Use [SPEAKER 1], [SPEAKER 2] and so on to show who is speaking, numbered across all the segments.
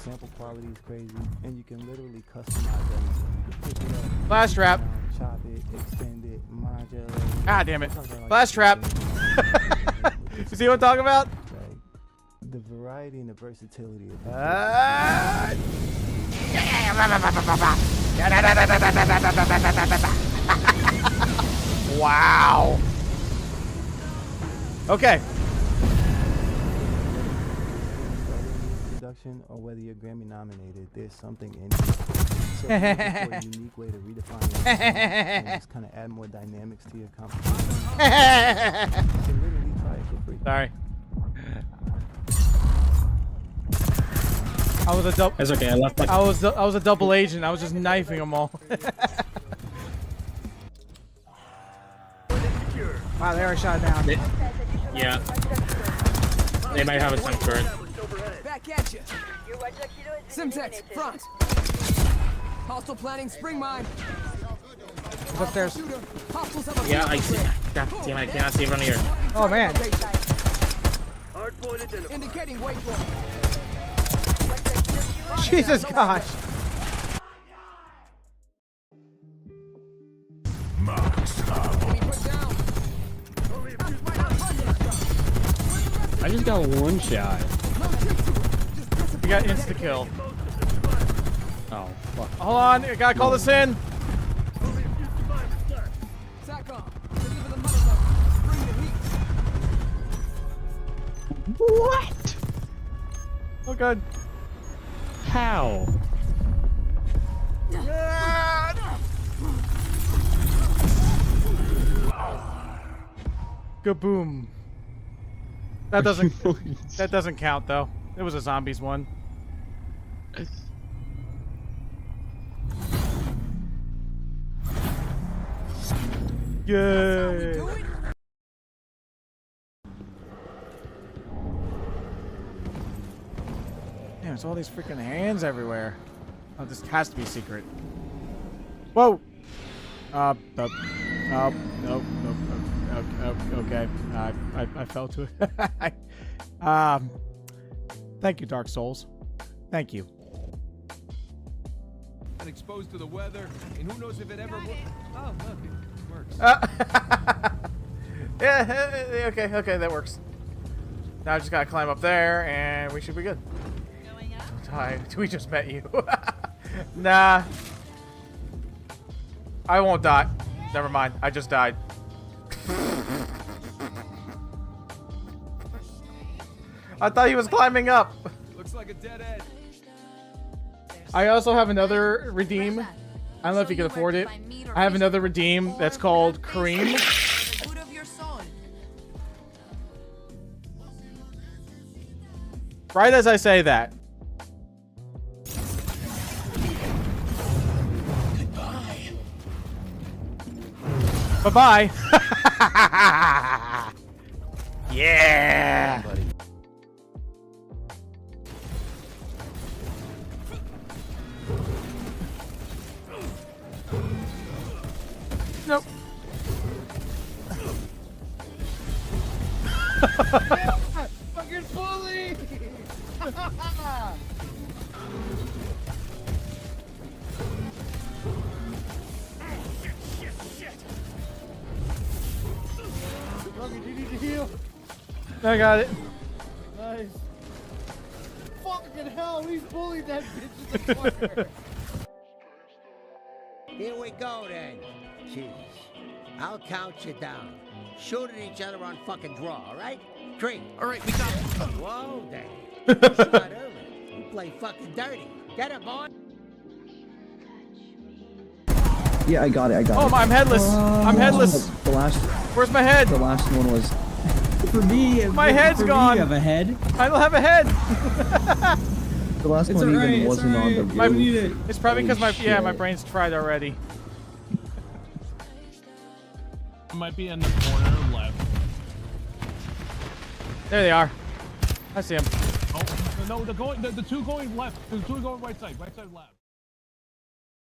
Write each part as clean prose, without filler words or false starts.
[SPEAKER 1] sample quality is crazy, and you can literally customize everything. Pick it up,
[SPEAKER 2] Flash trap.
[SPEAKER 1] chop it, extend it, modulate.
[SPEAKER 2] Ah, damn it. Flash trap. You see what I'm talking about?
[SPEAKER 1] Like, the variety and the versatility of
[SPEAKER 2] Wow. Okay.
[SPEAKER 1] production, or whether you're Grammy nominated, there's something in it. So if you're looking for a unique way to redefine your and just kind of add more dynamics to your competition, you can literally try it for free.
[SPEAKER 2] Sorry. I was a double.
[SPEAKER 3] It's okay. I left my.
[SPEAKER 2] I was a double agent. I was just knifing them all. Wow, they are shot down.
[SPEAKER 3] Yeah. They might have a sun turret.
[SPEAKER 4] Back at you. Simtex, front. Hostile planning, spring mine.
[SPEAKER 2] He's upstairs.
[SPEAKER 3] Yeah, I see. God damn, I cannot see from here.
[SPEAKER 2] Oh man.
[SPEAKER 4] Indicating waypoint.
[SPEAKER 2] Jesus gosh.
[SPEAKER 3] I just got one shot.
[SPEAKER 2] You got insta kill.
[SPEAKER 3] Oh, fuck.
[SPEAKER 2] Hold on, I gotta call this in.
[SPEAKER 3] What?
[SPEAKER 2] Oh good.
[SPEAKER 3] How?
[SPEAKER 2] Kaboom. That doesn't count though. It was a zombies one. Yay. Damn, there's all these freaking hands everywhere. Oh, this has to be secret. Whoa. Nope. Okay. I fell to it. Thank you, Dark Souls. Thank you.
[SPEAKER 5] Exposed to the weather, and who knows if it ever works. Oh, look, it works.
[SPEAKER 2] Yeah, okay, that works. Now I just gotta climb up there, and we should be good. Don't die. We just met you. Nah. I won't die. Never mind. I just died. I thought he was climbing up.
[SPEAKER 5] Looks like a dead end.
[SPEAKER 2] I also have another redeem. I don't know if you can afford it. I have another redeem that's called Cream. Right as I say that. Bye-bye. Yeah. Nope.
[SPEAKER 5] Fucking bully!
[SPEAKER 6] Ruggy, you need to heal.
[SPEAKER 2] I got it.
[SPEAKER 6] Nice. Fucking hell, we bullied that bitch in the corner.
[SPEAKER 7] Here we go then. Jeez. I'll count you down. Shoot at each other on fucking draw, alright? 3.
[SPEAKER 5] Alright, we got it.
[SPEAKER 7] Whoa, Dave. You start early. You play fucking dirty. Get it, boy.
[SPEAKER 8] Yeah, I got it.
[SPEAKER 2] Oh, I'm headless. I'm headless.
[SPEAKER 8] The last.
[SPEAKER 2] Where's my head?
[SPEAKER 8] The last one was.
[SPEAKER 6] For me,
[SPEAKER 2] My head's gone.
[SPEAKER 6] You have a head.
[SPEAKER 2] I don't have a head.
[SPEAKER 8] The last one even wasn't on the roof.
[SPEAKER 2] It's probably because my brain's fried already.
[SPEAKER 3] It might be in the corner left.
[SPEAKER 2] There they are. I see them.
[SPEAKER 3] Oh, no, the two going left. The two going right side left.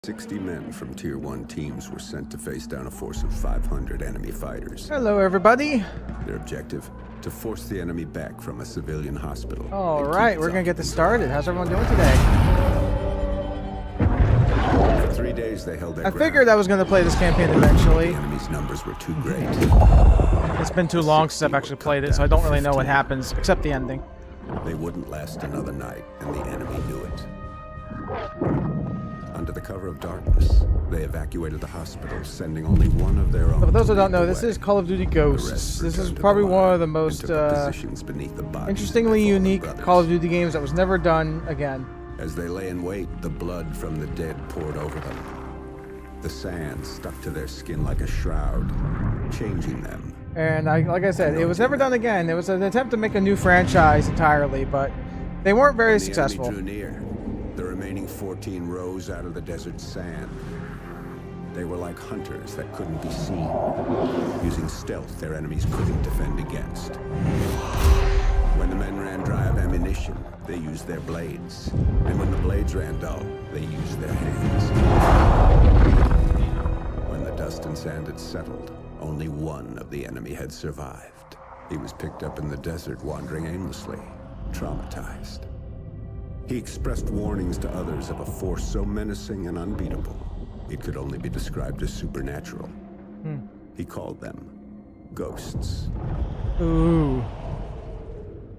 [SPEAKER 9] 60 men from Tier 1 teams were sent to face down a force of 500 enemy fighters.
[SPEAKER 2] Hello, everybody.
[SPEAKER 9] Their objective? To force the enemy back from a civilian hospital.
[SPEAKER 2] All right, we're gonna get this started. How's everyone doing today?
[SPEAKER 9] For 3 days they held their
[SPEAKER 2] I
[SPEAKER 9] ground.
[SPEAKER 2] figured I was gonna play this campaign eventually.
[SPEAKER 9] The enemy's numbers were too great.
[SPEAKER 2] It's been too long since I've actually played it, so I don't really know what happens, except the ending.
[SPEAKER 9] They wouldn't last another night, and the enemy knew it. Under the cover of darkness, they evacuated the hospital, sending only one of their own.
[SPEAKER 2] So for those
[SPEAKER 9] to
[SPEAKER 2] who don't
[SPEAKER 9] lead
[SPEAKER 2] know,
[SPEAKER 9] the
[SPEAKER 2] this
[SPEAKER 9] way.
[SPEAKER 2] is Call of Duty
[SPEAKER 9] The
[SPEAKER 2] Ghosts.
[SPEAKER 9] rest
[SPEAKER 2] This is
[SPEAKER 9] returned to
[SPEAKER 2] probably
[SPEAKER 9] the
[SPEAKER 2] one
[SPEAKER 9] line
[SPEAKER 2] of the
[SPEAKER 9] and
[SPEAKER 2] most
[SPEAKER 9] took up positions beneath the bodies of
[SPEAKER 2] interestingly
[SPEAKER 9] their fallen
[SPEAKER 2] unique
[SPEAKER 9] brothers.
[SPEAKER 2] Call of Duty games that was never done again.
[SPEAKER 9] As they lay in wait, the blood from the dead poured over them. The sand stuck to their skin like a shroud, changing them.
[SPEAKER 2] And like I said, it was never done again. It was an attempt to make a new franchise entirely, but they weren't very
[SPEAKER 9] When the
[SPEAKER 2] successful.
[SPEAKER 9] enemy drew near, the remaining 14 rose out of the desert sand. They were like hunters that couldn't be seen, using stealth their enemies couldn't defend against. When the men ran dry of ammunition, they used their blades. And when the blades ran dull, they used their hands. When the dust and sand had settled, only one of the enemy had survived. He was picked up in the desert, wandering aimlessly, traumatized. He expressed warnings to others of a force so menacing and unbeatable, it could only be described as supernatural. He called them ghosts.
[SPEAKER 2] Ooh.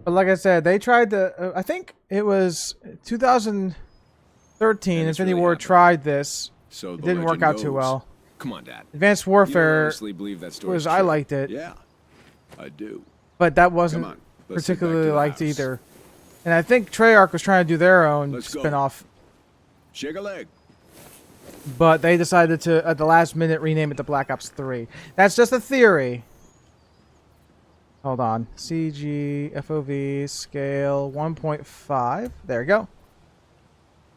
[SPEAKER 2] But like I said, they tried to. I think it was 2013. Infinity
[SPEAKER 5] really
[SPEAKER 2] War
[SPEAKER 5] happened.
[SPEAKER 2] tried this.
[SPEAKER 5] So
[SPEAKER 2] It
[SPEAKER 5] the
[SPEAKER 2] didn't work
[SPEAKER 5] legend
[SPEAKER 2] out too
[SPEAKER 5] goes.
[SPEAKER 2] well.
[SPEAKER 5] Come on, Dad.
[SPEAKER 2] Advanced
[SPEAKER 5] You don't
[SPEAKER 2] Warfare
[SPEAKER 5] honestly believe that story
[SPEAKER 2] was
[SPEAKER 5] is
[SPEAKER 2] I
[SPEAKER 5] true?
[SPEAKER 2] liked it,
[SPEAKER 5] Yeah, I do.
[SPEAKER 2] but that wasn't
[SPEAKER 5] Come on, let's get back to
[SPEAKER 2] particularly
[SPEAKER 5] the
[SPEAKER 2] liked
[SPEAKER 5] house.
[SPEAKER 2] either. And I think Treyarch was trying to do their own
[SPEAKER 5] Let's go.
[SPEAKER 2] spin-off,
[SPEAKER 5] Shake a leg.
[SPEAKER 2] but they decided to at the last minute rename it to Black Ops 3. That's just a theory. Hold on. CG FOV scale 1.5. There we go.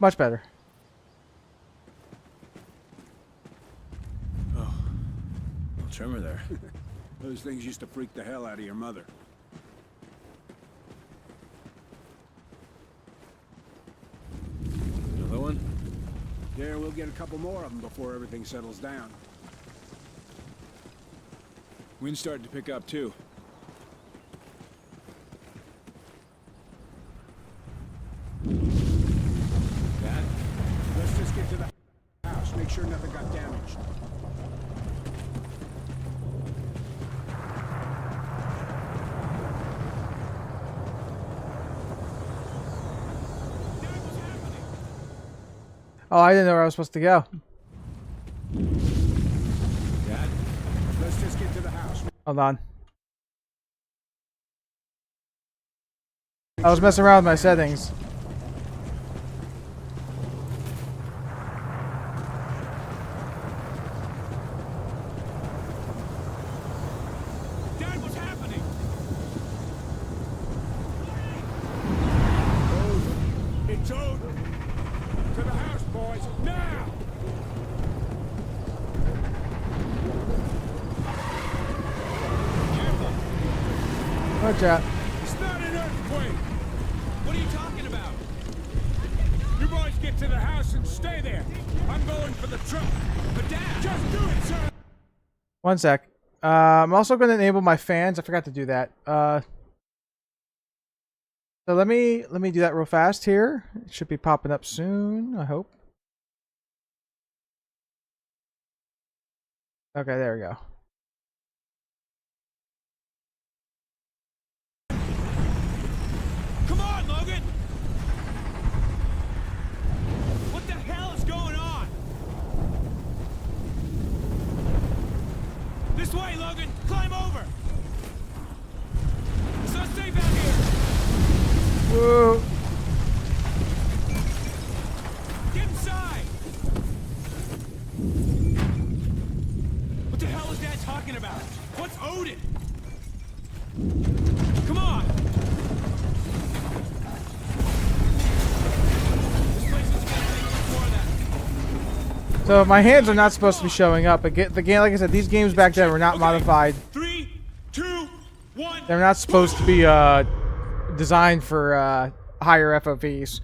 [SPEAKER 2] Much better.
[SPEAKER 5] Little tremor there.
[SPEAKER 9] Those things used to freak the hell out of your mother.
[SPEAKER 5] Another one?
[SPEAKER 9] Yeah, we'll get a couple more of them before everything settles down.
[SPEAKER 5] Wind's starting to pick up too. Dad?
[SPEAKER 9] Let's just get to the house. Make sure nothing got damaged.
[SPEAKER 2] Oh, I didn't know where I was supposed to go.
[SPEAKER 5] Dad?
[SPEAKER 9] Let's just get to the house.
[SPEAKER 2] Hold on. I was messing around with my settings.
[SPEAKER 5] Dad, what's happening?
[SPEAKER 9] It's over. To the house, boys. Now!
[SPEAKER 2] Watch out.
[SPEAKER 9] It's not an earthquake.
[SPEAKER 5] What are you talking about?
[SPEAKER 9] You boys get to the house and stay there. I'm going for the truck.
[SPEAKER 5] But Dad!
[SPEAKER 9] Just do it, son.
[SPEAKER 2] One sec. I'm also going to enable my fans. I forgot to do that. So let me do that real fast here. It should be popping up soon, I hope. Okay, there we go.
[SPEAKER 5] Come on, Logan! What the hell is going on? This way, Logan! Climb over! It's not safe out here!
[SPEAKER 2] Whoa.
[SPEAKER 5] Get inside! What the hell is Dad talking about? What's Odin? Come on! This place is gonna take much more of that.
[SPEAKER 2] So my hands are not supposed to be showing up. The game, like I said, these games back then were not
[SPEAKER 5] Okay.
[SPEAKER 2] modified.
[SPEAKER 5] 3, 2, 1.
[SPEAKER 2] They're not supposed to be designed for higher FOVs.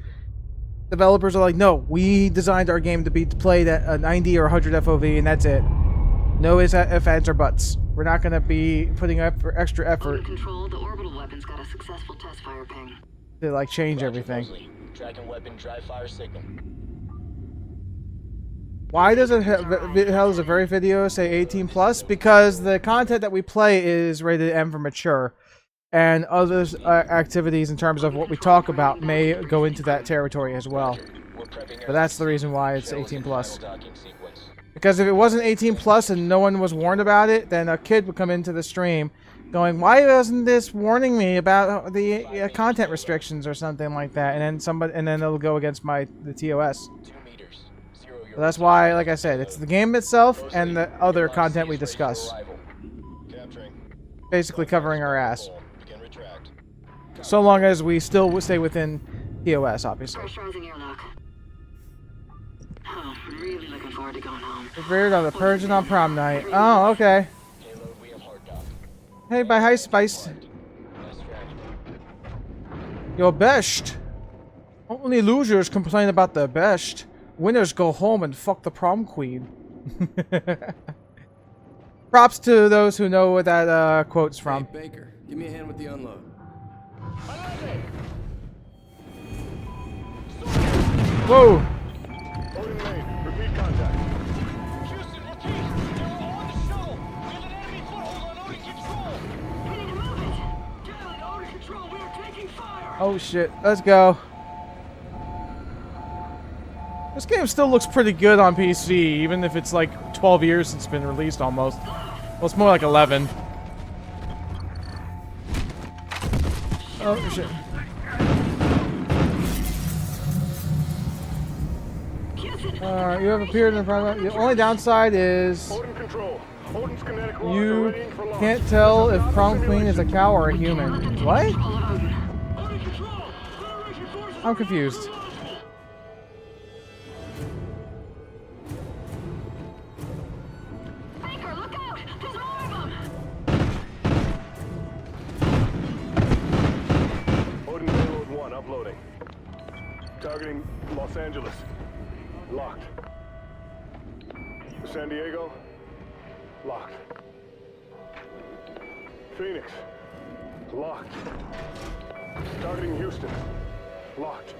[SPEAKER 2] developers are like, no, we designed our game to be played at a 90 or 100 FOV, and that's it. No ifs, ands, or buts. We're not going to be putting up for extra effort
[SPEAKER 10] Control, the orbital weapons got a successful test fire ping.
[SPEAKER 2] to like change everything.
[SPEAKER 11] Dragon weapon dry fire signal.
[SPEAKER 2] Why does does a very video say 18 plus? Because the content that we play is rated M for mature, and other activities in terms of what we talk about may go into that territory as well. But that's the reason why it's 18 plus. Because if it wasn't 18 plus and no one was warned about it, then a kid would come into the stream going, "Why wasn't this warning me about the content restrictions or something like that?" And then it'll go against the TOS. So that's why, like I said, it's the game itself and the other content we discuss. Basically covering our ass. So long as we still stay within TOS, obviously.
[SPEAKER 10] Pressurizing airlock. Oh, I'm really looking forward to going home.
[SPEAKER 2] Prepared on the Persian on prom night. Oh, okay. Hey, by High Spice. Your best. Only losers complain about their best. Winners go home and fuck the prom queen. Props to those who know what that quote's from.
[SPEAKER 5] Hey, Baker, give me a hand with the unload.
[SPEAKER 2] Whoa!
[SPEAKER 11] Repeat contact. Houston, repeat. They're on the shuttle. There's an enemy foothold on Odin control.
[SPEAKER 10] We need to move it! Generally, Odin control, we are taking fire!
[SPEAKER 2] Oh shit, let's go. This game still looks pretty good on PC, even if it's like 12 years since it's been released almost. Well, it's more like 11. Oh shit. You have appeared in front of the only downside is you can't tell if prom queen is a cow or a human. What? I'm confused.
[SPEAKER 10] Baker, look out! There's more of them!
[SPEAKER 11] Odin payload 1 uploading. Targeting Los Angeles. Locked. San Diego. Locked. Phoenix. Locked. Targeting Houston. Locked.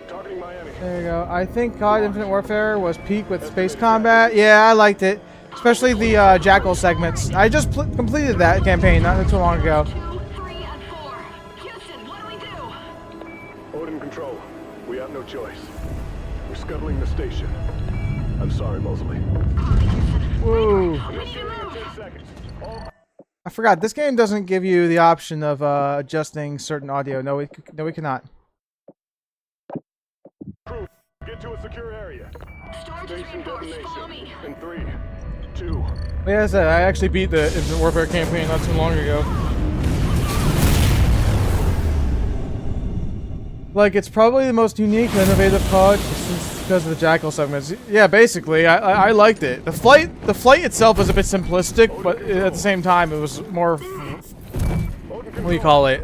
[SPEAKER 11] Targeting Miami.
[SPEAKER 2] There you go. I think COD Infinite Warfare was peak with space combat. Yeah, I liked it. Especially the Jackal segments. I just completed that campaign not too long ago.
[SPEAKER 10] 2, 3, and 4. Houston, what do we do?
[SPEAKER 11] Odin control. We have no choice. We're scuttling the station. I'm sorry, Mosley.
[SPEAKER 2] Woo.
[SPEAKER 11] 10 seconds.
[SPEAKER 2] I forgot. This game doesn't give you the option of adjusting certain audio. No, we cannot.
[SPEAKER 11] Crew, get to a secure area.
[SPEAKER 10] Storage is
[SPEAKER 11] Station
[SPEAKER 10] reinforced. Follow me.
[SPEAKER 11] detonation. In 3, 2.
[SPEAKER 2] Yeah, as I said, I actually beat the Infinite Warfare campaign not too long ago. Like, it's probably the most unique and innovative COD because of the Jackal segments. Yeah, basically, I liked it. The flight itself was a bit simplistic, but at the same time, it was more, what do you call it?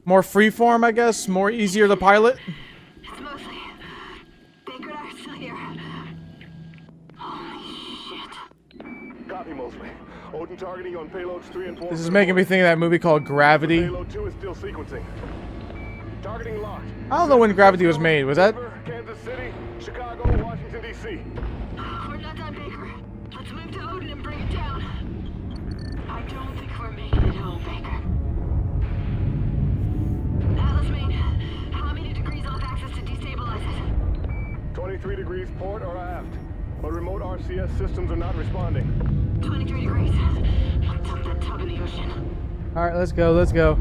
[SPEAKER 2] More freeform, I guess. More easier to pilot.
[SPEAKER 10] It's Mosley. Baker and I are still here. Holy shit.
[SPEAKER 11] Copy, Mosley. Odin targeting on payloads 3 and 4.
[SPEAKER 2] This is making me think of that movie called Gravity.
[SPEAKER 11] Payload 2 is still sequencing. Targeting locked.
[SPEAKER 2] I don't know when Gravity was made. Was that?
[SPEAKER 11] Kansas City, Chicago, Washington, D.C.
[SPEAKER 10] We're not done, Baker. Let's move to Odin and bring it down. I don't think we're making it home, Baker. Atlas main, how many degrees off axis to destabilize it?
[SPEAKER 11] 23 degrees port or aft, but remote RCS systems are not responding.
[SPEAKER 10] 23 degrees. Dump that tug in the ocean.
[SPEAKER 2] Alright, let's go, let's go.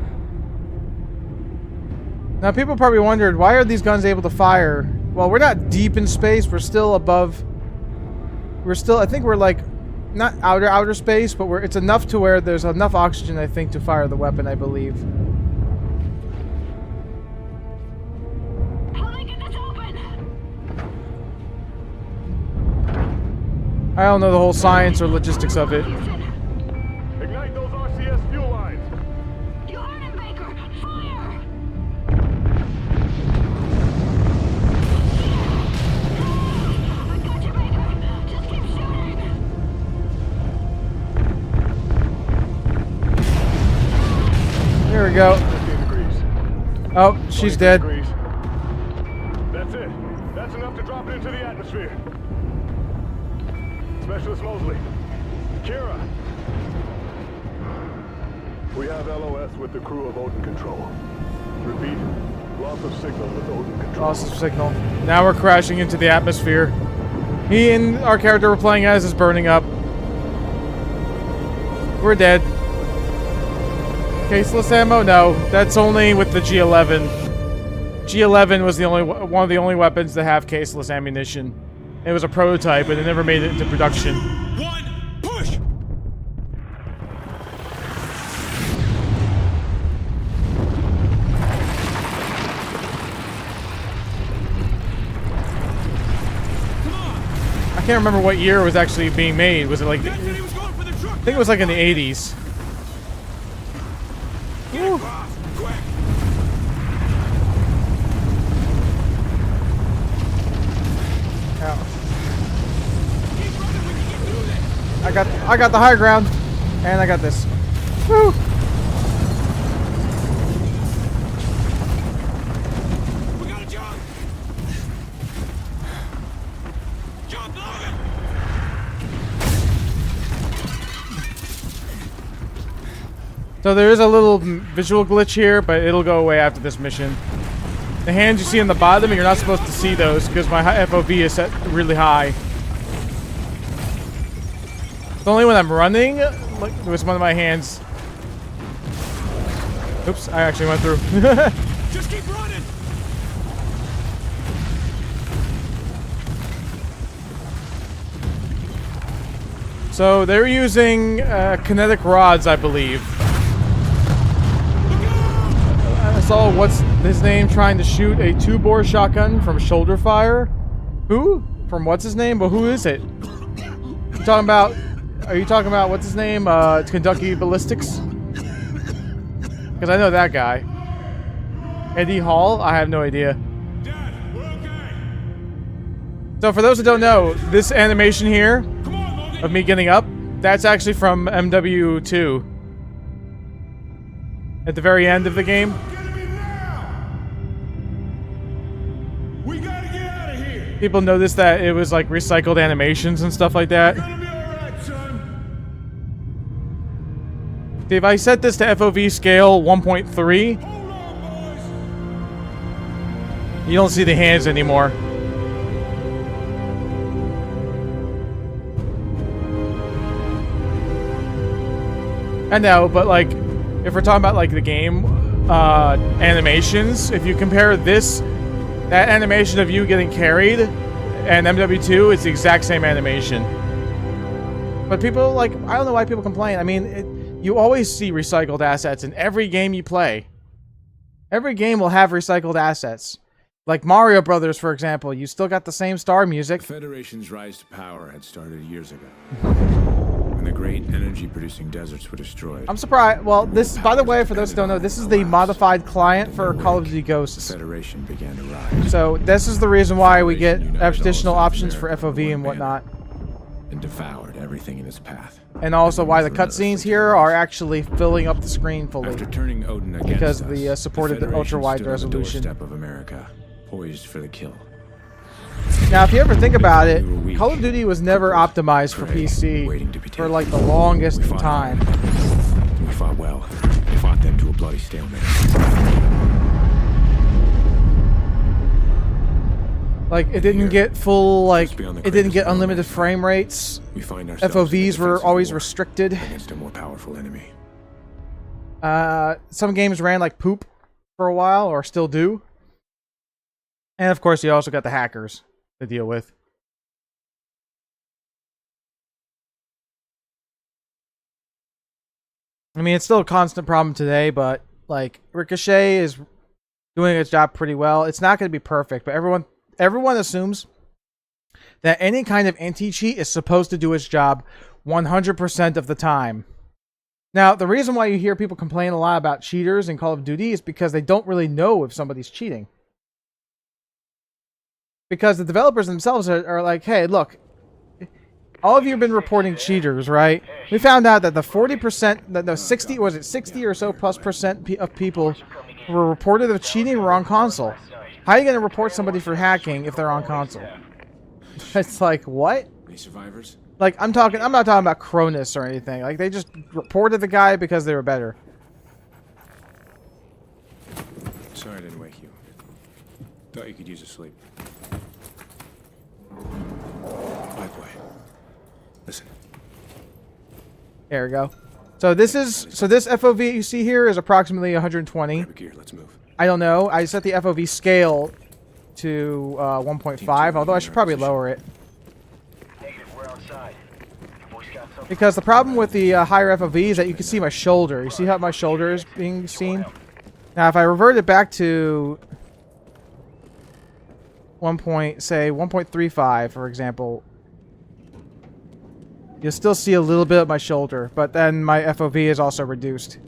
[SPEAKER 2] Now, people probably wondered, why are these guns able to fire? Well, we're not deep in space. We're still above. We're still, I think we're like, not outer space, but it's enough to where there's enough oxygen, I think, to fire the weapon, I believe.
[SPEAKER 10] How do I get this open?
[SPEAKER 2] I don't know the whole science or logistics of it.
[SPEAKER 11] Ignite those RCS fuel lines.
[SPEAKER 10] 'Fire!
[SPEAKER 2] we go.
[SPEAKER 11] 15 degrees.
[SPEAKER 2] Oh, she's
[SPEAKER 11] 23
[SPEAKER 2] dead.
[SPEAKER 11] degrees. That's it. That's enough to drop it into the atmosphere. Specialist Mosley. Kira. We have LOS with the crew of Odin Control. Repeat, loss of signal with Odin Control.
[SPEAKER 2] Loss of signal. Now we're crashing into the atmosphere. He and our character we're playing as is burning up. We're dead. Caseless ammo? No, that's only with the G11. G11 was the only one of the only weapons to have caseless ammunition. It was a prototype, but it never made it into production.
[SPEAKER 5] One, push!
[SPEAKER 2] I can't remember what year it was actually being made. Was it like... I think it was like in the 80s. Woo. Ow. I got the high ground, and I got this. Woo!
[SPEAKER 5] We gotta jump! Jump, Logan!
[SPEAKER 2] So there is a little visual glitch here, but it'll go away after this mission. The hands you see on the bottom, you're not supposed to see those because my FOV is set really high. It's only when I'm running, like, was one of my hands. Oops, I actually went through.
[SPEAKER 5] Just keep running!
[SPEAKER 2] So they're using kinetic rods, I believe. I saw what's his name trying to shoot a 2-bore shotgun from shoulder fire. Who? From what's his name? But who is it? You talking about? Are you talking about what's his name? Kentucky Ballistics? Because I know that guy. Eddie Hall? I have no idea.
[SPEAKER 5] Dad, we're okay.
[SPEAKER 2] So for those that don't know, this animation here
[SPEAKER 5] Come on, Logan!
[SPEAKER 2] of me getting up, that's actually from MW2. At the very end of the game.
[SPEAKER 5] We gotta get out of here!
[SPEAKER 2] People noticed that it was like recycled animations and stuff like that.
[SPEAKER 5] Gonna be alright, son!
[SPEAKER 2] If I set this to FOV scale 1.3,
[SPEAKER 5] Hold on, boys!
[SPEAKER 2] you don't see the hands anymore. I know, but like, if we're talking about like the game animations, if you compare that animation of you getting carried and MW2, it's the exact same animation. But people, like, I don't know why people complain. I mean, you always see recycled assets in every game you play. Every game will have recycled assets. Like Mario Brothers, for example, you still got the same star music.
[SPEAKER 9] The Federation's rise to power had started years ago, when the great energy-producing deserts were destroyed.
[SPEAKER 2] I'm surprised. Well, this, by the way, for those who don't know, this is the modified client for Call of Duty Ghosts.
[SPEAKER 9] The Federation began to rise.
[SPEAKER 2] So this is the reason why we get additional options for FOV and whatnot.
[SPEAKER 9] And devoured everything in its path.
[SPEAKER 2] And also why the cutscenes here are actually filling up the screen fully.
[SPEAKER 9] After turning Odin against
[SPEAKER 2] because
[SPEAKER 9] us,
[SPEAKER 2] the supported
[SPEAKER 9] Federation
[SPEAKER 2] ultra-wide
[SPEAKER 9] stood on the
[SPEAKER 2] resolution.
[SPEAKER 9] doorstep of America, poised for the kill.
[SPEAKER 2] Now, if you ever think about it,
[SPEAKER 9] We were weak,
[SPEAKER 2] Call of Duty was never optimized for
[SPEAKER 9] prey, waiting to be
[SPEAKER 2] PC for
[SPEAKER 9] taken.
[SPEAKER 2] like the longest
[SPEAKER 9] We fought
[SPEAKER 2] time.
[SPEAKER 9] hard. We fought well. We fought them to a bloody stalemate.
[SPEAKER 2] Like, it didn't get full, like,
[SPEAKER 9] Just beyond the
[SPEAKER 2] it didn't get
[SPEAKER 9] greatest
[SPEAKER 2] unlimited
[SPEAKER 9] moment.
[SPEAKER 2] frame rates.
[SPEAKER 9] We find ourselves
[SPEAKER 2] FOVs
[SPEAKER 9] in a
[SPEAKER 2] were
[SPEAKER 9] defensive
[SPEAKER 2] always
[SPEAKER 9] war
[SPEAKER 2] restricted.
[SPEAKER 9] against a more powerful enemy.
[SPEAKER 2] Some games ran like poop for a while, or still do. And of course, you also got the hackers to deal with. I mean, it's still a constant problem today, but like Ricochet is doing its job pretty well. It's not going to be perfect, but everyone assumes that any kind of anti-cheat is supposed to do its job 100% of the time. Now, the reason why you hear people complain a lot about cheaters in Call of Duty is because they don't really know if somebody's cheating. Because the developers themselves are like, hey, look, all of you have been reporting cheaters, right? We found out that the 40%, the 60, was it 60 or so plus percent of people who were reported of cheating were on console. How are you going to report somebody for hacking if they're on console? It's like, what?
[SPEAKER 5] Any survivors?
[SPEAKER 2] Like, I'm not talking about Cronus or anything. Like, they just reported the guy because they were better.
[SPEAKER 5] Sorry I didn't wake you. Thought you could use a sleep. By the way, listen.
[SPEAKER 2] There we go. So this FOV you see here is approximately 120.
[SPEAKER 5] Grab a gear, let's move.
[SPEAKER 2] I don't know. I set the FOV scale to 1.5, although I should probably lower it. Because the problem with the higher FOV is that you can see my shoulder. You see how my shoulder is being seen? Now, if I revert it back to 1.35, for example, you'll still see a little bit of my shoulder, but then my FOV is also reduced.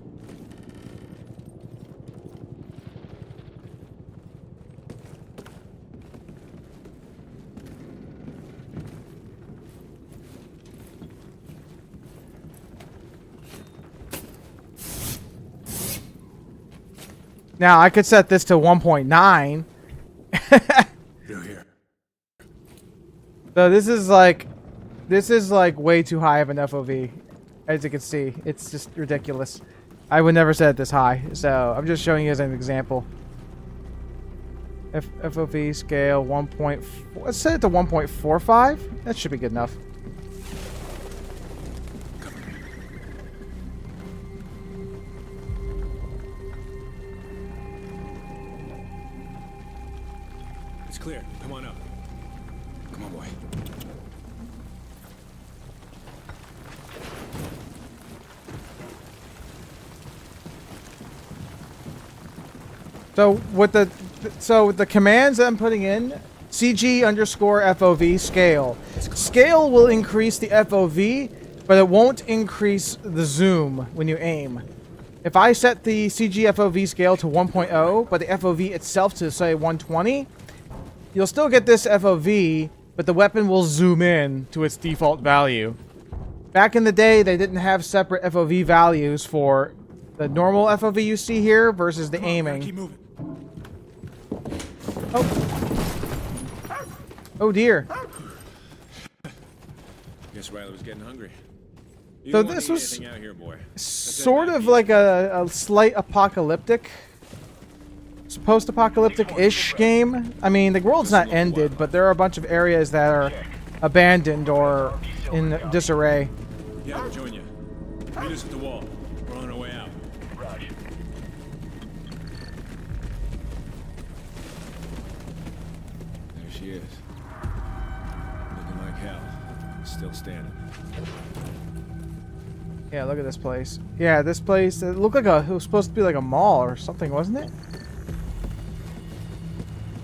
[SPEAKER 2] Now, I could set this to 1.9.
[SPEAKER 5] You're here.
[SPEAKER 2] So this is like way too high of an FOV. As you can see, it's just ridiculous. I would never set it this high, so I'm just showing you as an example. FOV scale 1.4. Let's set it to 1.45. That should be good enough.
[SPEAKER 5] It's clear. Come on up. Come on, boy.
[SPEAKER 2] So with the commands that I'm putting in, CG_FOV scale. Scale will increase the FOV, but it won't increase the zoom when you aim. If I set the CG FOV scale to 1.0, but the FOV itself to say 120, you'll still get this FOV, but the weapon will zoom in to its default value. Back in the day, they didn't have separate FOV values for the normal FOV you see here versus the aiming.
[SPEAKER 5] Keep moving.
[SPEAKER 2] Oh dear.
[SPEAKER 5] Guess Riley was getting hungry. You
[SPEAKER 2] So
[SPEAKER 5] don't wanna
[SPEAKER 2] this
[SPEAKER 5] eat
[SPEAKER 2] was
[SPEAKER 5] anything out here, boy.
[SPEAKER 2] sort of like a slight apocalyptic, post-apocalyptic-ish game. I mean, the world's not ended, but there are a bunch of areas that are abandoned or in disarray.
[SPEAKER 5] Yeah, we'll join you. Meet us at the wall. We're on our way out. Roger. There she is. Looking like hell. Still standing.
[SPEAKER 2] Yeah, look at this place. Yeah, this place, it looked like it was supposed to be like a mall or something, wasn't it?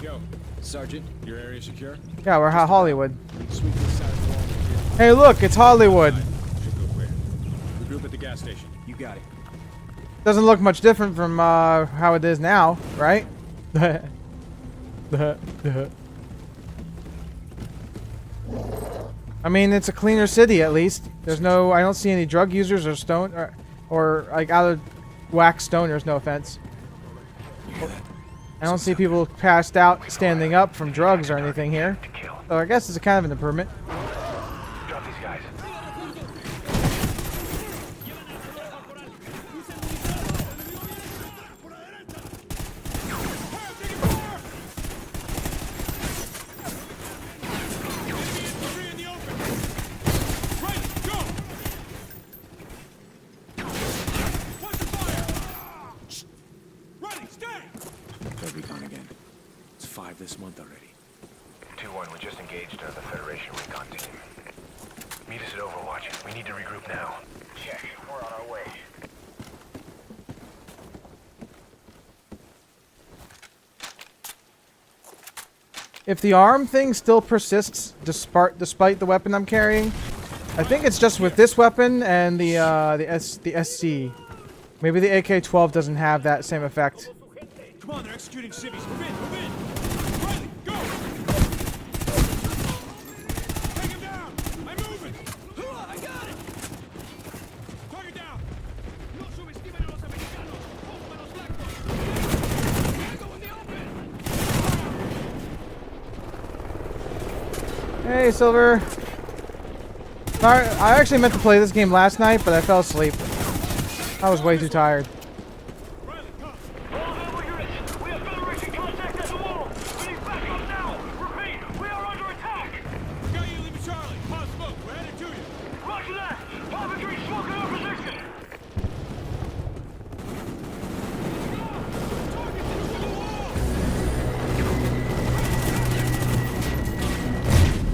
[SPEAKER 5] Yo, Sergeant, your area secure?
[SPEAKER 2] Yeah, we're Hollywood.
[SPEAKER 5] Sweep this side of the wall over here.
[SPEAKER 2] Hey, look, it's Hollywood.
[SPEAKER 5] Should go clear. Regroup at the gas station. You got it.
[SPEAKER 2] Doesn't look much different from how it is now, right? I mean, it's a cleaner city at least. There's no, I don't see any drug users or like out of whack stoners. No offense. I don't see people passed out standing up from drugs or anything here. So I guess it's a kind of an improvement.
[SPEAKER 11] Drop these guys.
[SPEAKER 5] They'll be gone again. It's 5 this month already.
[SPEAKER 11] 2-1, we just engaged the Federation recon team. Meet us at Overwatch. We need to regroup now. Check. We're on our way.
[SPEAKER 2] If the arm thing still persists despite the weapon I'm carrying, I think it's just with this weapon and the SC. Maybe the AK-12 doesn't have that same effect.
[SPEAKER 5] Come on, they're executing civvies. Move in, move in. Riley, go! Take him down! I'm moving!
[SPEAKER 2] Hey, Silver. Sorry, I actually meant to play this game last night, but I fell asleep. I was way too tired.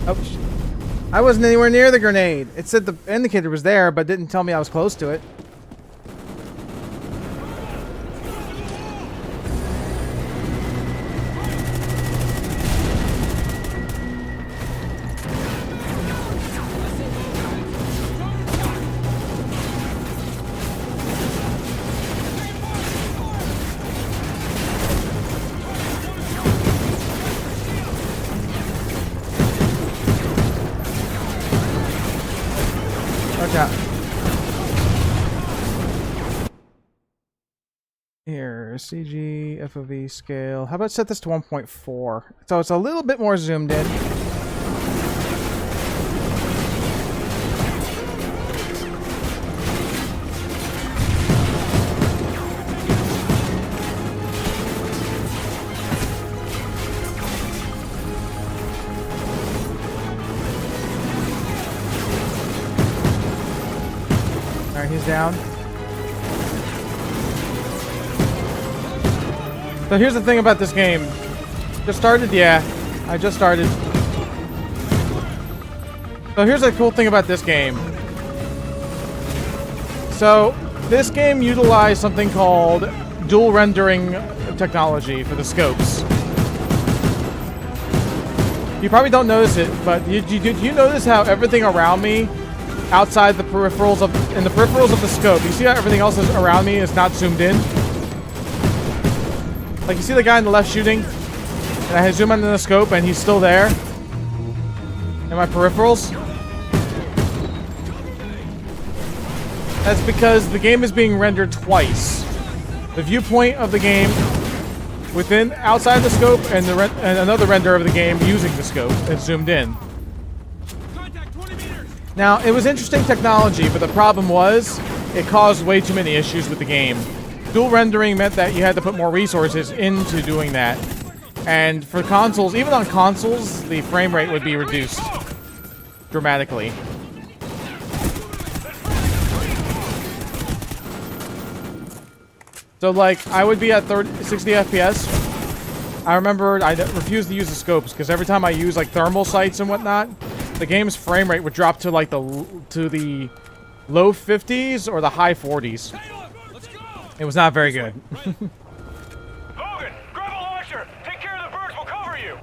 [SPEAKER 2] Oh, I wasn't anywhere near the grenade. It said the indicator was there, but didn't tell me I was close to it. Watch out. Here, CG, FOV, scale. How about set this to 1.4? So it's a little bit more zoomed in. Alright, he's down. So here's the thing about this game. Just started? Yeah, I just started. So here's the cool thing about this game. So this game utilized something called dual rendering technology for the scopes. You probably don't notice it, but do you notice how everything around me, outside the peripherals of, in the peripherals of the scope, you see how everything else is around me is not zoomed in? Like, you see the guy on the left shooting, and I zoom in the scope, and he's still there. In my peripherals. That's because the game is being rendered twice. The viewpoint of the game within, outside the scope, and another render of the game using the scope that's zoomed in. Now, it was interesting technology, but the problem was, it caused way too many issues with the game. Dual rendering meant that you had to put more resources into doing that. And for consoles, even on consoles, the frame rate would be reduced dramatically. So, like, I would be at 60 FPS. I remember I refused to use the scopes because every time I use, like, thermal sights and whatnot, the game's frame rate would drop to, like, the low 50s or the high 40s. It was not very good.
[SPEAKER 11] Hogan, grab a launcher. Take care of the birds. We'll cover you.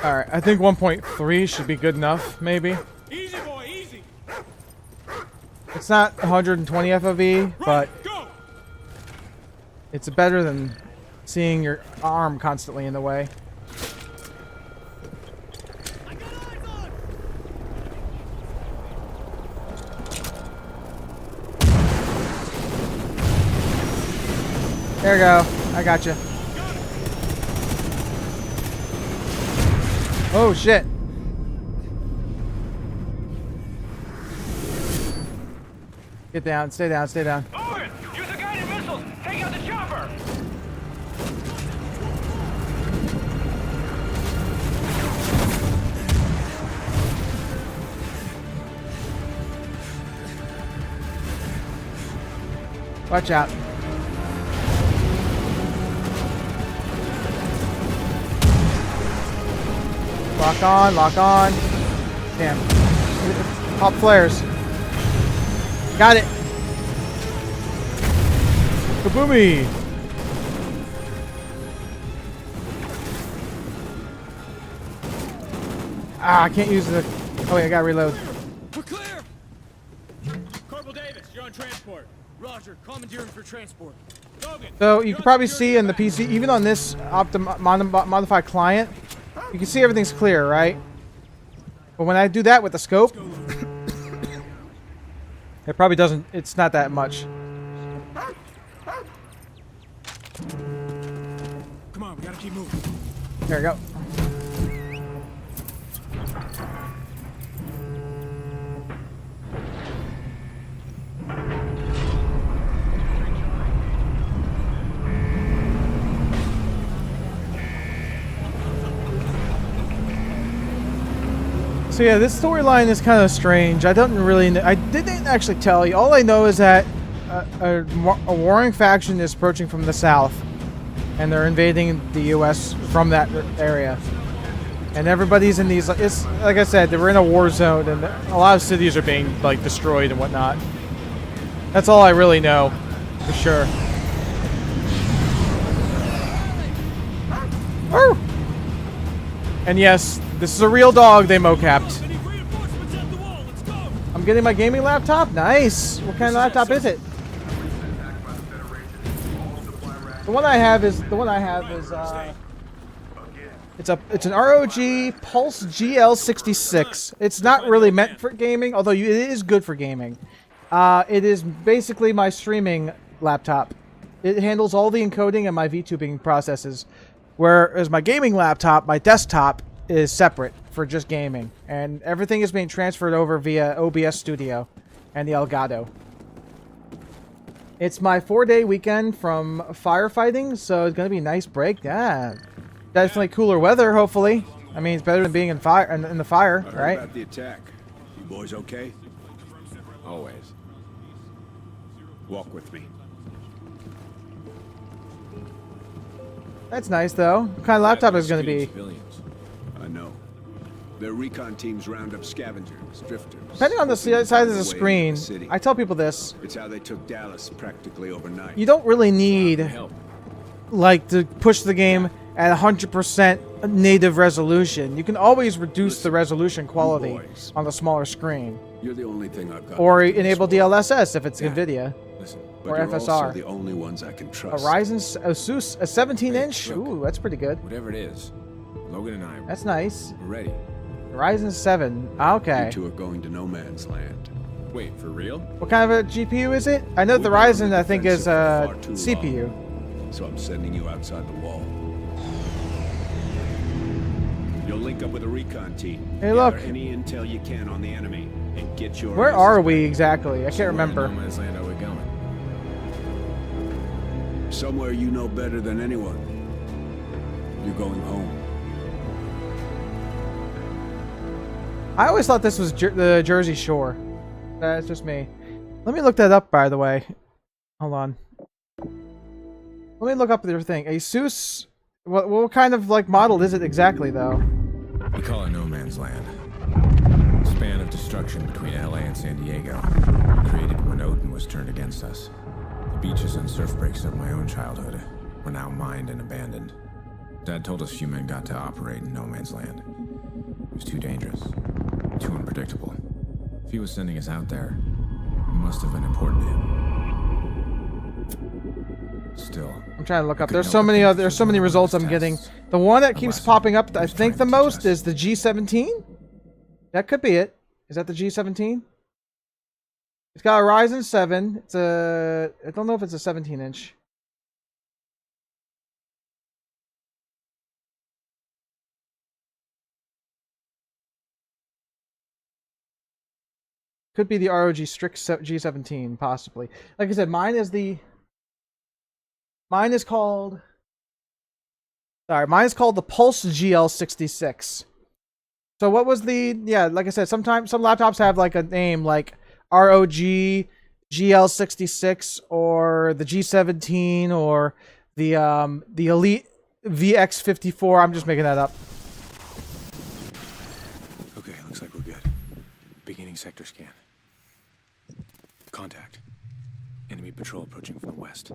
[SPEAKER 2] Alright, I think 1.3 should be good enough, maybe.
[SPEAKER 11] Easy, boy, easy.
[SPEAKER 2] It's not 120 FOV, but it's better than seeing your arm constantly in the way. There you go. I got you. Oh shit. Get down, stay down, stay down.
[SPEAKER 11] Hogan, use the guided missiles. Take out the chopper.
[SPEAKER 2] Watch out. Lock on, lock on. Damn. Pop flares. Got it. Kaboomy. Ah, I can't use the... Oh wait, I gotta reload.
[SPEAKER 5] We're clear! Corporal Davis, you're on transport. Roger, commandeering for transport. Logan,
[SPEAKER 2] So you can probably see in the PC, even on this modified client, you can see everything's clear, right? But when I do that with the scope, it probably doesn't. It's not that much.
[SPEAKER 5] Come on, we gotta keep moving.
[SPEAKER 2] There we go. So yeah, this storyline is kind of strange. I don't really know. I didn't actually tell you. All I know is that a warring faction is approaching from the south, and they're invading the U.S. from that area. And everybody's in these. It's like I said, we're in a war zone, and a lot of cities are being like destroyed and whatnot. That's all I really know, for sure. Arr! And yes, this is a real dog they mocapped. I'm getting my gaming laptop. Nice. What kind of laptop is it? The one I have is it's an ROG Pulse GL66. It's not really meant for gaming, although it is good for gaming. It is basically my streaming laptop. It handles all the encoding and my VTubing processes, whereas my gaming laptop, my desktop, is separate for just gaming, and everything is being transferred over via OBS Studio and the Elgato. It's my 4-day weekend from firefighting, so it's gonna be a nice break. Yeah, definitely cooler weather. Hopefully, I mean it's better than being in fire in the fire, right?
[SPEAKER 9] About the attack. You boys okay? Always. Walk with me.
[SPEAKER 2] That's nice though. What kind of laptop is it gonna be?
[SPEAKER 9] I know. Their recon teams round up scavengers, drifters.
[SPEAKER 2] Depending on the size of the screen, I tell people this.
[SPEAKER 9] It's how they took Dallas practically overnight.
[SPEAKER 2] You don't really need, like, to push the game at 100% native resolution. You can always reduce the resolution quality on the smaller screen.
[SPEAKER 9] You're the only thing I've got.
[SPEAKER 2] Or enable DLSS if it's NVIDIA. Or
[SPEAKER 9] you're
[SPEAKER 2] FSR.
[SPEAKER 9] also the only ones I can trust.
[SPEAKER 2] A Ryzen Asus, a 17-inch. Ooh, that's pretty good.
[SPEAKER 3] Whatever it is, Logan and I.
[SPEAKER 2] That's nice.
[SPEAKER 3] We're ready.
[SPEAKER 2] Ryzen 7. Okay.
[SPEAKER 9] You two are going to no man's land.
[SPEAKER 3] Wait, for real?
[SPEAKER 2] What kind of a GPU is it? I know the Ryzen, I think, is a CPU.
[SPEAKER 9] So I'm sending you outside the wall. You'll link up with a recon team.
[SPEAKER 2] Hey, look.
[SPEAKER 9] Gather any intel you can on the enemy and get your.
[SPEAKER 2] Where are we exactly? I can't remember.
[SPEAKER 3] Where in no man's land are we going?
[SPEAKER 9] Somewhere you know better than anyone. You're going home.
[SPEAKER 2] I always thought this was the Jersey Shore. That's just me. Let me look that up, by the way. Hold on. Let me look up your thing. Asus. What kind of like model is it exactly, though?
[SPEAKER 3] We call it no man's land. Span of destruction between LA and San Diego. Created when Odin was turned against us. The beaches and surf breaks of my own childhood were now mined and abandoned. Dad told us few men got to operate in no man's land. It was too dangerous, too unpredictable. If he was sending us out there, it must have been important to him. Still,
[SPEAKER 2] I'm trying to look up. There's so many results I'm getting. The one that keeps popping up, I think the most, is the G17. That could be it. Is that the G17? It's got a Ryzen 7. It's a. I don't know if it's a 17-inch. Could be the ROG Strix G17, possibly. Like I said, mine is called. Sorry, mine is called the Pulse GL66. So what was the? Yeah, like I said, sometimes some laptops have like a name like ROG GL66 or the G17 or the Elite VX54. I'm just making that up.
[SPEAKER 5] Okay, looks like we're good. Beginning sector scan. Contact. Enemy patrol approaching from the west.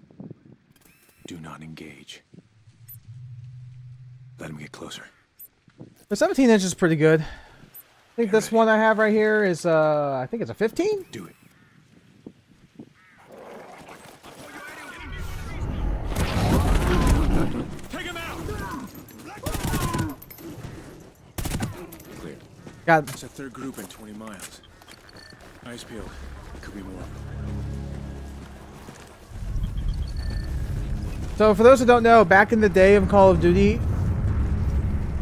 [SPEAKER 5] Do not engage. Let him get closer.
[SPEAKER 2] The 17-inch is pretty good. I think this one I have right here is I think it's a 15.
[SPEAKER 5] Do it.
[SPEAKER 3] Clear.
[SPEAKER 2] God.
[SPEAKER 5] It's a third group in 20 miles. Eyes peeled. Could be more.
[SPEAKER 2] So for those who don't know, back in the day of Call of Duty,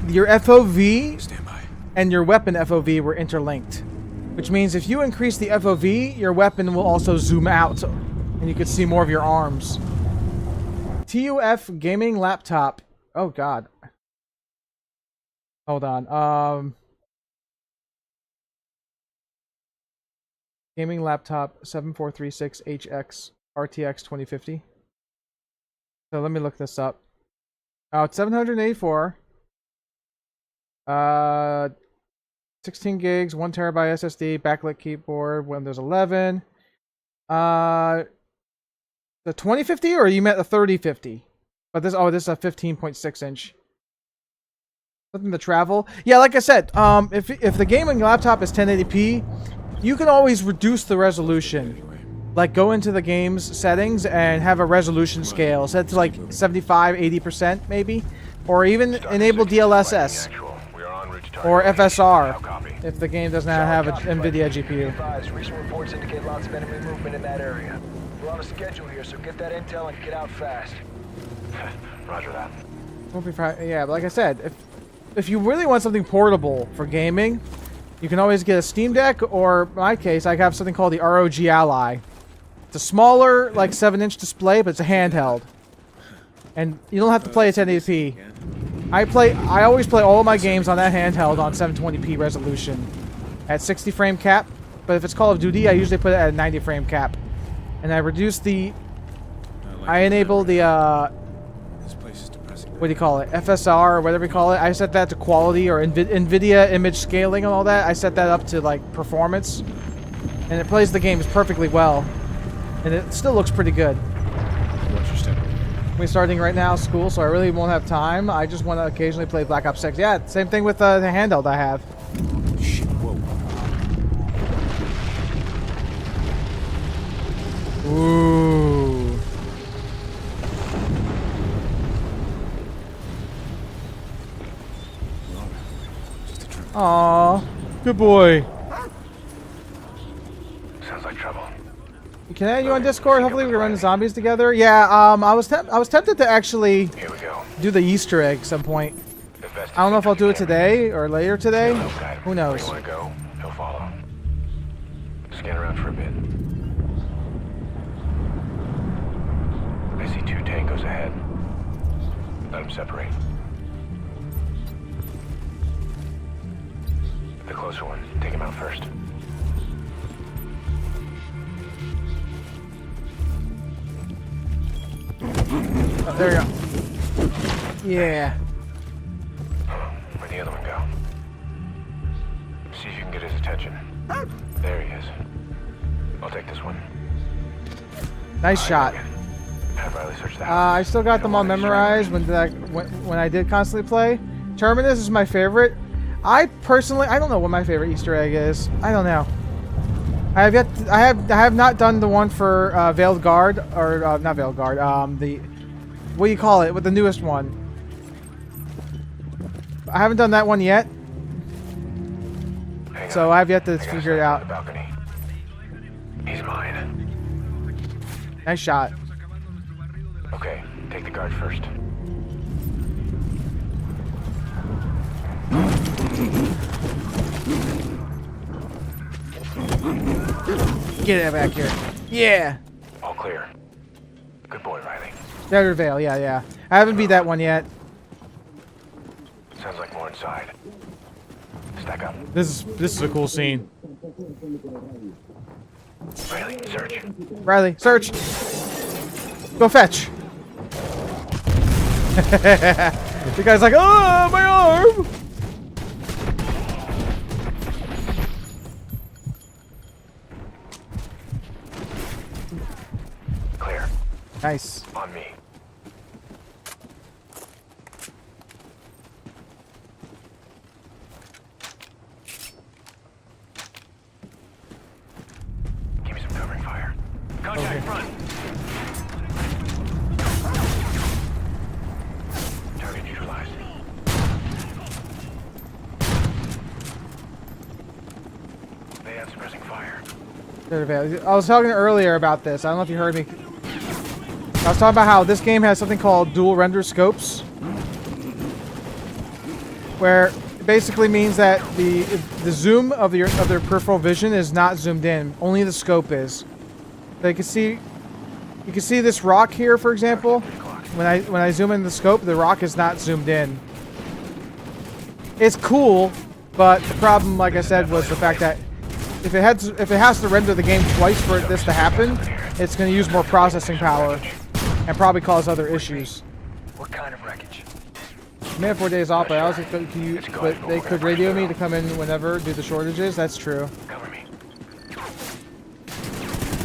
[SPEAKER 2] your FOV and your weapon FOV were interlinked. Which means if you increase the FOV, your weapon will also zoom out. And you can see more of your arms. TUF gaming laptop. Oh god. Hold on. Gaming laptop 7436HX RTX 2050. So let me look this up. Oh, it's 784. 16 gigs, 1 terabyte SSD, backlit keyboard, Windows 11. The 2050, or you meant the 3050? But this, oh, this is a 15.6 inch. Something to travel. Yeah, like I said, if the gaming laptop is 1080p, you can always reduce the resolution. Like go into the game's settings and have a resolution scale set to like 75, 80% maybe, or even enable DLSS or FSR if the game does not have an NVIDIA GPU.
[SPEAKER 12] Recent reports indicate lots of enemy movement in that area. We're on a schedule here, so get that intel and get out fast.
[SPEAKER 11] Roger that.
[SPEAKER 2] Won't be yeah, but like I said, if you really want something portable for gaming, you can always get a Steam Deck, or in my case, I have something called the ROG Ally. It's a smaller, like 7-inch display, but it's a handheld. And you don't have to play at 1080p. I always play all of my games on that handheld on 720p resolution at 60 frame cap. But if it's Call of Duty, I usually put it at a 90 frame cap. And I reduce the... I enable the, what do you call it? FSR or whatever you call it. I set that to quality or NVIDIA image scaling and all that. I set that up to, like, performance. And it plays the games perfectly well. And it still looks pretty good. We're starting right now school, so I really won't have time. I just want to occasionally play Black Ops 6. Yeah, same thing with the handheld I have.
[SPEAKER 3] Shit, whoa.
[SPEAKER 2] Ooh. Aww. Good boy.
[SPEAKER 11] Sounds like trouble.
[SPEAKER 2] Can I add you on Discord? Hopefully we can run the zombies together. Yeah, I was tempted to actually do the Easter egg some point. I don't know if I'll do it today or later today. Who knows?
[SPEAKER 11] Where you want to go, he'll follow. Scan around for a bit. I see 2 tangos ahead. Let them separate. The closer one, take him out first.
[SPEAKER 2] Oh, there you go. Yeah.
[SPEAKER 11] Where'd the other one go? See if you can get his attention. There he is. I'll take this one.
[SPEAKER 2] Nice shot.
[SPEAKER 11] Have Riley search that.
[SPEAKER 2] I still got them all memorized when I did constantly play. Terminus is my favorite. I don't know what my favorite Easter egg is. I don't know. I have not done the one for Veiled Guard, or not Veiled Guard. The what do you call it with the newest one? I haven't done that one yet, so I have yet to figure it out.
[SPEAKER 11] He's mine.
[SPEAKER 2] Nice shot.
[SPEAKER 11] Okay, take the guard first.
[SPEAKER 2] Get it back here. Yeah.
[SPEAKER 11] All clear. Good boy, Riley.
[SPEAKER 2] Better Veil, yeah. I haven't beat that one yet.
[SPEAKER 11] Sounds like more inside. Stack up.
[SPEAKER 2] This is a cool scene.
[SPEAKER 11] Riley, search.
[SPEAKER 2] Riley, search. Go fetch. The guy's like, oh, my arm.
[SPEAKER 11] Clear.
[SPEAKER 2] Nice.
[SPEAKER 11] On me. Give me some covering fire. Contact
[SPEAKER 2] Okay.
[SPEAKER 11] front. Target neutralized. suppressing fire.
[SPEAKER 2] I was talking earlier about this. I don't know if you heard me. I was talking about how this game has something called dual render scopes, where it basically means that the zoom of their peripheral vision is not zoomed in. Only the scope is. So you can see this rock here, for example. When I zoom in the scope, the rock is not zoomed in. It's cool, but the problem, like I said, was the fact that if it has to render the game twice for this to happen, it's going to use more processing power and probably cause other issues.
[SPEAKER 12] What kind of wreckage?
[SPEAKER 2] I may have 4 days off, but I also but they could radio me to come in whenever due to shortages. That's true.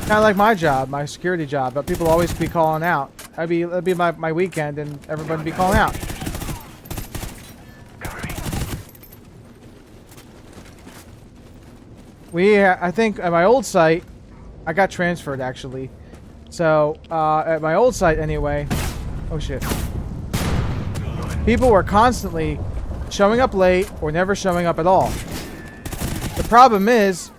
[SPEAKER 2] Kind of like my job, my security job, but people always be calling out. That'd be my weekend, and everybody would be calling out. I think at my old site, I got transferred actually. So at my old site anyway. Oh shit. People were constantly showing up late or never showing up at all. The problem is,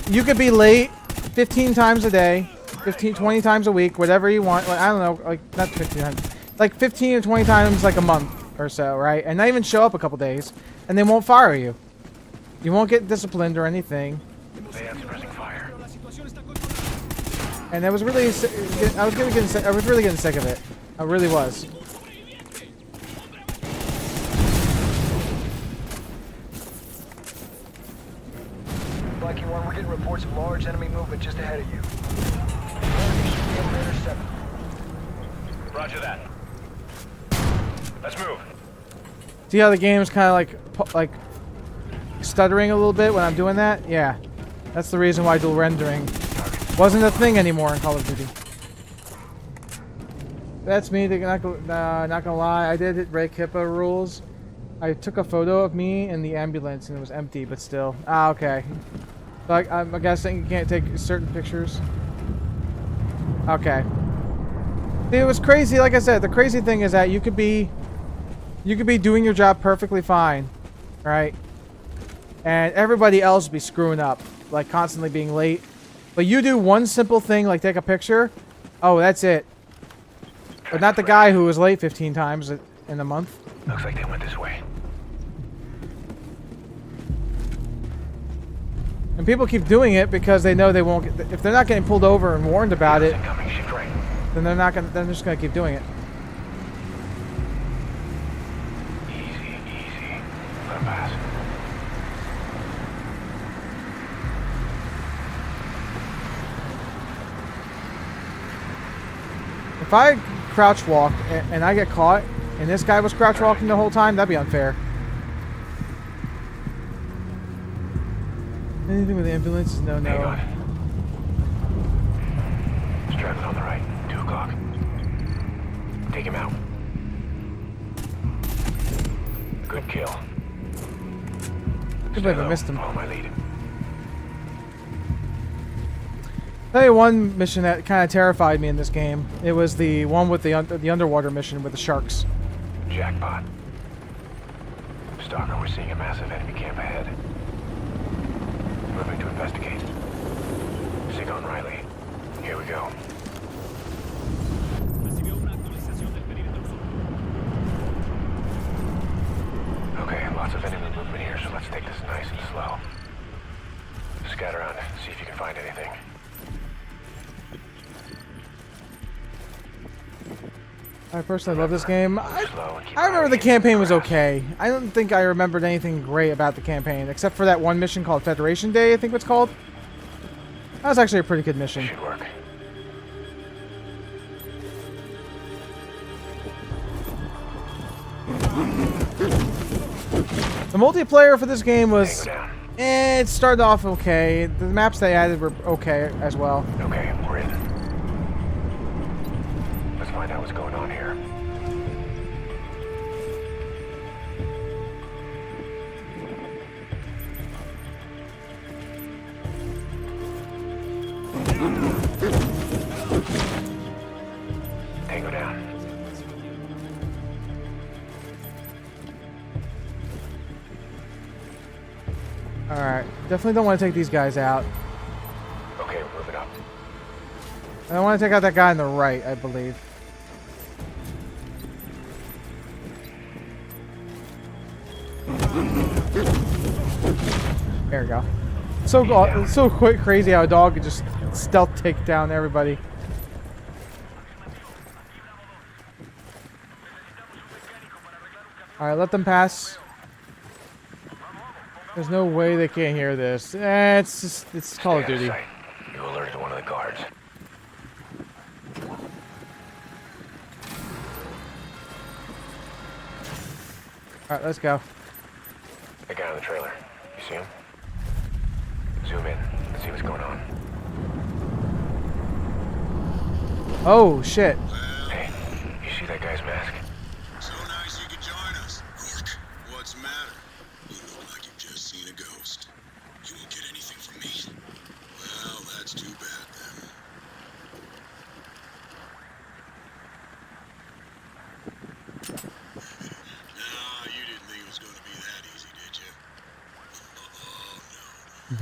[SPEAKER 2] you could be late 15 times a day, 15, 20 times a week, whatever you want. Like, I don't know, like not 15 times, like 15 or 20 times like a month or so, right? And not even show up a couple days, and they won't fire you. You won't get disciplined or anything. And I was really getting sick of it. I really was.
[SPEAKER 12] Blackie 1, we're getting reports of large enemy movement just ahead of you.
[SPEAKER 11] Roger that. Let's move.
[SPEAKER 2] See how the game's kind of like stuttering a little bit when I'm doing that? Yeah. That's the reason why dual rendering wasn't a thing anymore in Call of Duty. That's me. Not gonna lie. I did break HIPAA rules. I took a photo of me in the ambulance and it was empty, but still. Ah, okay. So I'm guessing you can't take certain pictures. Okay. See, it was crazy. Like I said, the crazy thing is that you could be doing your job perfectly fine, right? And everybody else be screwing up, like constantly being late. But you do one simple thing, like take a picture. Oh, that's it. But not the guy who was late 15 times in a month.
[SPEAKER 11] Looks like they went this way.
[SPEAKER 2] And people keep doing it because they know they won't get, if they're not getting pulled over and warned about it, then they're just gonna keep doing it.
[SPEAKER 11] Easy. Let him pass.
[SPEAKER 2] If I crouch walk and I get caught and this guy was crouch walking the whole time, that'd be unfair. Anything with the ambulance? No.
[SPEAKER 11] Strapping on the right. 2 o'clock. Take him out. Good kill.
[SPEAKER 2] Can't believe I missed him.
[SPEAKER 11] Follow my lead.
[SPEAKER 2] Tell you one mission that kind of terrified me in this game. It was the one with the underwater mission with the sharks.
[SPEAKER 11] Jackpot. Stalker, we're seeing a massive enemy camp ahead. Moving to investigate. Sig on Riley. Here we go. Okay, lots of enemy movement here, so let's take this nice and slow. Scout around, see if you can find anything.
[SPEAKER 2] I personally love this game. I remember the campaign was okay. I don't think I remembered anything great about the campaign, except for that one mission called Federation Day, I think it's called. That was actually a pretty good mission.
[SPEAKER 11] Should work.
[SPEAKER 2] The multiplayer for this game was... it started off okay. The maps they added were okay as well.
[SPEAKER 11] Okay, we're in. Let's find out what's going on here. Tango down.
[SPEAKER 2] Alright, definitely don't want to take these guys out.
[SPEAKER 11] Okay, we're moving up.
[SPEAKER 2] I don't want to take out that guy on the right, I believe. There we go. So quick, crazy how a dog could just stealth take down everybody. Alright, let them pass. There's no way they can't hear this. It's Call of Duty.
[SPEAKER 11] You alerted one of the guards.
[SPEAKER 2] Alright, let's go.
[SPEAKER 11] The guy on the trailer. You see him? Zoom in. Let's see what's going on.
[SPEAKER 2] Oh, shit.
[SPEAKER 11] Hey, you see that guy's mask?
[SPEAKER 3] So nice you could join us. Rourke, what's the matter? You look like you've just seen a ghost. You won't get anything from me. Well, that's too bad then. No, you didn't think it was going to be that easy, did you?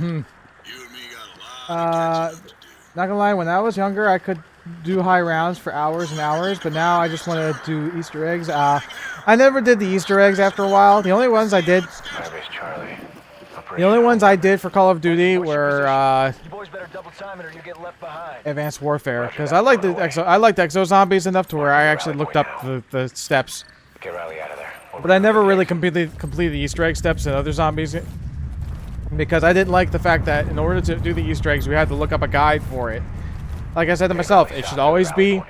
[SPEAKER 3] Oh, no. You and me got a lot of catching up to do.
[SPEAKER 2] Not gonna lie, when I was younger, I could do high rounds for hours and hours, but now I just want to do Easter eggs. I never did the Easter eggs after a while. The only ones I did...
[SPEAKER 11] Charlie.
[SPEAKER 2] The only ones I did for Call of Duty were
[SPEAKER 12] You boys better double time it or you get left behind.
[SPEAKER 2] Advanced Warfare, because I liked the exo zombies enough to where I actually looked up the steps.
[SPEAKER 11] Get Riley out of there.
[SPEAKER 2] But I never really completed the Easter egg steps in other zombies, because I didn't like the fact that in order to do the Easter eggs, we had to look up a guide for it. Like I said to myself, it should always be...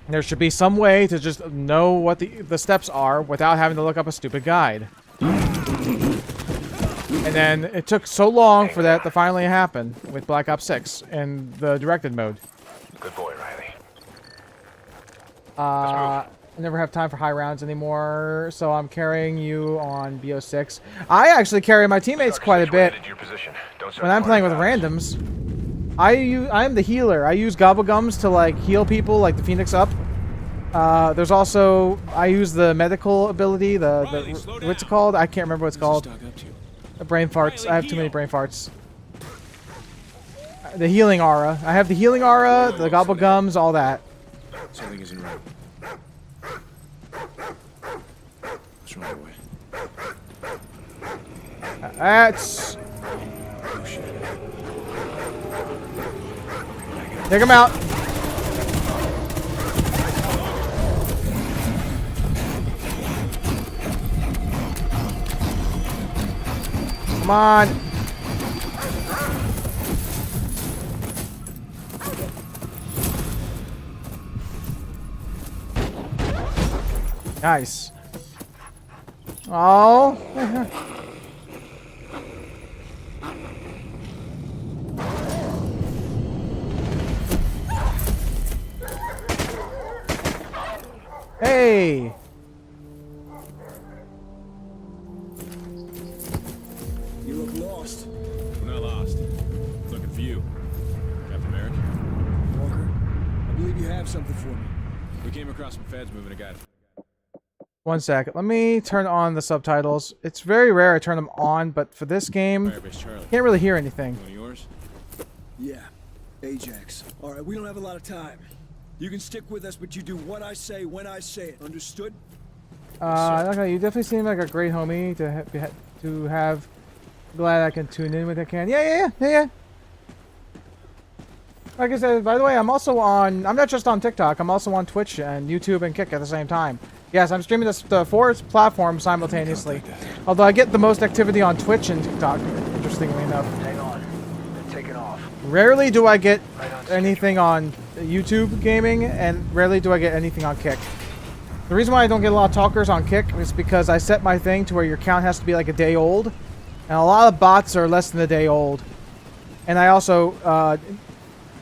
[SPEAKER 2] There should be some way to just know what the steps are without having to look up a stupid guide. And then it took so long for that to finally happen with Black Ops 6 in the directed mode.
[SPEAKER 11] Good boy, Riley.
[SPEAKER 2] I never have time for high rounds anymore, so I'm carrying you on BO6. I actually carry my teammates quite a bit when I'm playing with randoms. I'm the healer. I use gobblegums to like heal people, like the Phoenix Up. There's also I use the medical ability. What's it called? I can't remember what it's called. The brain farts. I have too many brain farts. The healing aura. I have the healing aura, the gobblegums, all that.
[SPEAKER 3] Something isn't right. What's wrong with
[SPEAKER 2] That's... Take him out. Come on. Nice. Oh. Hey.
[SPEAKER 5] You look lost. We're not lost. Looking for you. Captain America. Walker, I believe you have something for me. We came across some feds moving a guy.
[SPEAKER 2] 1 second. Let me turn on the subtitles. It's very rare I turn them on, but for this game, can't really hear anything.
[SPEAKER 5] One of yours? Yeah. Ajax. All right, we don't have a lot of time. You can stick with us, but you do what I say when I say it. Understood?
[SPEAKER 2] Okay, you definitely seem like a great homie to have. Glad I can tune in when I can. Yeah. Like I said, by the way, I'm also on. I'm not just on TikTok. I'm also on Twitch and YouTube and Kick at the same time. Yes, I'm streaming the 4 platforms simultaneously. Although I get the most activity on Twitch and TikTok, interestingly enough.
[SPEAKER 12] Hang on. They're taking off.
[SPEAKER 2] Rarely do I get anything on YouTube gaming, and rarely do I get anything on Kick. The reason why I don't get a lot of talkers on Kick is because I set my thing to where your count has to be like a day old, and a lot of bots are less than a day old. And I also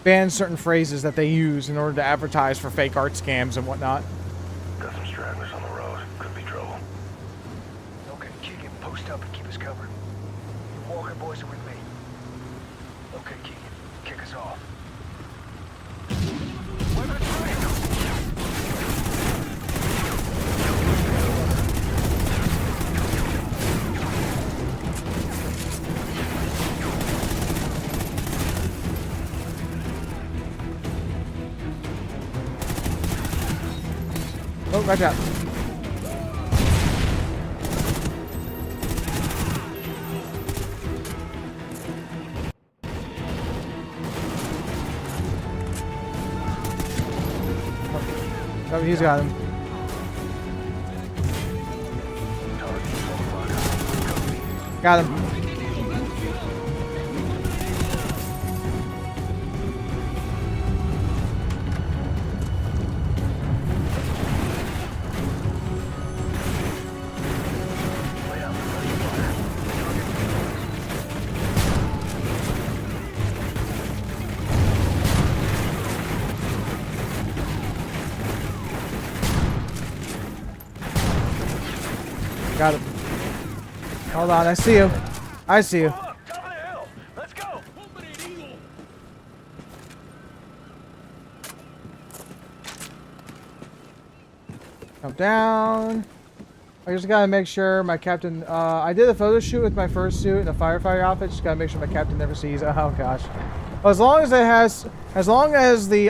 [SPEAKER 2] ban certain phrases that they use in order to advertise for fake art scams and whatnot.
[SPEAKER 11] Got some stragglers on the road. Could be trouble.
[SPEAKER 12] Okay, Keegan, post up and keep us covered. Walker boys are with me. Okay, Keegan, kick us off.
[SPEAKER 2] Oh, watch out. Oh, he's got him. Got him. Got him. Hold on, I see you. I see you. Come down. I just gotta make sure my captain. I did a photo shoot with my first suit and a firefighter outfit. Just gotta make sure my captain never sees. Oh gosh. Well, as long as it has, as long as the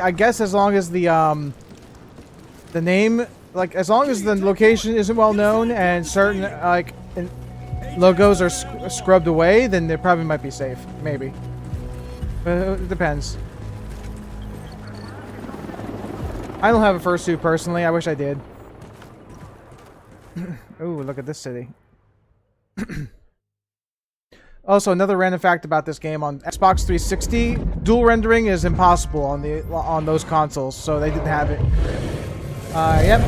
[SPEAKER 2] name, like as long as the location isn't well known and certain like logos are scrubbed away, then they probably might be safe. Maybe. But it depends. I don't have a fursuit personally. I wish I did. Ooh, look at this city. Also, another random fact about this game: on Xbox 360, dual rendering is impossible on those consoles, so they didn't have it. Yep.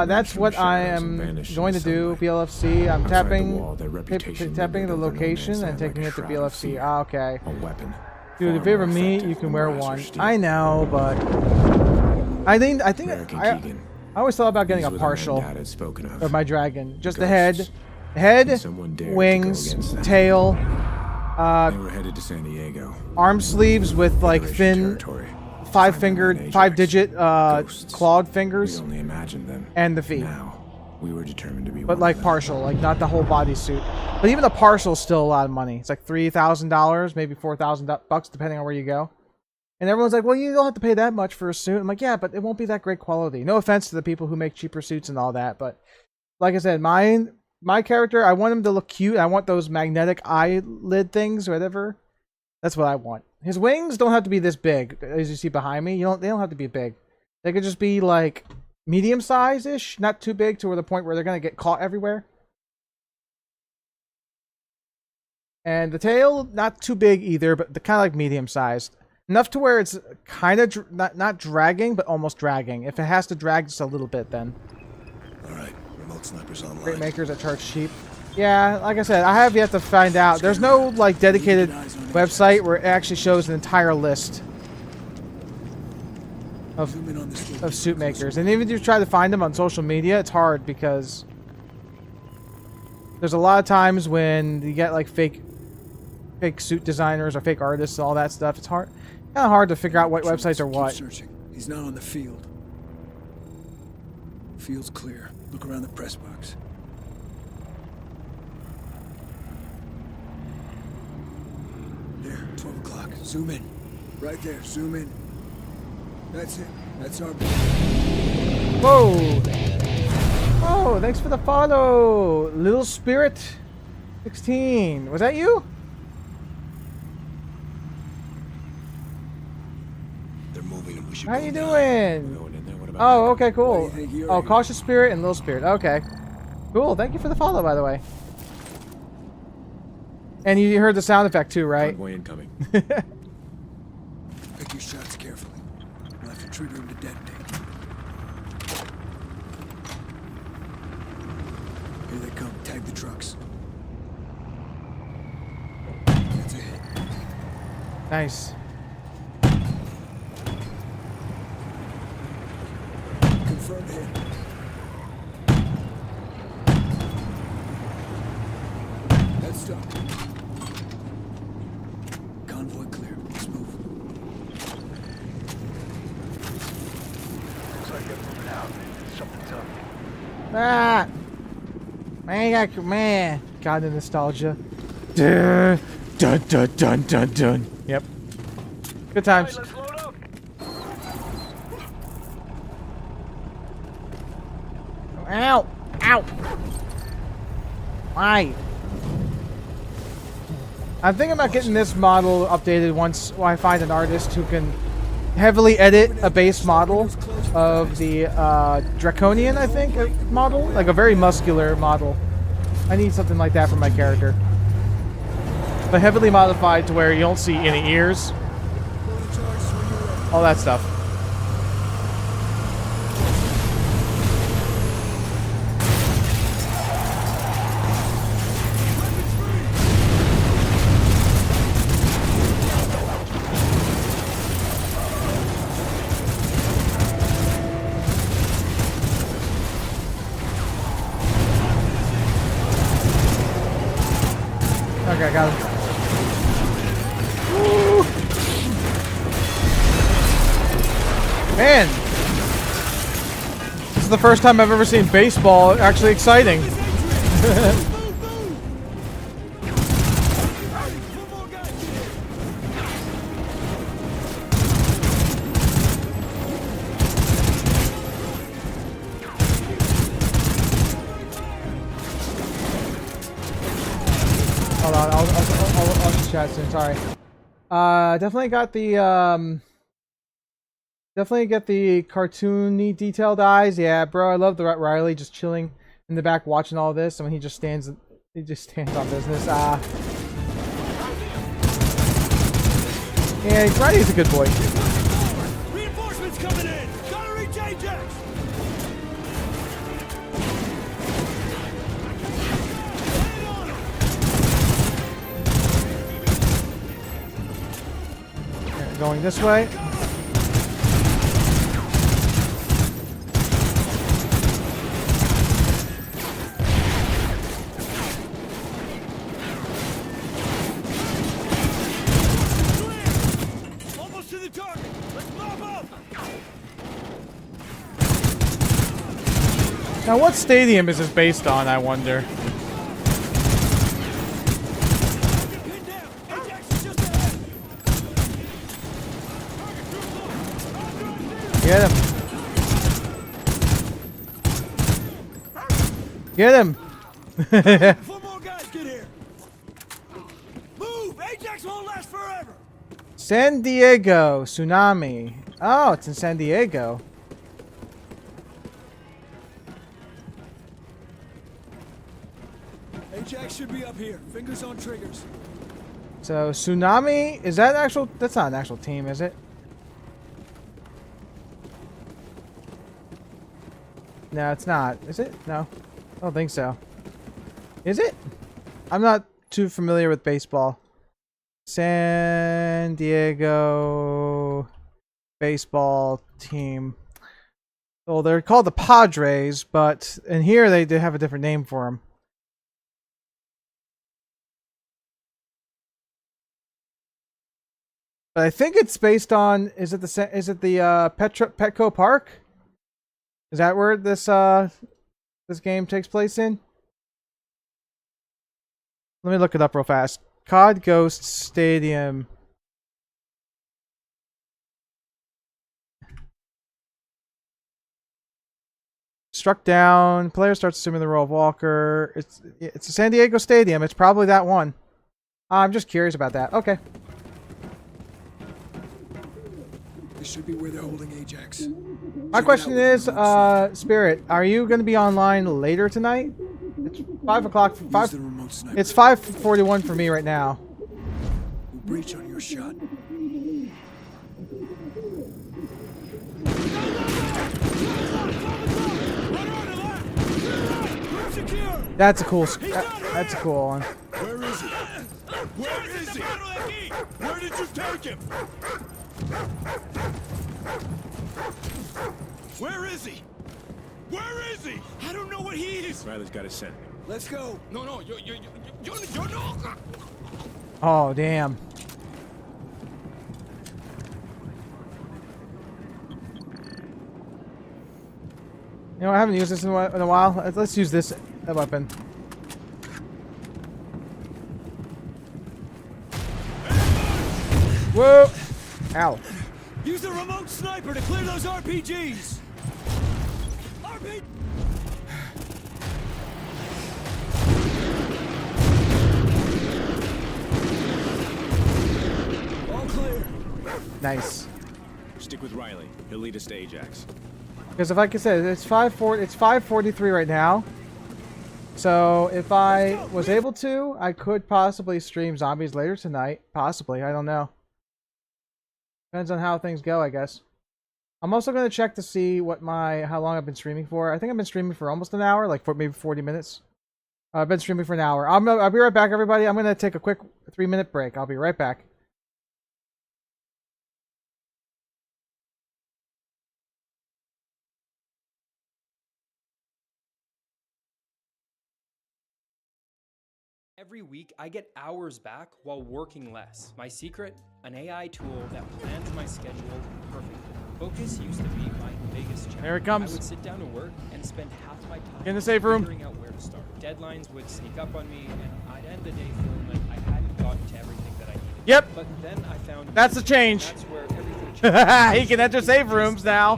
[SPEAKER 2] That's what I am going to do. BLFC. I'm tapping the location and taking it to BLFC. Ah, okay. Dude, if you ever meet, you can wear one. I know, but I think I always thought about getting a partial of my dragon. Just the head, wings, tail, arm sleeves with like thin, five-digit clawed fingers, and the feet. But like partial, like not the whole bodysuit. But even the partial is still a lot of money. It's like $3,000, maybe $4,000, depending on where you go. And everyone's like, well, you don't have to pay that much for a suit. I'm like, yeah, but it won't be that great quality. No offense to the people who make cheaper suits and all that, but like I said, my character, I want him to look cute. I want those magnetic eyelid things, whatever. That's what I want. His wings don't have to be this big, as you see behind me. They don't have to be big. They could just be like medium size-ish, not too big to the point where they're gonna get caught everywhere. And the tail, not too big either, but kind of like medium sized. Enough to where it's kind of not dragging, but almost dragging. If it has to drag just a little bit, then.
[SPEAKER 5] Alright, remote snipers online.
[SPEAKER 2] Great makers that charge cheap. Yeah, like I said, I have yet to find out. There's no like dedicated website where it actually shows an entire list of suit makers. And even if you try to find them on social media, it's hard because there's a lot of times when you get like fake suit designers or fake artists and all that stuff. It's kind of hard to figure out what websites are what.
[SPEAKER 5] Searching. He's not on the field. Field's clear. Look around the press box. There, 12 o'clock. Zoom in. Right there, zoom in. That's it. That's our...
[SPEAKER 2] Whoa! Oh, thanks for the follow! Little Spirit 16. Was that you?
[SPEAKER 5] They're moving and we should
[SPEAKER 2] How you doing? Oh, okay, cool. Oh, Cautious Spirit and Little Spirit. Okay. Cool, thank you for the follow, by the way. And you heard the sound effect too, right?
[SPEAKER 3] Convoy incoming.
[SPEAKER 5] Pick your shots carefully. We'll have to trigger him to detonate. Here they come. Tag the trucks. That's a hit.
[SPEAKER 2] Nice.
[SPEAKER 5] Confirmed hit. That's done. Convoy clear. Let's move.
[SPEAKER 12] Looks like they're moving out. Something's up.
[SPEAKER 2] Ah! Man. God, the nostalgia. Dun, dun, dun, dun, dun, dun. Yep. Good times. Ow! Ow! Why? I'm thinking about getting this model updated once I find an artist who can heavily edit a base model of the Draconian, I think, model. Like a very muscular model. I need something like that for my character. But heavily modified to where you don't see any ears. All that stuff. Okay, got him. Woo. Man, this is the first time I've ever seen baseball actually exciting. Hold on, I'll chat soon. Sorry. Definitely got the definitely get the cartoony detailed eyes. Yeah, bro, I love the Riley just chilling in the back watching all this, and when he just stands on business. Yeah, Riley's a good boy.
[SPEAKER 5] Reinforcements coming in. Gotta reach Ajax.
[SPEAKER 2] Going this way.
[SPEAKER 5] Almost to the target. Let's mop up.
[SPEAKER 2] Now, what stadium is this based on, I wonder? Get him! Get him!
[SPEAKER 5] 4 more guys get here. Move! Ajax won't last forever.
[SPEAKER 2] San Diego tsunami. Oh, it's in San Diego.
[SPEAKER 5] Ajax should be up here. Fingers on triggers.
[SPEAKER 2] So tsunami, is that actual? That's not an actual team, is it? No, it's not. Is it? No. I don't think so. Is it? I'm not too familiar with baseball. San Diego baseball team. Well, they're called the Padres, but in here they do have a different name for them. But I think it's based on, is it the Petco Park? Is that where this game takes place in? Let me look it up real fast. COD Ghost Stadium. Struck down. Player starts assuming the role of Walker. It's a San Diego Stadium. It's probably that one. I'm just curious about that. Okay.
[SPEAKER 5] This should be where they're holding Ajax.
[SPEAKER 2] My question is, Spirit, are you going to be online later tonight? It's 5 o'clock. It's 5:41 for me right now.
[SPEAKER 5] We'll breach on your shot.
[SPEAKER 2] That's a cool. That's a cool one.
[SPEAKER 5] Where is he? Where is he? Where did you take him? Where is he? Where is he? I don't know what he is.
[SPEAKER 3] Riley's got his scent.
[SPEAKER 5] Let's go. No, you're not.
[SPEAKER 2] Oh, damn. You know, I haven't used this in a while. Let's use this weapon. Whoa! Ow.
[SPEAKER 5] Use the remote sniper to clear those RPGs.
[SPEAKER 2] Nice.
[SPEAKER 5] Stick with Riley. He'll lead us to Ajax.
[SPEAKER 2] Because if I could say it's 5:43 right now. So if I was able to, I could possibly stream zombies later tonight. Possibly, I don't know. Depends on how things go, I guess. I'm also going to check to see how long I've been streaming for. I think I've been streaming for almost an hour, like for maybe 40 minutes. I've been streaming for an hour. I'll be right back, everybody. I'm going to take a quick 3-minute break. I'll be right back.
[SPEAKER 13] Every week, I get hours back while working less. My secret? An AI tool that plans my schedule perfectly. Focus used to be my biggest challenge.
[SPEAKER 2] There it comes.
[SPEAKER 13] I would sit down to work and spend half my time
[SPEAKER 2] in the safe room,
[SPEAKER 13] figuring out where to start. Deadlines would sneak up on me, and I'd end the day feeling like I hadn't gotten to everything that I needed.
[SPEAKER 2] Yep.
[SPEAKER 13] But then I found
[SPEAKER 2] that's the change.
[SPEAKER 13] That's where everything changed.
[SPEAKER 2] He can enter safe rooms now.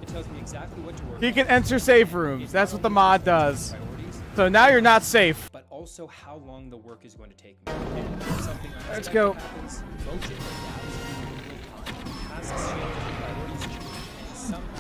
[SPEAKER 13] It tells me exactly what to work on.
[SPEAKER 2] He can enter safe rooms. That's what the mod does. So now you're not safe.
[SPEAKER 13] But also how long the work is going to take me. And if something
[SPEAKER 2] let's go.
[SPEAKER 13] Happens, motion adapts in real time. Tasks change, priorities change, and sometimes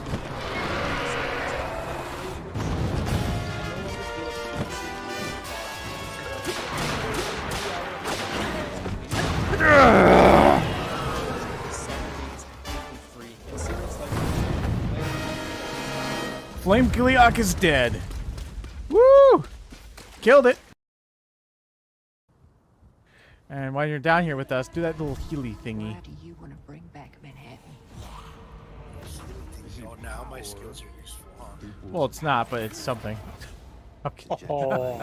[SPEAKER 2] Flame Giliok is dead. Woo! Killed it. And while you're down here with us, do that little healy thingy.
[SPEAKER 14] Why do you want to bring back Manhattan?
[SPEAKER 6] Oh, now my skills are useful, huh?
[SPEAKER 2] Well, it's not, but it's something. Okay.
[SPEAKER 6] Oh.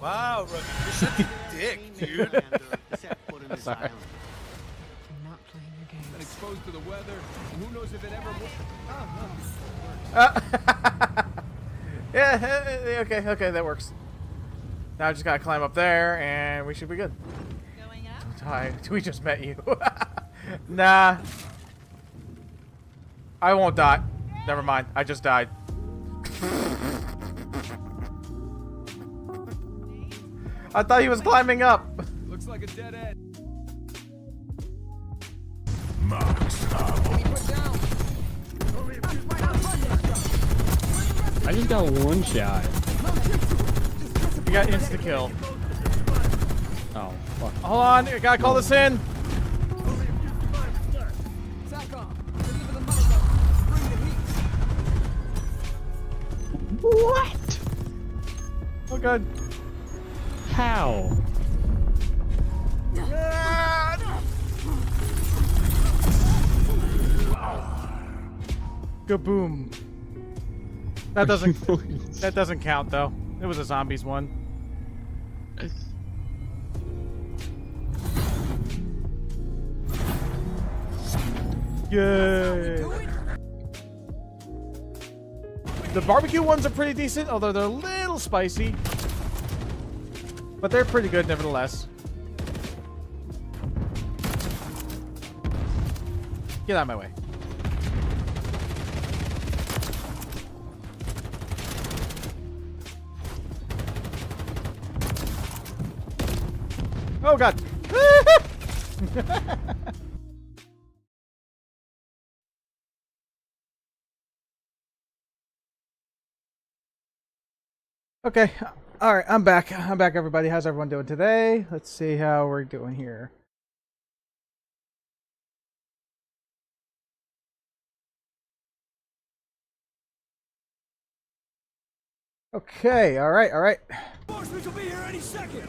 [SPEAKER 6] Wow, Rugged, you're such a dick, dude.
[SPEAKER 2] Sorry.
[SPEAKER 14] I'm not playing your games.
[SPEAKER 5] Been exposed to the weather, and who knows if it ever will.
[SPEAKER 2] Yeah, okay, that works. Now I just gotta climb up there, and we should be good.
[SPEAKER 10] Going up?
[SPEAKER 2] Don't die. We just met you. Nah. I won't die. Never mind. I just died. I thought he was climbing up.
[SPEAKER 5] Looks like a dead end.
[SPEAKER 15] I just got one shot.
[SPEAKER 2] You got insta kill.
[SPEAKER 15] Oh, fuck.
[SPEAKER 2] Hold on, I gotta call this in.
[SPEAKER 15] What?
[SPEAKER 2] Oh god.
[SPEAKER 15] How?
[SPEAKER 2] Kaboom. That doesn't count though. It was a zombies one. Yay. The barbecue ones are pretty decent, although they're a little spicy. But they're pretty good nevertheless. Get out of my way. Oh god. Okay. All right, I'm back. I'm back, everybody. How's everyone doing today? Let's see how we're doing here. Okay. All right. All right.
[SPEAKER 5] Reinforcements will be here any second.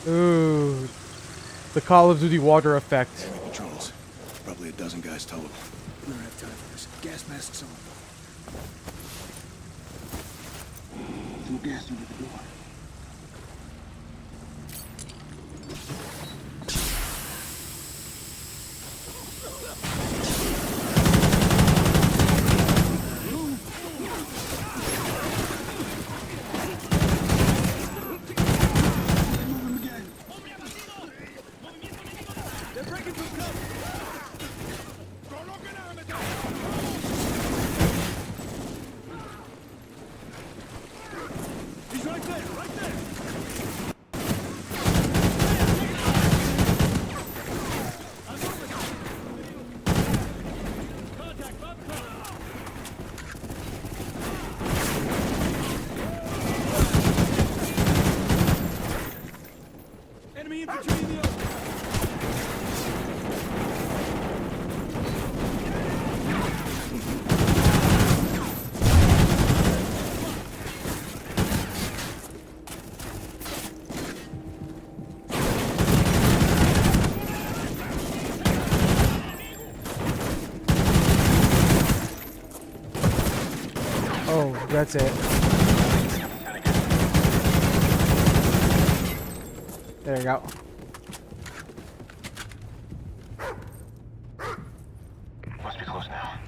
[SPEAKER 2] Ooh, the Call of Duty water effect.
[SPEAKER 5] Enemy patrols. Probably a dozen guys total. We don't have time for this. Gas masks on. Throw gas under the door.
[SPEAKER 2] Oh, that's it. There you go.
[SPEAKER 11] Must be close now.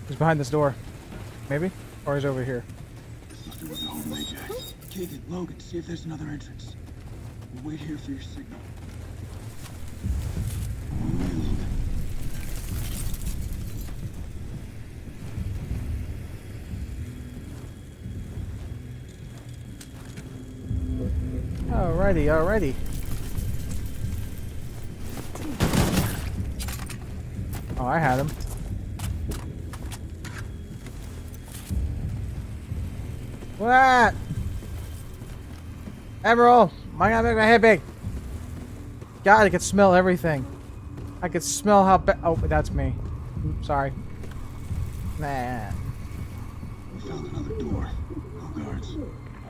[SPEAKER 2] He's behind this door. Maybe? Or he's over here.
[SPEAKER 5] Must be the home Ajax. Keegan, Logan, see if there's another entrance. We'll wait here for your signal. On the way, Logan.
[SPEAKER 2] Alrighty. Oh, I had him. What? Emerald! I gotta make my head big. God, I could smell everything. I could smell how bad. Oh, that's me. Sorry. Man.
[SPEAKER 5] We found another door. No guards.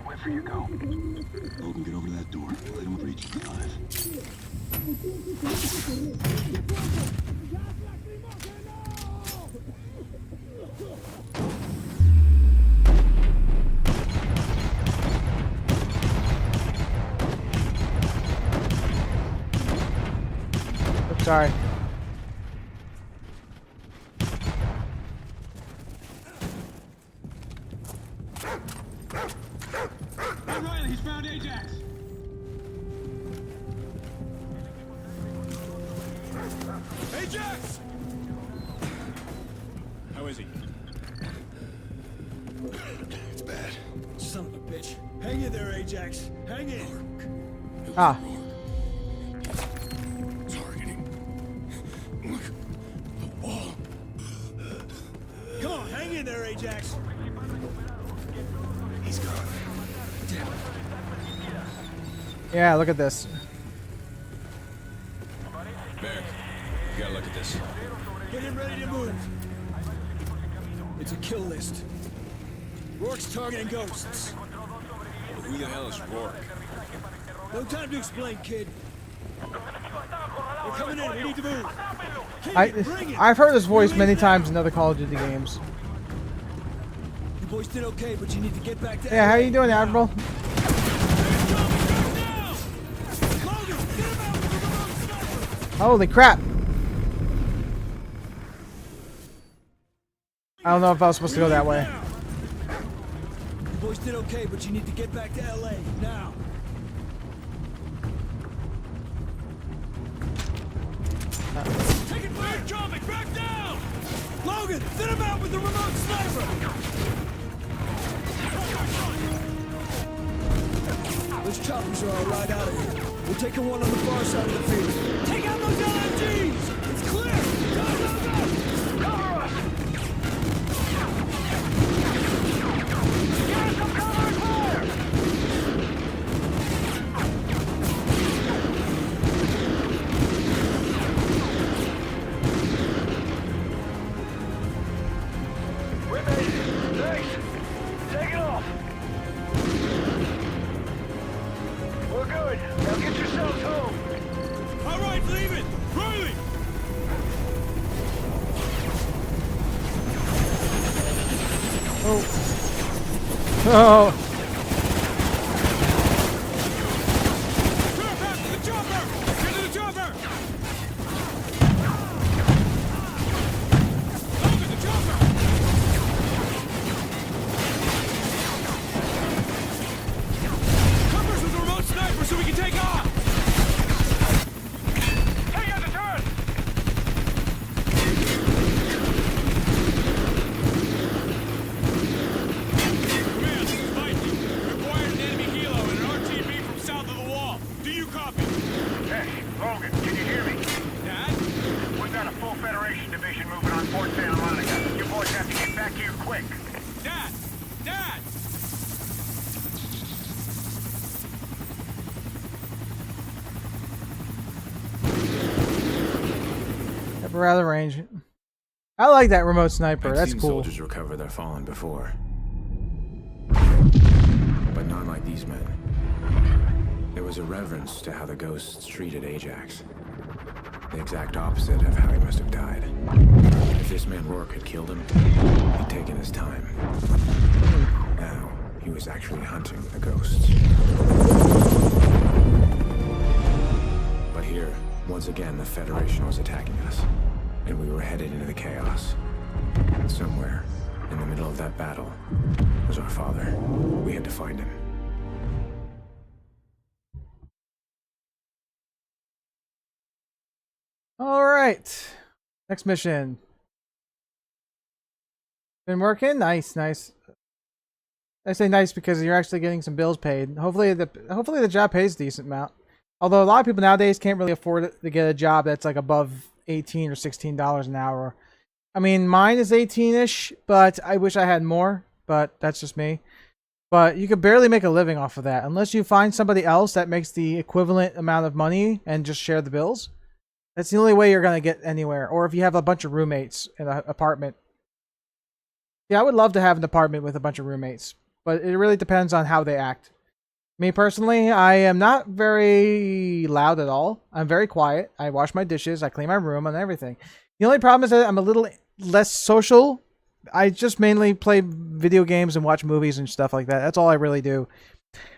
[SPEAKER 11] Where for you go?
[SPEAKER 5] Logan, get over to that door. Let him breach you alive.
[SPEAKER 2] Sorry.
[SPEAKER 5] Riley, he's found Ajax. Ajax! How is he? It's bad. Son of a bitch. Hang in there, Ajax. Hang in.
[SPEAKER 2] Ah.
[SPEAKER 5] Come on, hang in there, Ajax. He's gone. Damn it.
[SPEAKER 2] Yeah, look at this.
[SPEAKER 5] Merrick, you gotta look at this. Get him ready to move. It's a kill list. Rourke's targeting ghosts. Well, who the hell is Rourke? No time to explain, kid. We're coming in. We need to move.
[SPEAKER 2] I've heard his voice many times in other Call of Duty games.
[SPEAKER 5] You boys did okay, but you need to get back to.
[SPEAKER 2] Yeah, how you doing, Admiral? Holy crap! I don't know if I was supposed to go that way.
[SPEAKER 5] You boys did okay, but you need to get back to LA now. Taking fire, dropping, back down! Logan, thin him out with the remote sniper! Those choppers are all right out of here. We're taking one on the far side of the field. Take out those LMGs! It's clear! Go, go, go! Cover us! Give us some cover and fire! We made it! Thanks! Take it off! We're good. Now get yourselves home. All right, leave it. Riley.
[SPEAKER 2] Oh.
[SPEAKER 5] Back to the chopper. Get to the chopper. Look at the chopper. Covers with the remote sniper so we can take off. Take out the turret. Command, this is Mikey. Required an enemy helo and an RTB from south of the wall. Do you copy?
[SPEAKER 11] Hey, Logan, can you hear me?
[SPEAKER 5] Dad?
[SPEAKER 11] We've got a full Federation division moving on Fort Santa Monica. You boys have to get back here quick.
[SPEAKER 5] Dad! Dad!
[SPEAKER 2] Have a rather range. I like that remote sniper.
[SPEAKER 3] I've
[SPEAKER 2] That's
[SPEAKER 3] seen
[SPEAKER 2] cool.
[SPEAKER 3] soldiers recover their fallen before. but none like these men. There was a reverence to how the ghosts treated Ajax. The exact opposite of how he must have died. If this man Rourke had killed him, he'd taken his time. Now, he was actually hunting the ghosts. But here, once again, the Federation was attacking us, and we were headed into the chaos. Somewhere, in the middle of that battle, was our father. We had to find him.
[SPEAKER 2] All right. Next mission. Been working? Nice, nice. I say nice because you're actually getting some bills paid. Hopefully the job pays a decent amount. Although a lot of people nowadays can't really afford it to get a job that's like above $18 or $16 an hour. I mean, mine is 18-ish, but I wish I had more, but that's just me. But you could barely make a living off of that unless you find somebody else that makes the equivalent amount of money and just share the bills. That's the only way you're going to get anywhere. Or if you have a bunch of roommates in an apartment. Yeah, I would love to have an apartment with a bunch of roommates, but it really depends on how they act. Me personally, I am not very loud at all. I'm very quiet. I wash my dishes, I clean my room and everything. The only problem is that I'm a little less social. I just mainly play video games and watch movies and stuff like that. That's all I really do.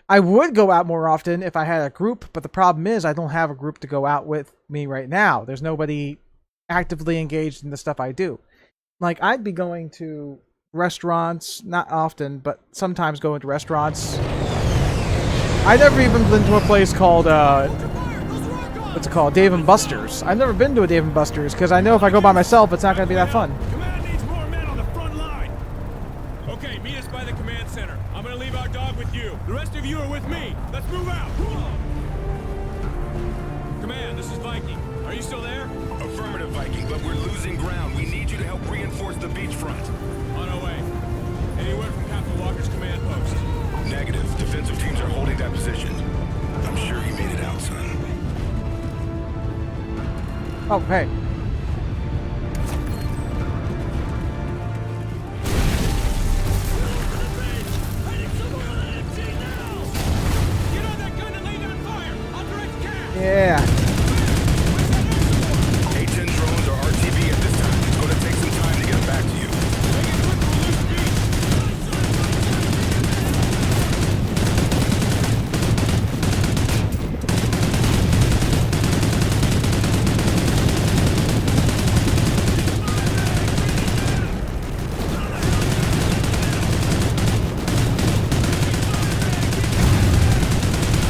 [SPEAKER 2] I would go out more often if I had a group, but the problem is I don't have a group to go out with me right now. There's nobody actively engaged in the stuff I do. Like, I'd be going to restaurants, not often, but sometimes going to restaurants. I've never even been to a place called, what's it called? Dave & Buster's. I've never been to a Dave & Buster's because I know if I go by myself, it's not going to be that fun.
[SPEAKER 5] Command needs more men on the front line. Okay, meet us by the command center. I'm gonna leave our dog with you. The rest of you are with me. Let's move out. Command, this is Viking. Are you still there?
[SPEAKER 11] Affirmative, Viking, but we're losing ground. We need you to help reinforce the beachfront.
[SPEAKER 5] On our way. Any word from Captain Walker's command post?
[SPEAKER 11] Negative. Defensive teams are holding that position. I'm sure you made it out, son.
[SPEAKER 2] Oh, hey. Yeah.
[SPEAKER 11] A-10 drones are RTV at this time. It's going to take some time to get back to you.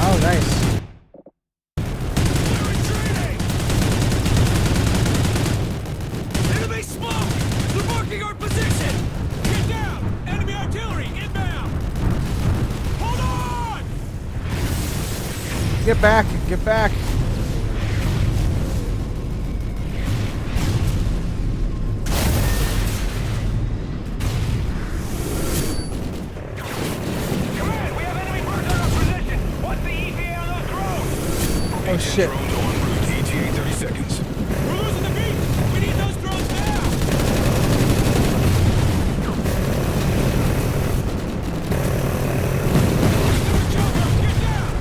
[SPEAKER 2] Oh, nice.
[SPEAKER 5] Enemy smoke! They're marking our position! Get down! Enemy artillery inbound! Hold on!
[SPEAKER 2] Get back, get back.
[SPEAKER 11] Command, we have enemy birds on our position. What's the ETA on those drones?
[SPEAKER 2] Oh shit.
[SPEAKER 11] Drones en route. ETA 30 seconds.
[SPEAKER 5] We're losing the beach! We need those drones now! Get down!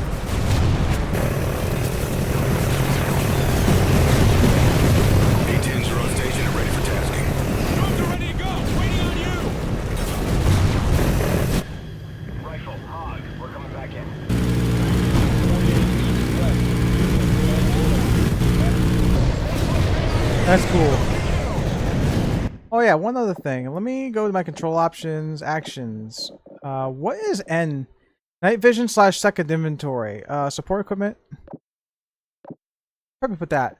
[SPEAKER 11] A-10s are on station and ready for tasking.
[SPEAKER 5] Drones are ready to go! Waiting on you!
[SPEAKER 11] Rifle, hog. We're coming back in.
[SPEAKER 2] That's cool. Oh yeah, one other thing. Let me go to my control options, actions. What is N? Night vision / second inventory. Support equipment. Probably put that.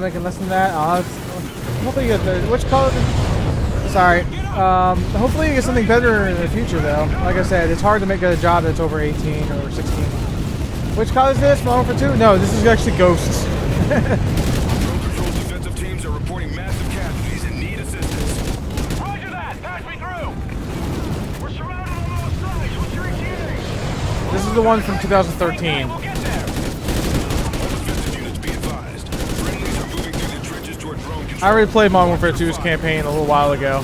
[SPEAKER 2] Making less than that. Hopefully you get the which color? Sorry. Hopefully you get something better in the future, though. Like I said, it's hard to make a job that's over 18 or 16. Which color is this? Modern Warfare 2? No, this is actually Ghosts.
[SPEAKER 5] Control defensive teams are reporting massive casualties and need assistance.
[SPEAKER 11] Roger that! Pass me through! We're surrounded on all sides. What's your ETA?
[SPEAKER 2] This is the one from 2013.
[SPEAKER 11] We'll get there!
[SPEAKER 5] Defensive units be advised. Friendlies are moving through the trenches toward drone control.
[SPEAKER 2] I already played Modern Warfare 2's campaign a little while ago.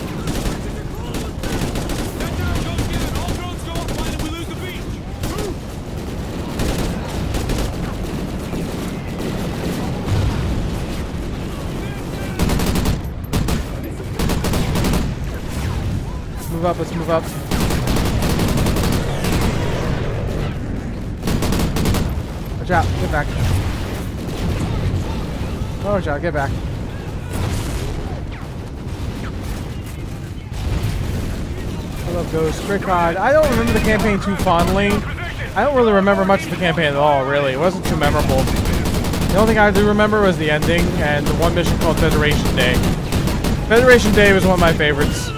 [SPEAKER 2] Let's move up. Watch out, get back. Oh, watch out, get back. I love Ghost. Great COD. I don't remember the campaign too fondly. I don't really remember much of the campaign at all, really. It wasn't too memorable. The only thing I do remember was the ending and the one mission called Federation Day. Federation Day was one of my favorites.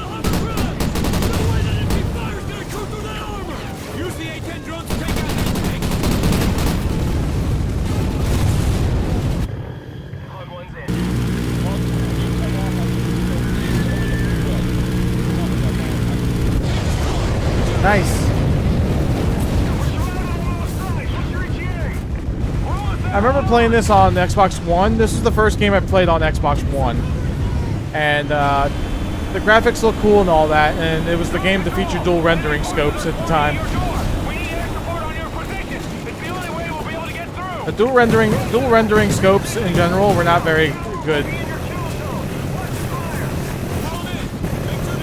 [SPEAKER 2] Nice. I remember playing this on Xbox One. This is the first game I played on Xbox One. And the graphics look cool and all that, and it was the game that featured dual rendering scopes at the time. The dual rendering scopes in general were not very good.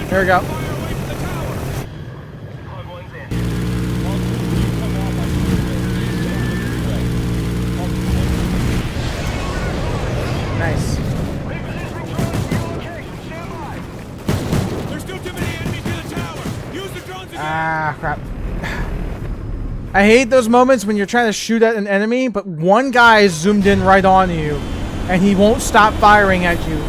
[SPEAKER 2] Here we go. Nice. Ah, crap. I hate those moments when you're trying to shoot at an enemy, but one guy is zoomed in right on you, and he won't stop firing at you.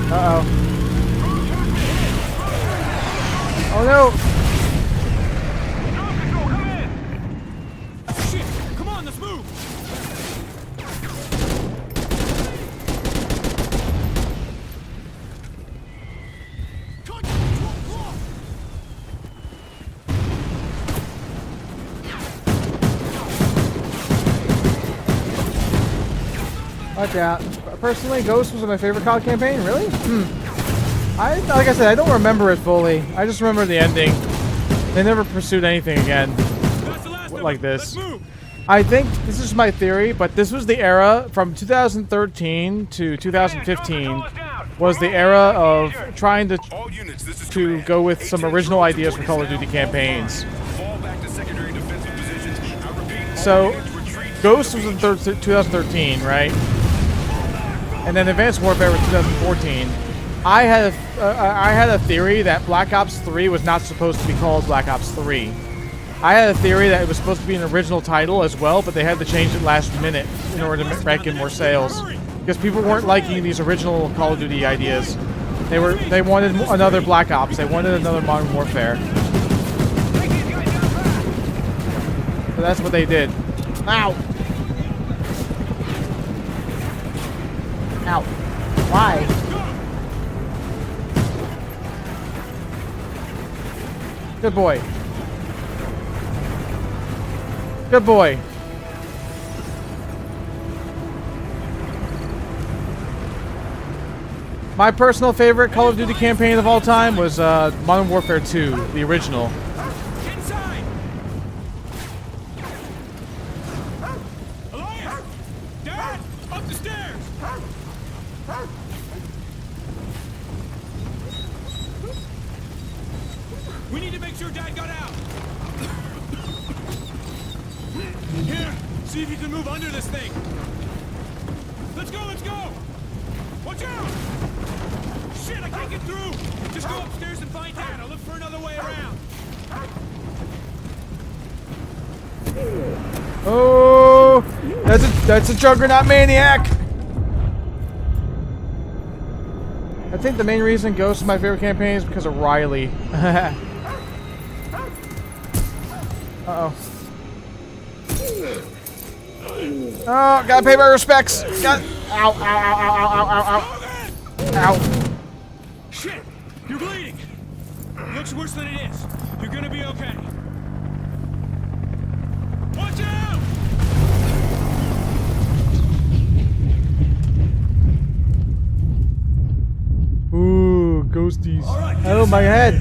[SPEAKER 2] Uh-oh. Oh no!
[SPEAKER 5] Shit! Come on, let's move!
[SPEAKER 2] Watch out. Personally, Ghost was my favorite COD campaign. Really? Like I said, I don't remember it fully. I just remember the ending. They never pursued anything again like this. I think this is my theory, but this was the era from 2013 to 2015 was the era of trying to go with some original ideas for Call of Duty campaigns. So, Ghost was in 2013, right? And then Advanced Warfare was 2014. I had a theory that Black Ops 3 was not supposed to be called Black Ops 3. I had a theory that it was supposed to be an original title as well, but they had to change it last minute in order to rack in more sales. Because people weren't liking these original Call of Duty ideas. They wanted another Black Ops. They wanted another Modern Warfare. So that's what they did. Ow! Ow. Why? Good boy. Good boy. My personal favorite Call of Duty campaign of all time was Modern Warfare 2, the original.
[SPEAKER 5] Inside! Elias! Dad! Up the stairs! We need to make sure Dad got out! Here! See if you can move under this thing! Let's go, let's go! Watch out! Shit, I can't get through! Just go upstairs and find Dad. I'll look for another way around.
[SPEAKER 2] Oh, that's a Juggernaut maniac. I think the main reason Ghost is my favorite campaign is because of Riley. Uh-oh. Oh, gotta pay my respects. Got. Ow, ow, ow, ow, ow, ow, ow, ow.
[SPEAKER 5] Shit! You're bleeding! Looks worse than it is. You're gonna be okay. Watch out!
[SPEAKER 2] Ooh, ghosties.
[SPEAKER 5] Right,
[SPEAKER 2] oh, my head.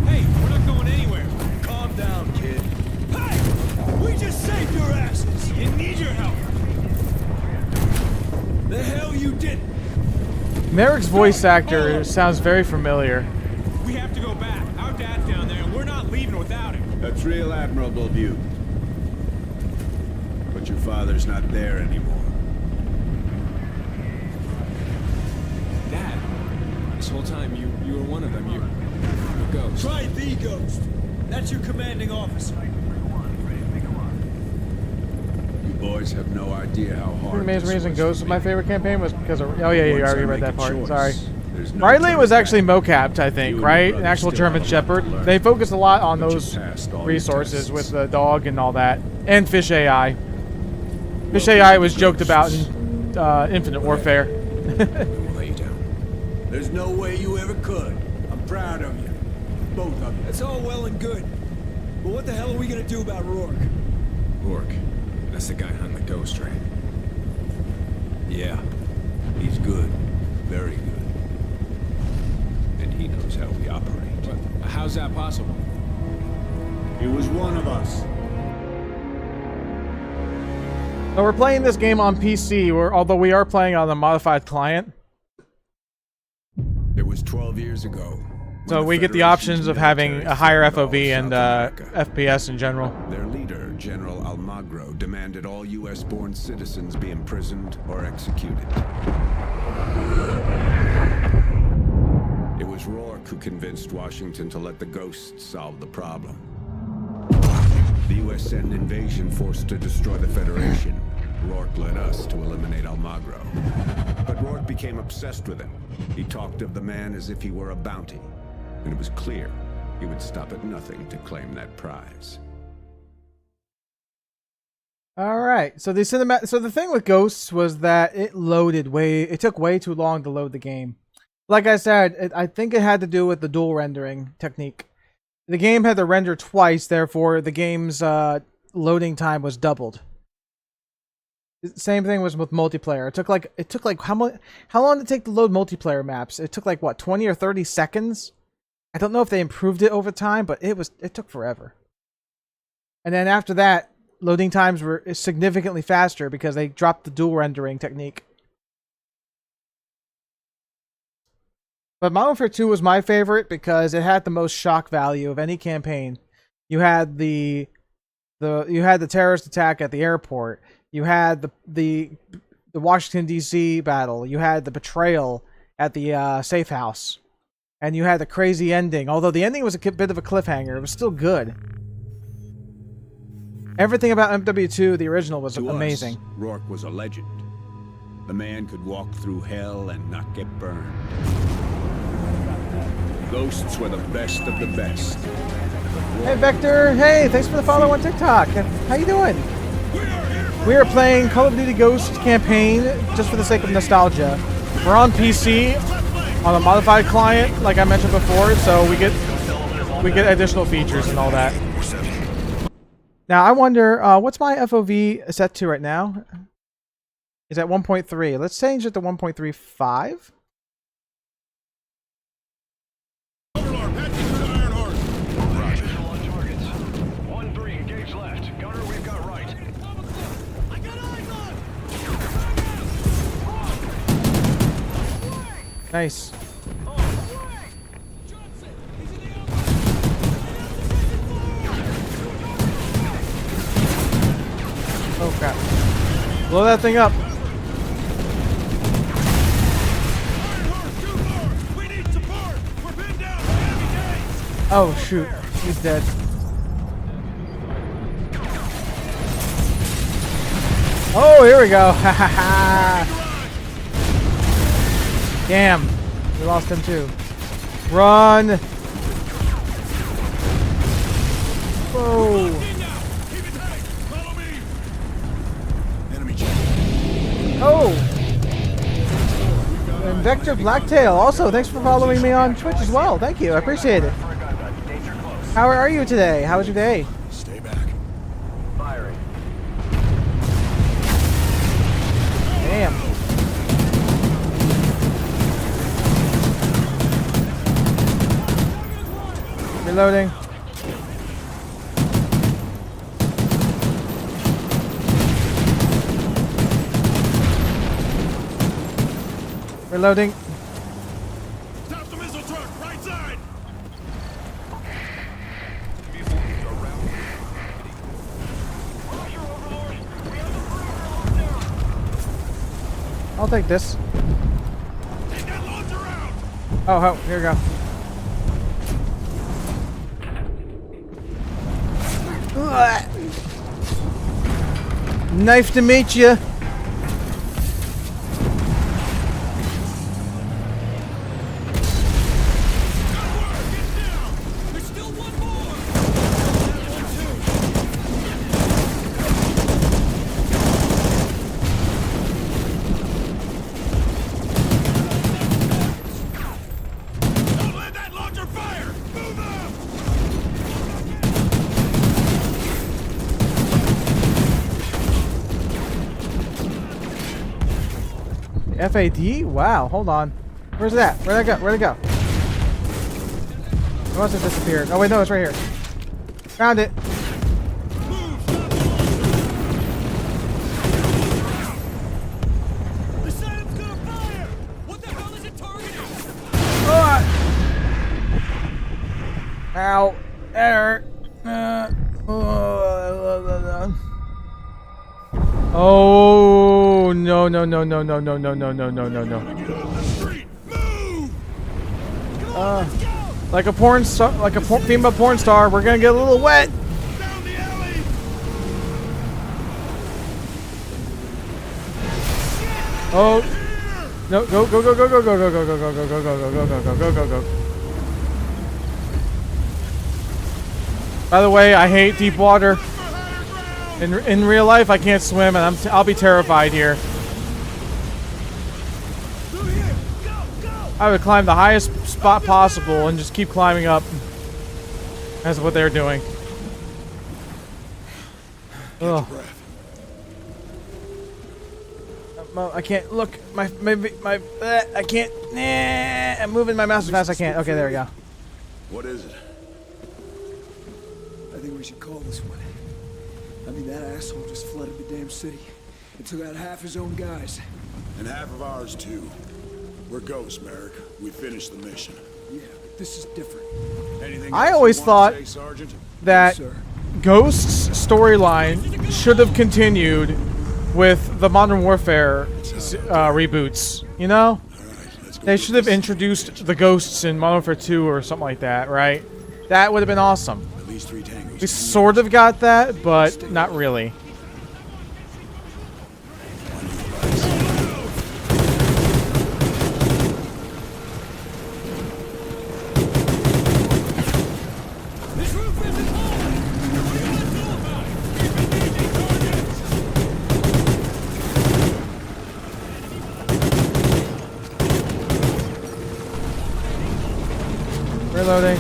[SPEAKER 5] Hey, we're not going anywhere. Calm down, kid. Hey! We just saved your asses. You need your help. The hell you did.
[SPEAKER 2] Merrick's voice actor sounds very familiar.
[SPEAKER 5] We have to go back. Our dad's down there, and we're not leaving without him.
[SPEAKER 9] That's real admirable of you. But your father's not there anymore.
[SPEAKER 5] Dad, this whole time you were one of them. You're a ghost. Try the ghost. That's your commanding officer.
[SPEAKER 9] You boys have no idea how hard.
[SPEAKER 2] The main
[SPEAKER 9] this
[SPEAKER 2] reason
[SPEAKER 9] was
[SPEAKER 2] Ghost
[SPEAKER 9] for
[SPEAKER 2] was my
[SPEAKER 9] me.
[SPEAKER 2] favorite campaign was because of. Oh yeah, you
[SPEAKER 9] Once
[SPEAKER 2] already
[SPEAKER 9] I
[SPEAKER 2] read
[SPEAKER 9] make
[SPEAKER 2] that
[SPEAKER 9] a
[SPEAKER 2] part.
[SPEAKER 9] choice,
[SPEAKER 2] Sorry.
[SPEAKER 9] there's no
[SPEAKER 2] Riley
[SPEAKER 9] turning
[SPEAKER 2] was
[SPEAKER 9] back.
[SPEAKER 2] actually mocapped, I think,
[SPEAKER 9] You and
[SPEAKER 2] right?
[SPEAKER 9] your
[SPEAKER 2] An
[SPEAKER 9] brother
[SPEAKER 2] actual
[SPEAKER 9] still
[SPEAKER 2] German
[SPEAKER 9] have a lot
[SPEAKER 2] Shepherd.
[SPEAKER 9] to learn.
[SPEAKER 2] They focused a lot on
[SPEAKER 9] But you
[SPEAKER 2] those
[SPEAKER 9] passed all your
[SPEAKER 2] resources
[SPEAKER 9] tests.
[SPEAKER 2] with the dog and all that, and fish AI. Fish AI was joked about in Infinite Warfare.
[SPEAKER 9] We'll lay you down. There's no way you ever could. I'm proud of you. Both of you.
[SPEAKER 5] That's all well and good. But what the hell are we gonna do about Rourke?
[SPEAKER 3] Rourke. That's the guy hunting the ghost, right?
[SPEAKER 9] Yeah. He's good. Very good. And he knows how we operate.
[SPEAKER 3] But how's that possible?
[SPEAKER 9] He was one of us.
[SPEAKER 2] So we're playing this game on PC, although we are playing on a modified client.
[SPEAKER 9] It was 12 years ago.
[SPEAKER 2] So we get the options of having a higher FOV and FPS in general.
[SPEAKER 9] Their leader, General Almagro, demanded all US-born citizens be imprisoned or executed. It was Rourke who convinced Washington to let the ghosts solve the problem. The US sent an invasion force to destroy the Federation. Rourke led us to eliminate Almagro. But Rourke became obsessed with him. He talked of the man as if he were a bounty. And it was clear he would stop at nothing to claim that prize.
[SPEAKER 2] All right. So the thing with Ghosts was that it took way too long to load the game. Like I said, I think it had to do with the dual rendering technique. The game had to render twice, therefore the game's loading time was doubled. Same thing was with multiplayer. It took like how long did it take to load multiplayer maps? It took like what, 20 or 30 seconds? I don't know if they improved it over time, but it took forever. And then after that, loading times were significantly faster because they dropped the dual rendering technique. But Modern Warfare 2 was my favorite because it had the most shock value of any campaign. You had the terrorist attack at the airport. You had the Washington D.C. battle. You had the betrayal at the safe house. And you had the crazy ending. Although the ending was a bit of a cliffhanger, it was still good. Everything about MW2, the original, was amazing.
[SPEAKER 9] To us, Rourke was a legend. The man could walk through hell and not get burned. Ghosts were the best of the best.
[SPEAKER 2] Hey Vector, hey, thanks for the follow on TikTok. How you doing? We are playing Call of Duty Ghost campaign just for the sake of nostalgia. We're on PC on a modified client, like I mentioned before, so we get additional features and all that. Now I wonder, what's my FOV set to right now? Is at 1.3. Let's change it to 1.35. Nice. Oh crap. Blow that thing up. Oh shoot. He's dead. Oh, here we go. Ha ha ha. Damn. We lost him too. Run. Whoa. Oh! And Vector Blacktail, also, thanks for following me on Twitch as well. Thank you, I appreciate it. How are you today? How was your day?
[SPEAKER 5] Stay back.
[SPEAKER 11] Firing.
[SPEAKER 2] Damn. Reloading. Reloading.
[SPEAKER 5] Stop the missile truck, right side.
[SPEAKER 2] I'll take this. Oh, here we go. Nice to meet you. FAD? Wow, hold on. Where's that? Where'd that go? Where'd it go? It must have disappeared. Oh wait, no, it's right here. Found it. Ow. Error. Oh no no no no no no no no no no no no. Like a porn star, like a female porn star, we're gonna get a little wet. Oh no! Go go go go go go go go go go go go go go go go go go go. By the way, I hate deep water. In real life, I can't swim, and I'll be terrified here. I would climb the highest spot possible and just keep climbing up. That's what they're doing. Ugh. I can't look. I can't. Nah, I'm moving my mouse as fast as I can. Okay, there we go.
[SPEAKER 5] What is it?
[SPEAKER 12] I think we should call this one. I mean, that asshole just flooded the damn city and took out half his own guys.
[SPEAKER 5] And half of ours, too. We're ghosts, Merrick. We finished the mission.
[SPEAKER 12] Yeah, but this is different.
[SPEAKER 5] Anything
[SPEAKER 2] I
[SPEAKER 5] else
[SPEAKER 2] always
[SPEAKER 5] you
[SPEAKER 2] thought
[SPEAKER 5] wanna say, Sergeant?
[SPEAKER 2] that
[SPEAKER 12] Yes,
[SPEAKER 2] Ghost's storyline should have continued with the Modern Warfare reboots. You know? They should have introduced the ghosts in Modern Warfare 2 or something like that, right? That would have been awesome.
[SPEAKER 5] At least 3 tangos.
[SPEAKER 2] We sort of got that, but not really. Reloading.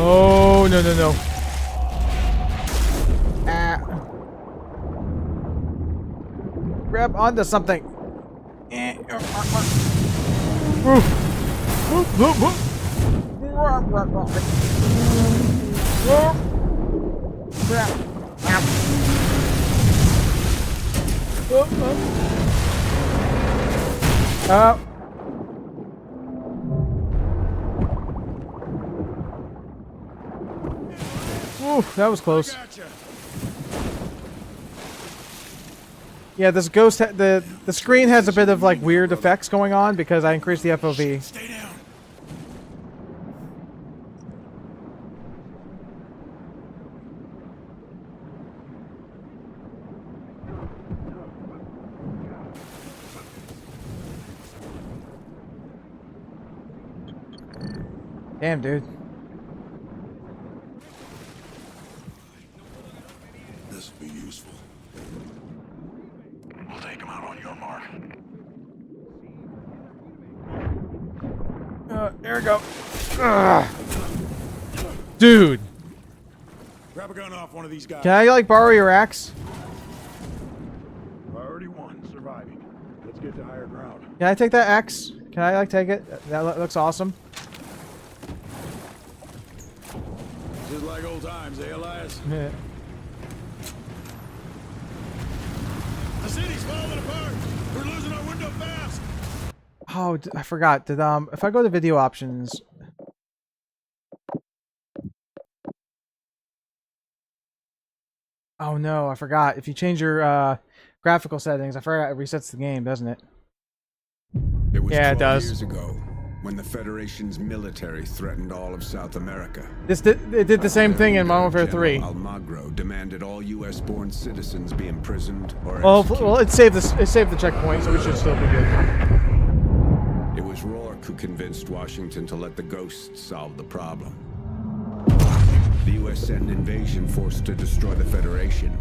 [SPEAKER 2] Oh, no, no, no. Ah. Grab onto something. Oof, that was close. Yeah, this ghost, the screen has a bit of like weird effects going on because I increased the FOV.
[SPEAKER 5] Stay down.
[SPEAKER 2] Damn, dude.
[SPEAKER 5] This will be useful. We'll take him out on your mark.
[SPEAKER 2] There we go. Ugh. Dude.
[SPEAKER 5] Grab a gun off one of these guys.
[SPEAKER 2] Can I like borrow your axe?
[SPEAKER 5] Priority 1, surviving. Let's get to higher ground.
[SPEAKER 2] Can I take that axe? Can I like take it? That looks awesome.
[SPEAKER 5] Just like old times, eh, Elias?
[SPEAKER 2] Yeah.
[SPEAKER 5] The city's falling apart. We're losing our window fast.
[SPEAKER 2] Oh, I forgot. Did if I go to video options. Oh no, I forgot. If you change your graphical settings, I forgot it resets the game, doesn't it?
[SPEAKER 9] It was
[SPEAKER 2] Yeah, it
[SPEAKER 9] 12
[SPEAKER 2] does.
[SPEAKER 9] years ago when the Federation's military threatened all of South America.
[SPEAKER 2] It did the same thing in Modern Warfare 3.
[SPEAKER 9] General Almagro demanded all U.S.-born citizens be imprisoned or
[SPEAKER 2] Well,
[SPEAKER 9] executed.
[SPEAKER 2] it saved this. It saved the checkpoint, so we should still be good.
[SPEAKER 9] It was Rourke who convinced Washington to let the Ghosts solve the problem. The U.S. sent an invasion force to destroy the Federation.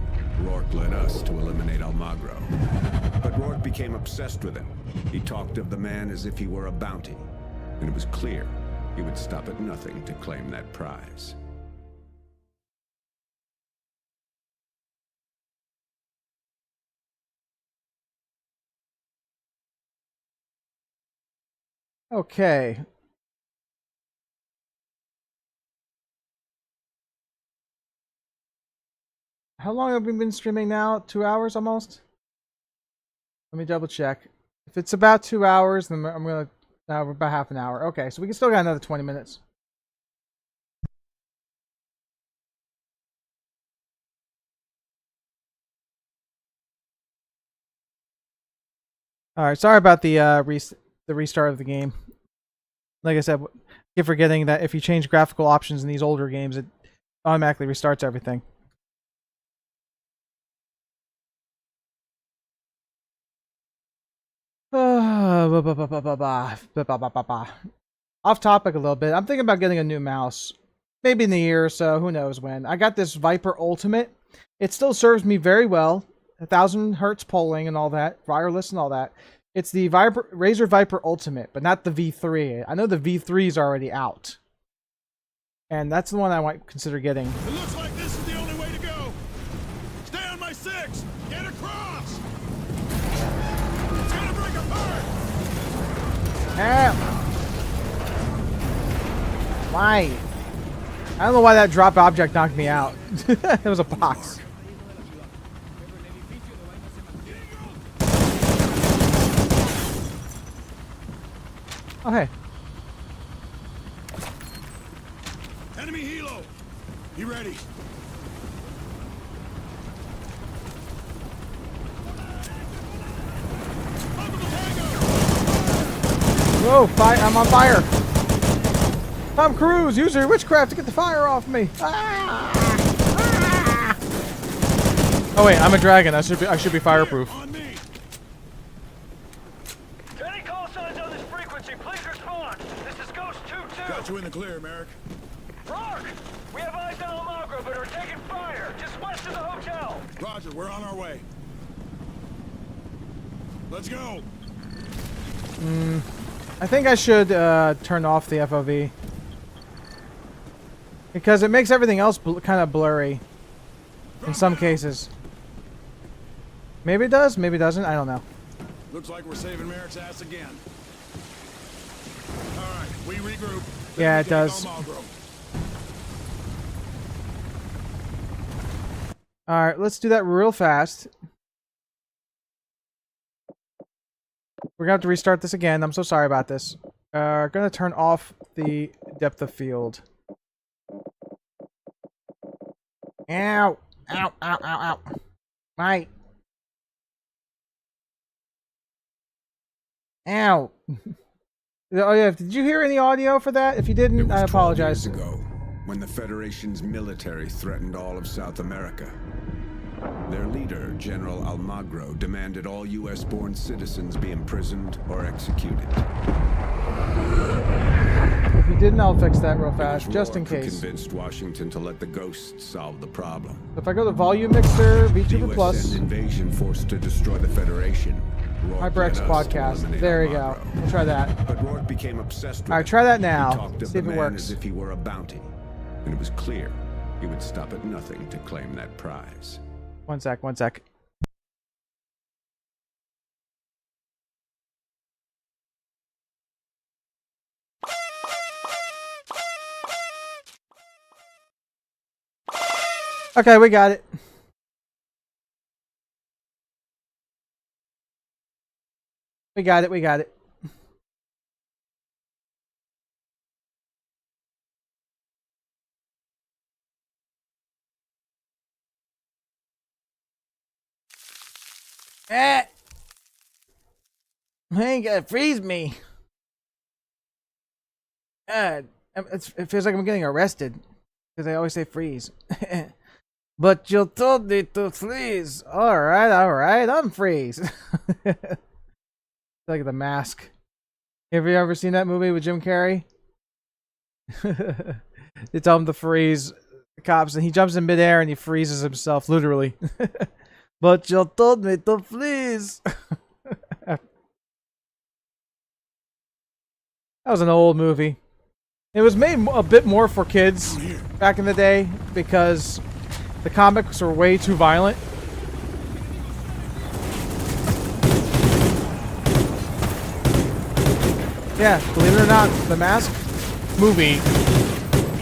[SPEAKER 9] Rourke led us to eliminate Almagro. But Rourke became obsessed with him. He talked of the man as if he were a bounty. And it was clear he would stop at nothing to claim that prize.
[SPEAKER 2] Okay. How long have we been streaming now? 2 hours almost? Let me double check. If it's about 2 hours, then I'm gonna we're about half an hour. Okay, so we can still got another 20 minutes. All right, sorry about the restart of the game. Like I said, keep forgetting that if you change graphical options in these older games, it automatically restarts everything. Off topic a little bit. I'm thinking about getting a new mouse. Maybe in a year or so. Who knows when. I got this Viper Ultimate. It still serves me very well. 1,000 hertz polling and all that. Wireless and all that. It's the Razer Viper Ultimate, but not the V3. I know the V3 is already out. And that's the one I might consider getting.
[SPEAKER 5] It looks like this is the only way to go. Stay on my 6. Get across. It's gonna break apart.
[SPEAKER 2] Why? I don't know why that drop object knocked me out. It was a box. Oh, hey.
[SPEAKER 5] Enemy helo. Be ready.
[SPEAKER 2] Whoa, I'm on fire. Tom Cruise, use your witchcraft to get the fire off me. Ah! Ah! Oh wait, I'm a dragon. I should be fireproof.
[SPEAKER 12] Any call signs on this frequency, please respond. This is Ghost 2-2.
[SPEAKER 5] Got you in the clear, Merrick.
[SPEAKER 12] Rourke, we have eyes on Almagro, but we're taking fire just west of the hotel.
[SPEAKER 5] Roger, we're on our way. Let's go.
[SPEAKER 2] I think I should turn off the FOV. Because it makes everything else kind of blurry. In some cases. Maybe it does, maybe it doesn't, I don't know.
[SPEAKER 5] Looks like we're saving Merrick's ass again. Alright, we regroup.
[SPEAKER 2] Yeah, it does. Alright, let's do that real fast. We're gonna have to restart this again. I'm so sorry about this. Gonna turn off the depth of field. Ow! Ow! Ow! Ow! Ow! Right. Ow! Oh yeah, did you hear any audio for that? If you didn't, I apologize.
[SPEAKER 9] 12 years ago, when the Federation's military threatened all of South America. Their leader, General Almagro, demanded all US-born citizens be imprisoned or executed.
[SPEAKER 2] If you didn't, I'll fix that real fast, just in case.
[SPEAKER 9] Convinced Washington to let the ghosts solve the problem.
[SPEAKER 2] If I go to volume mixer, VTuber Plus,
[SPEAKER 9] invasion forced to destroy the Federation.
[SPEAKER 2] HyperX podcast. There you go. We'll try that.
[SPEAKER 9] But Rourke became obsessed with
[SPEAKER 2] All right, try that now.
[SPEAKER 9] He talked of
[SPEAKER 2] See if
[SPEAKER 9] the
[SPEAKER 2] it
[SPEAKER 9] man
[SPEAKER 2] works.
[SPEAKER 9] as if he were a bounty, and it was clear he would stop at nothing to claim that prize.
[SPEAKER 2] One sec. One sec. Okay, we got it. We got it. We got it. Eh! You ain't gonna freeze me. God, it feels like I'm getting arrested because they always say freeze. But you told me to freeze. All right, I'm freeze. Like The Mask. Have you ever seen that movie with Jim Carrey? They tell him to freeze the cops, and he jumps in midair and he freezes himself, literally. But you told me to freeze. That was an old movie. It was made a bit more for kids back in the day because the comics were way too violent. Yeah, believe it or not, The Mask movie,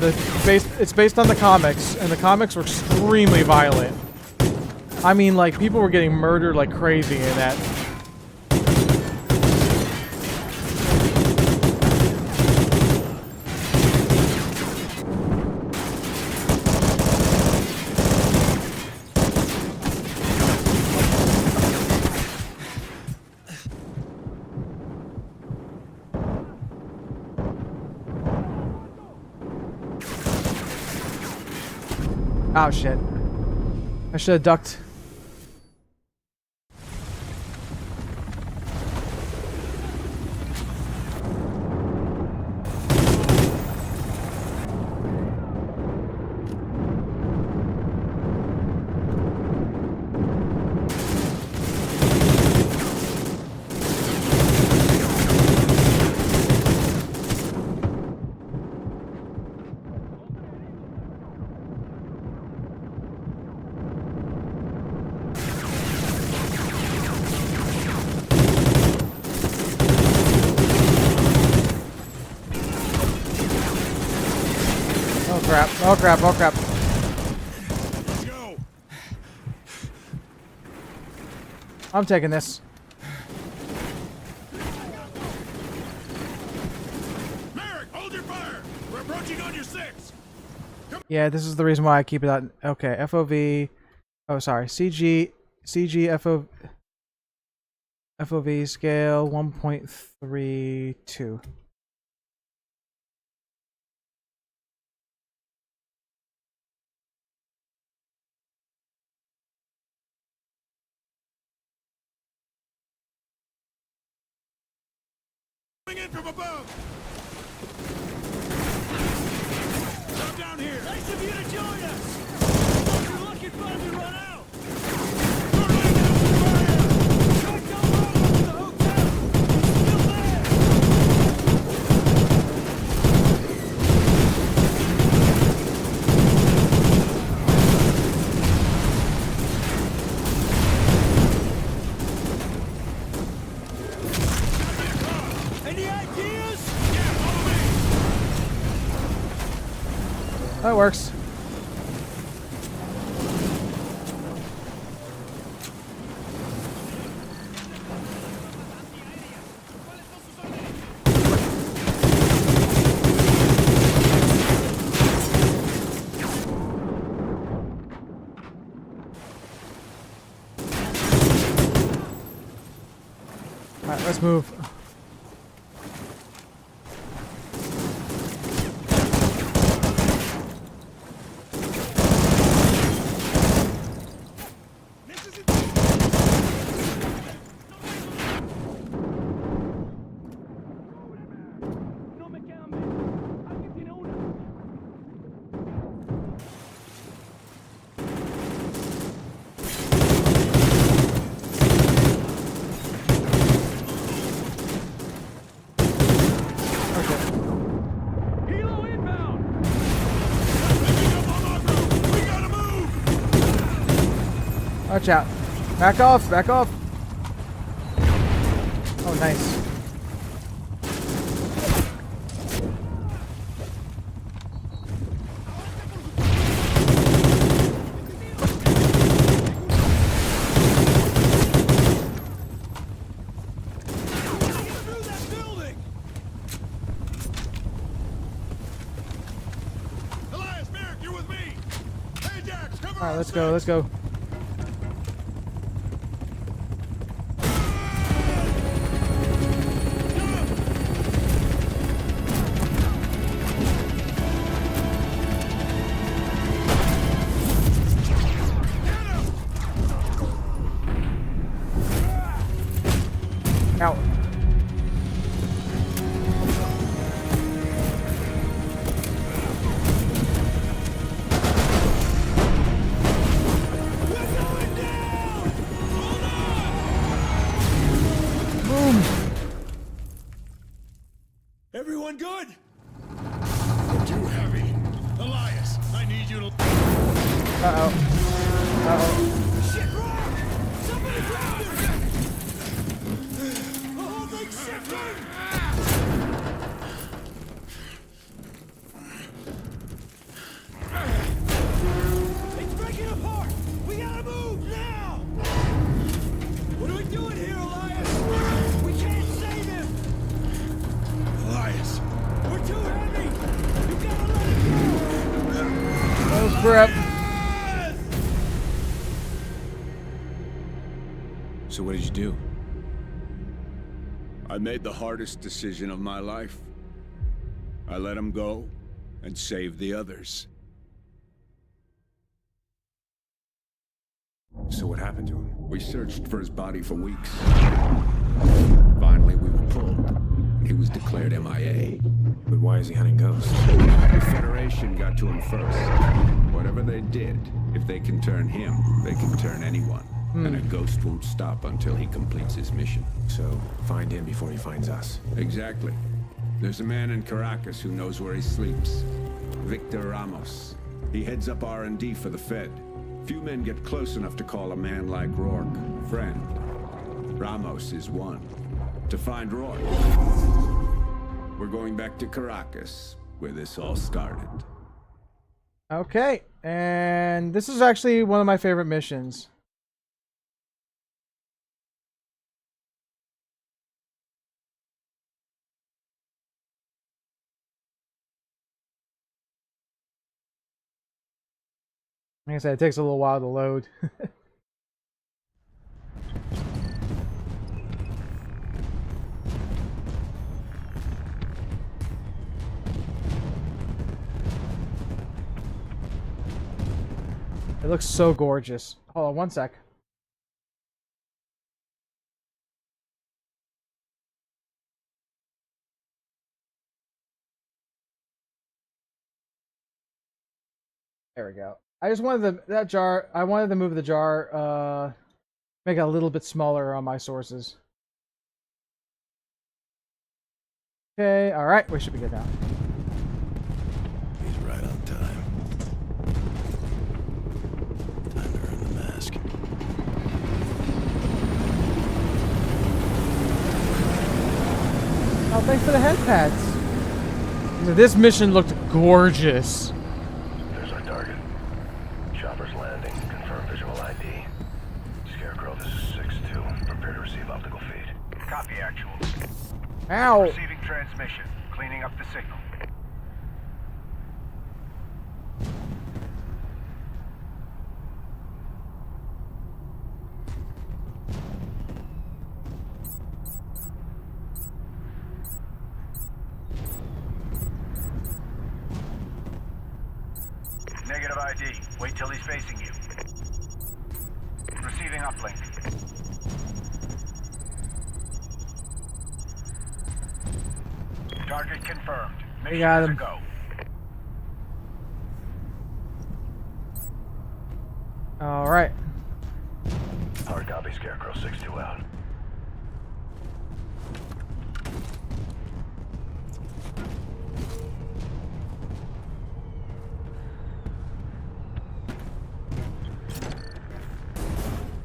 [SPEAKER 2] it's based on the comics, and the comics were extremely violent. I mean, like, people were getting murdered like crazy in that. Oh shit. I should have ducked. Oh crap, oh crap, oh crap. I'm taking this.
[SPEAKER 5] Merrick, hold your fire! We're approaching on your 6!
[SPEAKER 2] Yeah, this is the reason why I keep it on. Okay, FOV. Oh, sorry. CG FOV scale 1.32.
[SPEAKER 5] Coming in from above! Come down here! Nice of you to join us! You're looking fun to run out!
[SPEAKER 2] That works. Alright, let's move. Watch out. Back off, back off. Oh, nice. Alright, let's go, let's go. Out. Boom.
[SPEAKER 5] Everyone good? You're too heavy. Elias, I need you to...
[SPEAKER 2] Uh-oh. Uh-oh.
[SPEAKER 5] Shit, wrong! Somebody grab him! The whole thing's shifting! It's breaking apart! We gotta move now! What are we doing here, Elias? We can't save him! Elias, we're too heavy! You gotta let it go!
[SPEAKER 2] Oh, crap.
[SPEAKER 3] So what did you do?
[SPEAKER 9] I made the hardest decision of my life. I let him go and saved the others.
[SPEAKER 3] So what happened to him?
[SPEAKER 9] We searched for his body for weeks. Finally, we were pulled. He was declared MIA.
[SPEAKER 3] But why is he hunting ghosts?
[SPEAKER 9] The Federation got to him first. Whatever they did, if they can turn him, they can turn anyone. And a ghost won't stop until he completes his mission.
[SPEAKER 3] So, find him before he finds us.
[SPEAKER 9] Exactly. There's a man in Caracas who knows where he sleeps. Victor Ramos. He heads up R&D for the Fed. Few men get close enough to call a man like Rourke friend. Ramos is one. To find Rourke, we're going back to Caracas, where this all started.
[SPEAKER 2] Okay, and this is actually one of my favorite missions. Like I said, it takes a little while to load. It looks so gorgeous. Hold on one sec. There we go. I just wanted I wanted to move the jar, make it a little bit smaller on my sources. Okay, alright, we should be good now.
[SPEAKER 5] He's right on time. Time to earn the mask.
[SPEAKER 2] Oh, thanks for the head pads. This mission looked gorgeous.
[SPEAKER 11] There's our target. Chopper's landing. Confirm visual ID. Scarecrow, this is 6-2. Prepare to receive optical feed.
[SPEAKER 12] Copy actual.
[SPEAKER 2] Ow!
[SPEAKER 12] Receiving transmission. Cleaning up the signal.
[SPEAKER 16] got ID. Wait till he's facing you. Receiving uplink. Target confirmed.
[SPEAKER 2] We got him.
[SPEAKER 16] Go.
[SPEAKER 2] All right.
[SPEAKER 11] Hard copy, Scarecrow 6-2 out.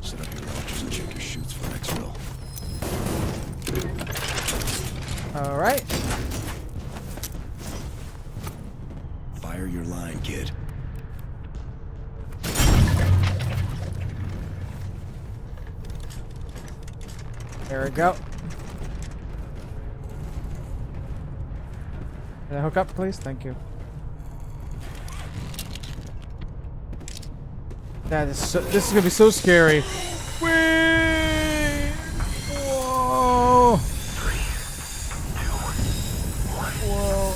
[SPEAKER 5] Set up your launchers and check your chutes for exfil.
[SPEAKER 2] All right.
[SPEAKER 5] Fire your line, kid.
[SPEAKER 2] There we go. Can I hook up, please? Thank you. That is so, this is gonna be so scary. Whee! Whoa!
[SPEAKER 11] 3, 2, 1.
[SPEAKER 2] Whoa!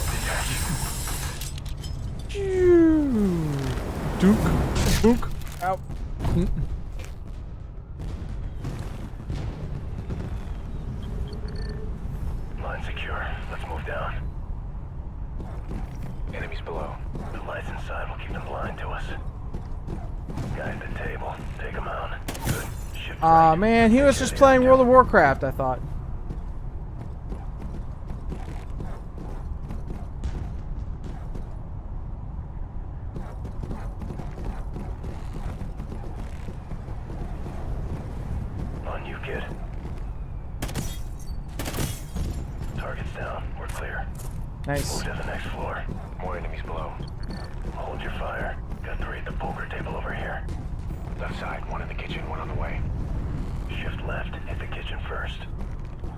[SPEAKER 2] Duke. Ow.
[SPEAKER 11] Line secure. Let's move down. Enemies below. The lights inside will keep them blind to us. Guy at the table. Take him out. Good. Shift
[SPEAKER 2] Aw,
[SPEAKER 11] right.
[SPEAKER 2] man, he was just playing World of Warcraft, I thought.
[SPEAKER 11] On you, kid. Target's down. We're clear.
[SPEAKER 2] Nice.
[SPEAKER 11] Move to the next floor. More enemies below. Hold your fire. Got 3 at the poker table over here. Left side, 1 in the kitchen, 1 on the way. Shift left, hit the kitchen first.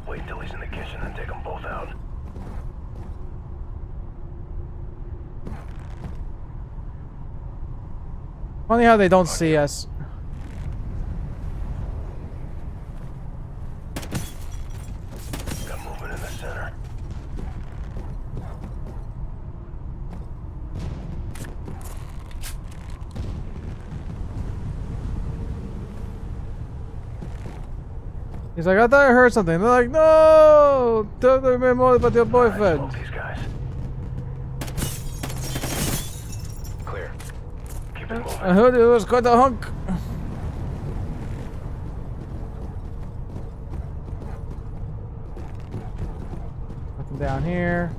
[SPEAKER 11] Wait till he's in the kitchen and take them both out.
[SPEAKER 2] Funny how they don't see us.
[SPEAKER 11] Got movement in the center.
[SPEAKER 2] He's like, I thought I heard something. They're like, no! Tell me more about your boyfriend.
[SPEAKER 11] These guys. Clear. Keep it moving.
[SPEAKER 2] I heard it was quite a hunk. Nothing down here.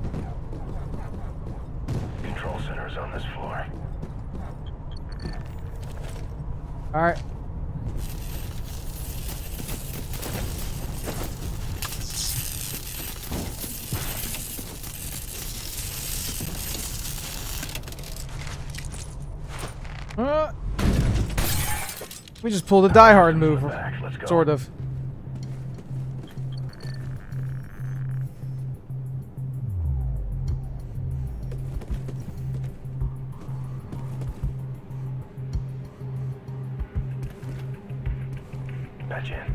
[SPEAKER 11] Control center is on this floor.
[SPEAKER 2] Alright. We just pulled a Die Hard move, sort of.
[SPEAKER 11] Patch in.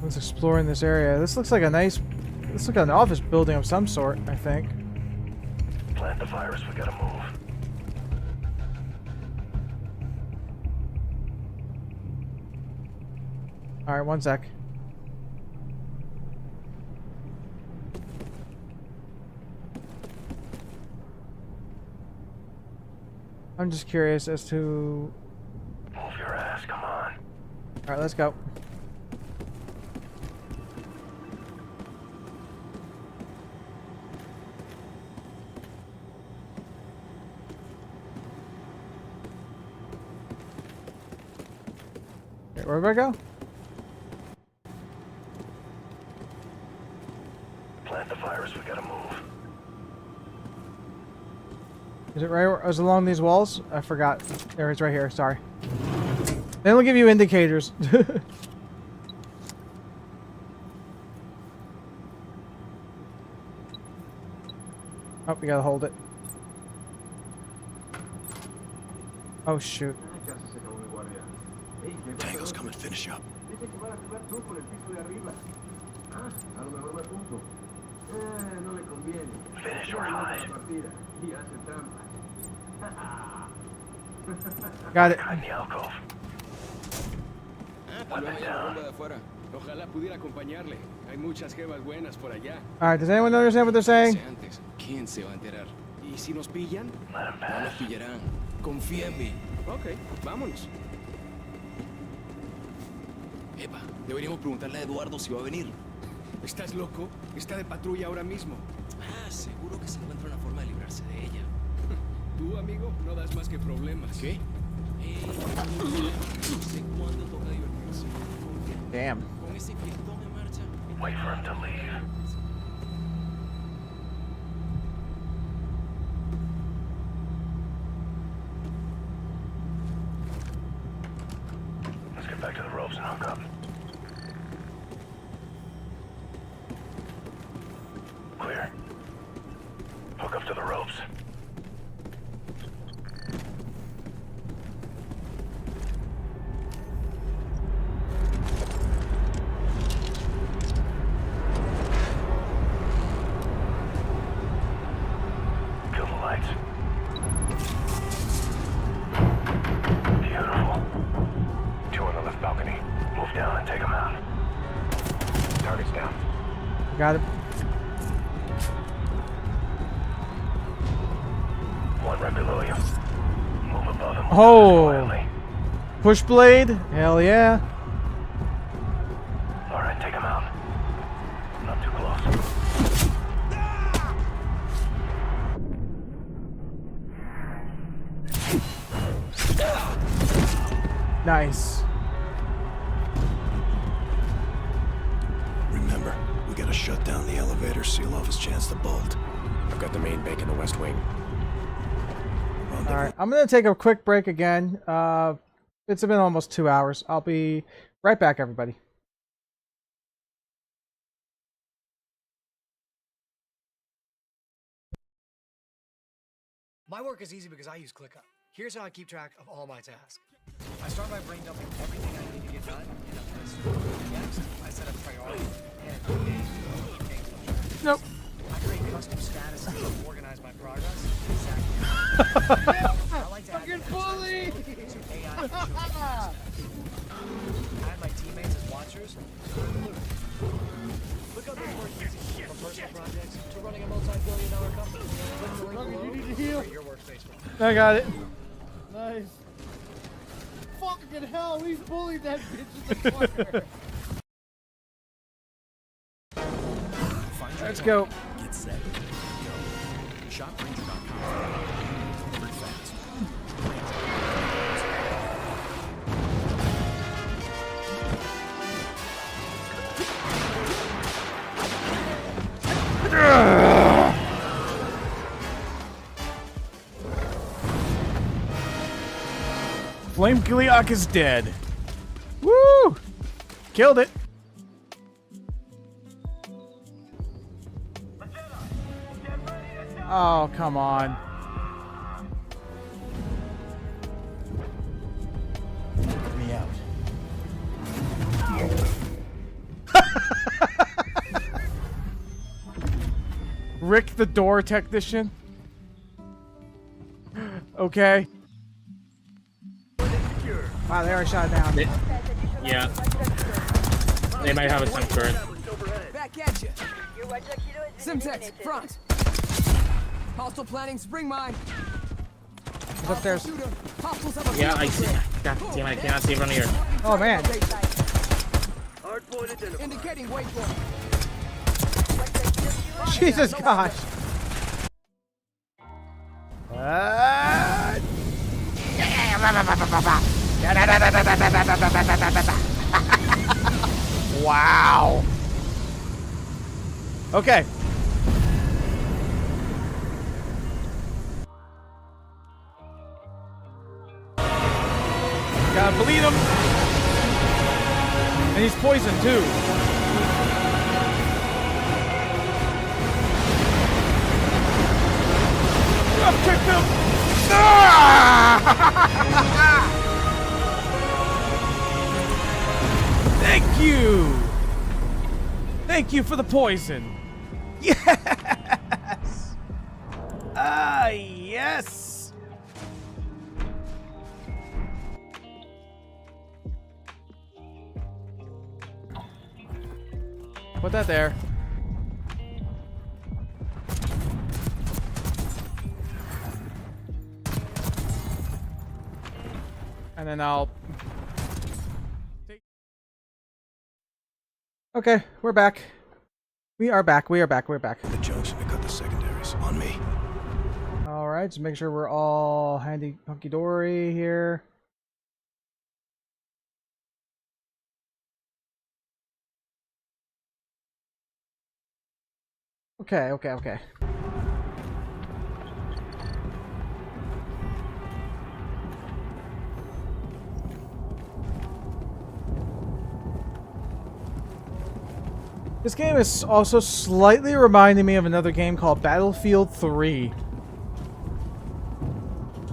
[SPEAKER 2] Let's explore in this area. This looks like a nice... This looks like an office building of some sort, I think.
[SPEAKER 11] Plant the virus, we gotta move.
[SPEAKER 2] Alright, one sec. I'm just curious as to...
[SPEAKER 11] Move your ass, come on.
[SPEAKER 2] Alright, let's go. Okay, where do I go?
[SPEAKER 11] Plant the virus, we gotta move.
[SPEAKER 2] Is it right? Is it along these walls? I forgot. There, it's right here. Sorry. They don't give you indicators. Oh, we gotta hold it. Oh shoot.
[SPEAKER 5] Tango's coming, finish up.
[SPEAKER 11] Dice que va a primer truco en el piso de arriba. Ah, a lo mejor me apunto. No le conviene.
[SPEAKER 16] Finish or hide.
[SPEAKER 11] Partida y hace trampa.
[SPEAKER 2] Got it.
[SPEAKER 16] In the alcove.
[SPEAKER 5] Tal vez vaya la rumba de afuera. Ojalá pudiera acompañarle. Hay muchas jevas buenas por allá.
[SPEAKER 2] All right, does anyone understand what they're saying?
[SPEAKER 5] Antes, ¿quién se va a enterar? ¿Y si nos pillan? No nos pillarán. Confía en mí. Ok, vámonos. Epa, deberíamos preguntarle a Eduardo si va a venir. ¿Estás loco? Está de patrulla ahora mismo. Ah, seguro que se encuentra una forma de librarse de ella. Tú, amigo, no das más que problemas. ¿Qué? No sé cuándo toca divertirse.
[SPEAKER 2] Damn.
[SPEAKER 5] Con ese fiestón en marcha.
[SPEAKER 16] Wait for him to leave. Let's get back to the ropes and hook up. Clear. Hook up to the ropes. Kill the lights. Beautiful. Two on the left balcony. Move down and take them out. Target's down.
[SPEAKER 2] Got it.
[SPEAKER 16] One right below you. Move above him.
[SPEAKER 2] Oh. Push blade? Hell yeah.
[SPEAKER 16] All right, take him out. Not too close.
[SPEAKER 2] Nice.
[SPEAKER 17] Remember, we gotta shut down the elevator, seal off his chance to bolt.
[SPEAKER 5] I've got the main bank in the west wing.
[SPEAKER 2] All right, I'm gonna take a quick break again. It's been almost 2 hours. I'll be right back, everybody.
[SPEAKER 12] My work is easy because I use ClickUp. Here's how I keep track of all my tasks. I start by brain dumping everything I need to get done in a list. Next, I set a priority and
[SPEAKER 2] Nope.
[SPEAKER 12] I create custom statuses to organize my progress. Exactly. I like to
[SPEAKER 6] Fucking bully!
[SPEAKER 12] so AI can show me progress. I have my teammates as watchers. Look up this work easy. From personal projects to running a multi-billion-dollar company. Click the link
[SPEAKER 6] Look,
[SPEAKER 12] below
[SPEAKER 6] you need to
[SPEAKER 12] to
[SPEAKER 6] heal.
[SPEAKER 12] create your workspace for.
[SPEAKER 2] I got it.
[SPEAKER 6] Nice. Fucking hell, he's bullied that bitch in the corner.
[SPEAKER 2] Let's go.
[SPEAKER 17] Get set. Go. ShopRanger.com. Delivered fast.
[SPEAKER 2] Flame Giliok is dead. Woo! Killed it. Oh, come on.
[SPEAKER 17] Get me out.
[SPEAKER 2] Rick the door technician. Okay. Wow, they already shot it down.
[SPEAKER 15] Yeah. They might have a some current.
[SPEAKER 4] Back at you. Simtex, front. Hostile planning, spring mine.
[SPEAKER 2] He's upstairs.
[SPEAKER 4] Hostiles have a
[SPEAKER 15] Yeah, I see. God damn, I cannot see from here.
[SPEAKER 2] Oh man.
[SPEAKER 4] Indicating waypoint.
[SPEAKER 2] Jesus gosh. Wow. Okay. Gotta bleed him. And he's poisoned too. I've kicked him. Ah! Thank you! Thank you for the poison. Yes! Ah, yes! Put that there. And then I'll... Okay, we're back. We are back. We're back.
[SPEAKER 17] The junction to cut the secondaries. On me.
[SPEAKER 2] Alright, so make sure we're all hunky-dory here. Okay. This game is also slightly reminding me of another game called Battlefield 3.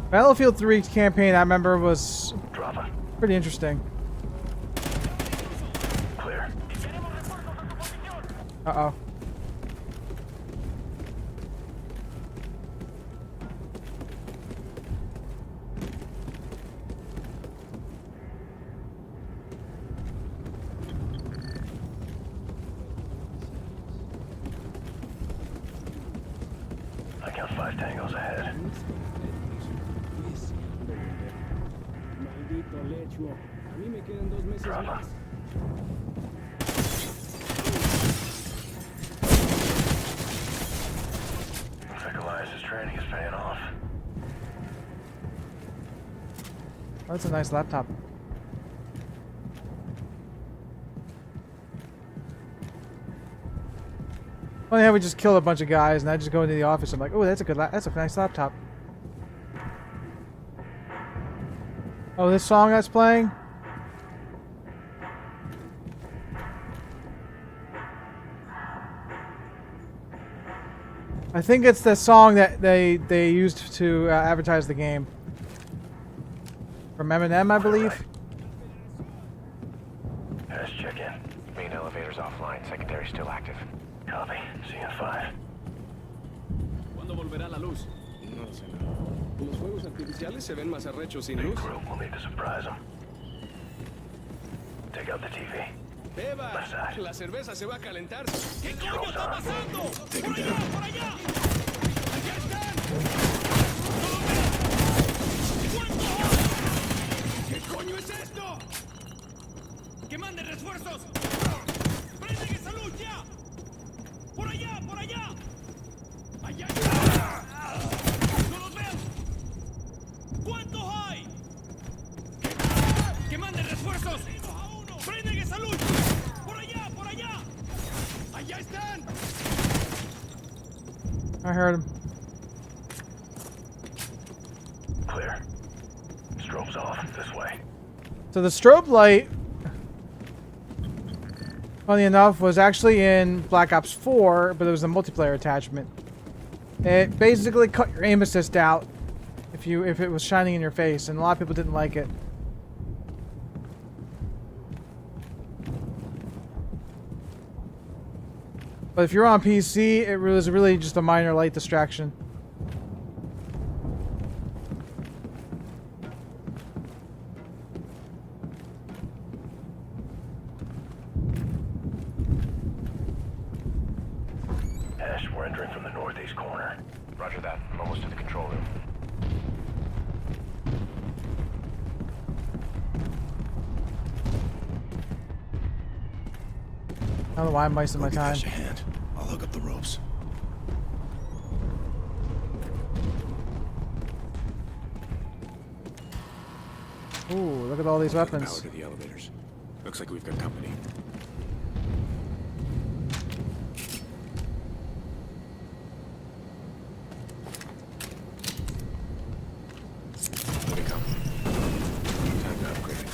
[SPEAKER 2] Battlefield 3 campaign, I remember, was pretty interesting.
[SPEAKER 11] Clear.
[SPEAKER 2] Uh-oh.
[SPEAKER 11] I count 5 tangos ahead. Bravo. Looks like Elias's training is paying off.
[SPEAKER 2] Oh, that's a nice laptop. Funny how we just killed a bunch of guys and I just go into the office and I'm like, oh, that's a nice laptop. Oh, this song that's playing? I think it's the song that they used to advertise the game. From Eminem, I believe.
[SPEAKER 11] Let's check in.
[SPEAKER 16] Main elevator's offline. Secondary still active.
[SPEAKER 11] Copy. See you in 5.
[SPEAKER 5] ¿Cuándo volverá la luz? No sé nada. Los fuegos artificiales se ven más arrechos sin
[SPEAKER 11] Big
[SPEAKER 5] luz.
[SPEAKER 11] group will need to surprise them. Take out the TV.
[SPEAKER 5] Beba,
[SPEAKER 11] Left side.
[SPEAKER 5] la cerveza se va a calentar. ¿Qué
[SPEAKER 11] coño está
[SPEAKER 5] pasando?
[SPEAKER 17] Take him down.
[SPEAKER 5] ¡Por allá! ¡Allá están! ¿Qué coño es esto? ¡Que manden refuerzos! ¡Prenden esa luz ya! ¡Por allá! ¡Por allá! ¡Allá! ¡No los veo! ¿Cuántos hay? ¡Que manden refuerzos! ¡Prenden esa luz! ¡Por allá! ¡Por allá! ¡Allá están!
[SPEAKER 2] I heard him.
[SPEAKER 11] Clear. Strobe's off. This way.
[SPEAKER 2] So the strobe light, funny enough, was actually in Black Ops 4, but it was a multiplayer attachment. It basically cut your aim assist out if it was shining in your face, and a lot of people didn't like it. But if you're on PC, it was really just a minor light distraction.
[SPEAKER 11] Ash, we're entering from the northeast corner.
[SPEAKER 16] Roger that. I'm almost to the control room.
[SPEAKER 2] I don't know why I'm wasting my time.
[SPEAKER 17] Catch a hand. I'll hook up the ropes.
[SPEAKER 2] Ooh, look at all these weapons.
[SPEAKER 3] Power to the elevators. Looks like we've got company. Here they come. Time to upgrade.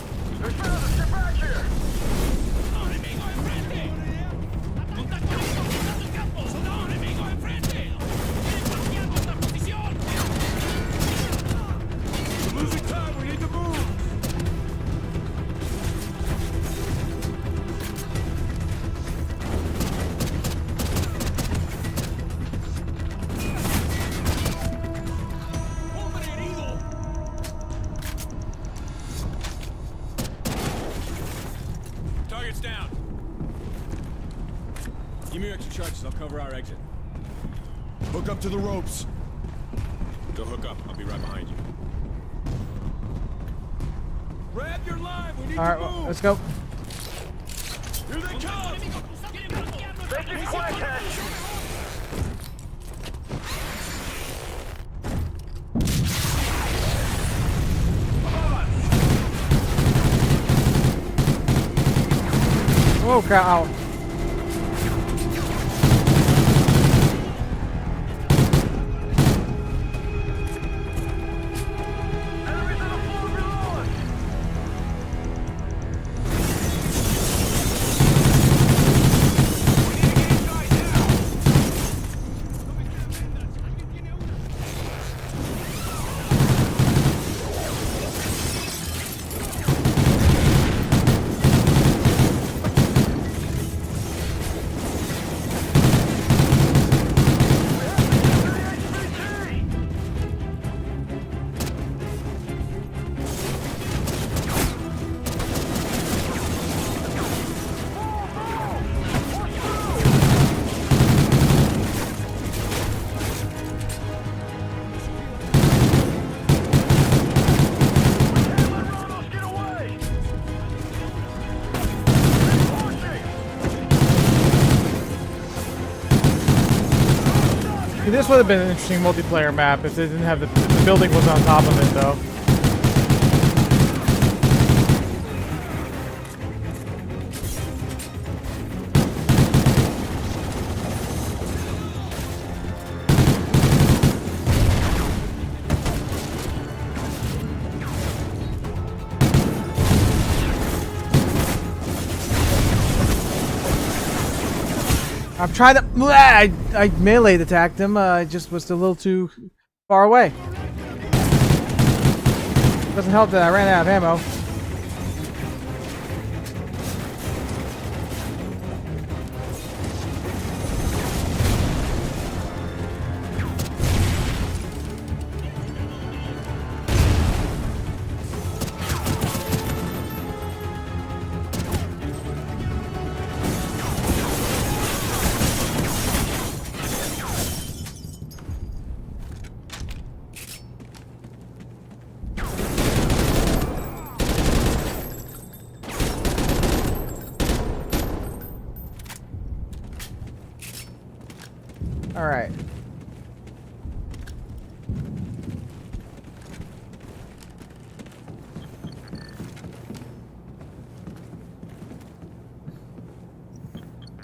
[SPEAKER 5] I'll cover our exit.
[SPEAKER 17] Hook up to the ropes.
[SPEAKER 5] Go hook up. I'll be right behind you. Grab your line. We need
[SPEAKER 2] All
[SPEAKER 5] to
[SPEAKER 2] right,
[SPEAKER 5] move.
[SPEAKER 2] let's go.
[SPEAKER 5] Here they come.
[SPEAKER 11] Make it quick, Hesh.
[SPEAKER 2] Oh, cow. This would have been an interesting multiplayer map if they didn't have if the building was on top of it, though. I'm trying to. I melee attacked him. I just was a little too far away. Doesn't help that I ran out of ammo. All right.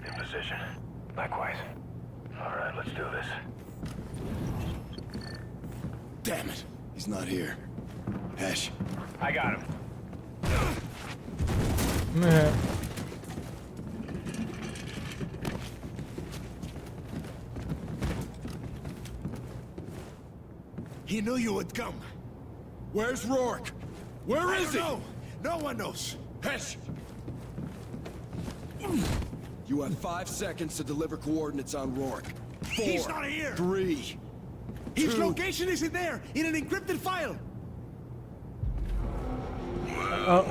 [SPEAKER 11] In position. Likewise. All right, let's do this.
[SPEAKER 17] Damn it. He's not here. Hesh.
[SPEAKER 11] I got him.
[SPEAKER 17] He knew you would come. Where's Rourke? Where is he? No one knows. Hesh! You have 5 seconds to deliver coordinates on Rourke. 4,
[SPEAKER 6] He's not here.
[SPEAKER 17] 3,
[SPEAKER 6] His
[SPEAKER 17] 2.
[SPEAKER 6] location isn't there in an encrypted file.
[SPEAKER 17] Well.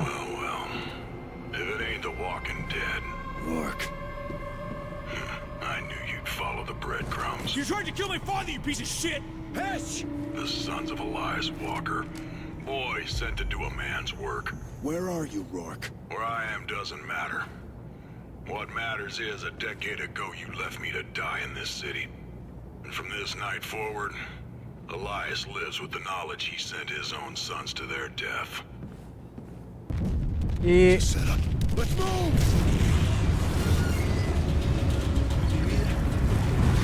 [SPEAKER 17] If it ain't the Walking Dead. Rourke. I knew you'd follow the breadcrumbs.
[SPEAKER 6] You tried to kill my father, you piece of shit!
[SPEAKER 17] Hesh! The sons of Elias Walker. Boys sent to do a man's work. Where are you, Rourke? Where I am doesn't matter. What matters is a decade ago you left me to die in this city. And from this night forward, Elias lives with the knowledge he sent his own sons to their death.
[SPEAKER 2] Yeah.
[SPEAKER 17] Set up. Let's move!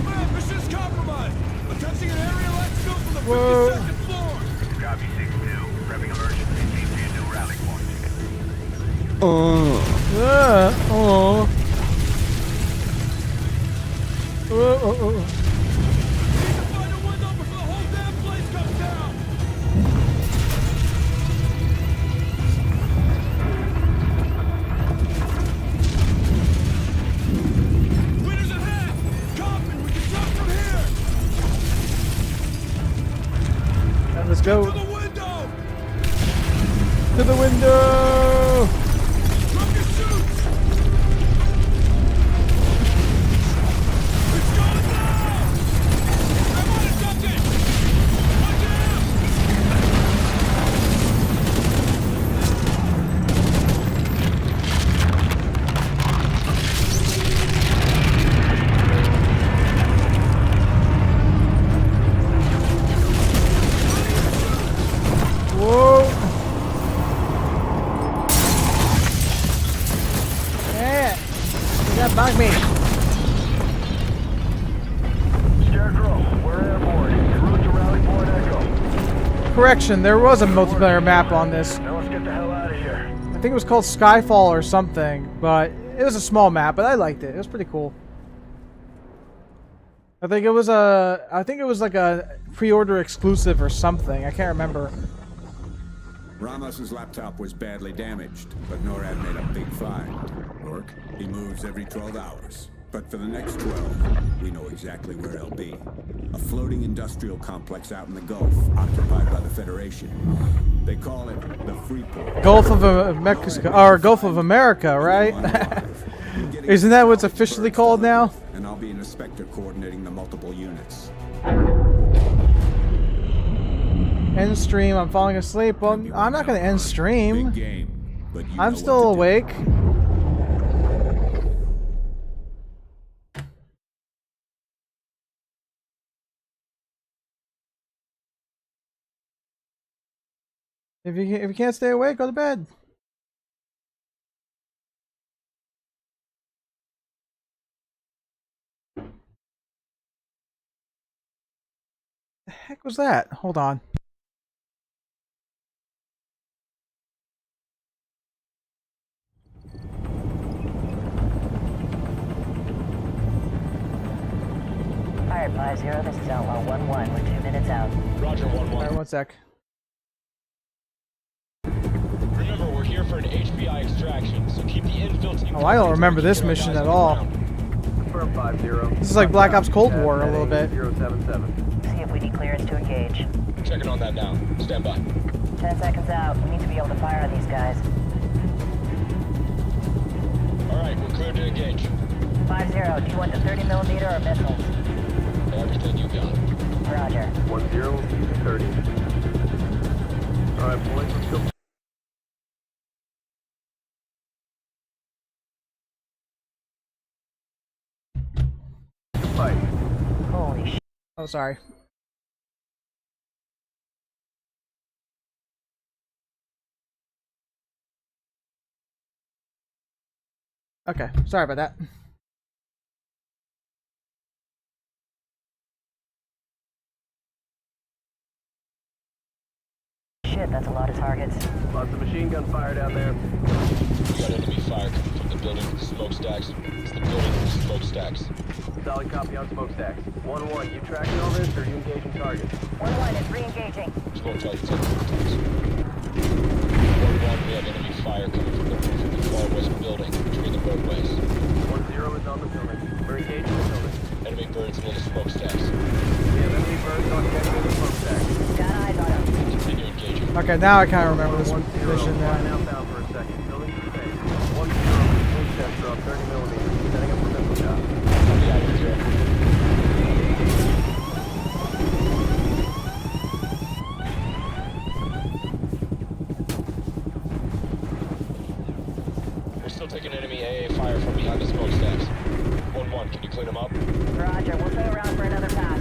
[SPEAKER 5] Man, mission's compromised. Attempting an aerial exfil from the 52nd floor.
[SPEAKER 11] Copy 6-2. Prepping emergency. Team to your new rally point.
[SPEAKER 5] Need to find a window before the whole damn place comes down. Windows ahead. Copy. We can jump from here.
[SPEAKER 2] Let's go.
[SPEAKER 5] To the window.
[SPEAKER 2] To the window.
[SPEAKER 5] Drop your chutes. It's
[SPEAKER 2] Correction, there was a multiplayer map on this.
[SPEAKER 11] Now let's get the hell out of here.
[SPEAKER 2] I think it was called Skyfall or something, but it was a small map, but I liked it. It was pretty cool. I think it was like a pre-order exclusive or something. I can't remember.
[SPEAKER 3] Ramos's laptop was badly damaged, but NORAD made a big find. Rourke, he moves every 12 hours. But for the next 12, we know exactly where he'll be. A floating industrial complex out in the Gulf, occupied by the Federation. They call it the Freeport.
[SPEAKER 2] Gulf of Mexico, or Gulf of America, right? Isn't that what's officially called now?
[SPEAKER 3] And I'll be an inspector coordinating the multiple units.
[SPEAKER 2] End stream. I'm falling asleep. Well, I'm not going to end stream. I'm still awake. If you can't stay awake, go to bed. The heck was that? Hold on.
[SPEAKER 18] Fired 5-0, this is Outlaw 1-1. We're 2 minutes out.
[SPEAKER 15] Roger, 1-1.
[SPEAKER 2] Alright, 1 sec.
[SPEAKER 15] Remember, we're here for an HPI extraction, so keep the infill team.
[SPEAKER 2] Oh, I don't remember this mission at all.
[SPEAKER 11] Confirm 5-0.
[SPEAKER 2] This is like Black Ops Cold War a little bit.
[SPEAKER 11] 077.
[SPEAKER 18] See if we need clearance to engage.
[SPEAKER 15] Checking on that now. Stand by.
[SPEAKER 18] 10 seconds out. We need to be able to fire on these guys.
[SPEAKER 15] Alright, we're cleared to engage.
[SPEAKER 18] 5-0, do you want the 30mm or missiles?
[SPEAKER 15] Everything you got.
[SPEAKER 18] Roger.
[SPEAKER 11] 1-0, we'll keep it 30. Alright, boys, let's go. Fight.
[SPEAKER 18] Holy shit.
[SPEAKER 2] Oh, sorry. Okay, sorry about that.
[SPEAKER 18] Shit, that's a lot of targets.
[SPEAKER 11] Lots of machine gun fire down there.
[SPEAKER 15] We got enemy fire coming from the building with the smokestacks. It's the building with the smokestacks.
[SPEAKER 11] Solid copy on smokestacks. 1-1, you tracking all this, or are you engaging targets?
[SPEAKER 18] 1-1 is re-engaging.
[SPEAKER 15] Smoke targets on the smokestacks. 1-1, we have enemy fire coming from the roof of the far west building between the roadways.
[SPEAKER 11] 1-0 is on the building. We're engaging the building.
[SPEAKER 15] Enemy birds near the smokestacks.
[SPEAKER 11] We have enemy birds on deck near the smokestacks.
[SPEAKER 18] Got eyes on them.
[SPEAKER 15] Continue engaging.
[SPEAKER 2] Okay, now I kind of remember this
[SPEAKER 11] 1-0,
[SPEAKER 2] mission
[SPEAKER 11] flying
[SPEAKER 2] now.
[SPEAKER 11] outbound for a second. Building to space. 1-0, smokestacks are up 30mm. Setting up for missile shot.
[SPEAKER 15] Copy out, 0. We're still taking enemy AA fire from behind the smokestacks. 1-1, can you clean them up?
[SPEAKER 18] Roger, we'll stay around for another pass.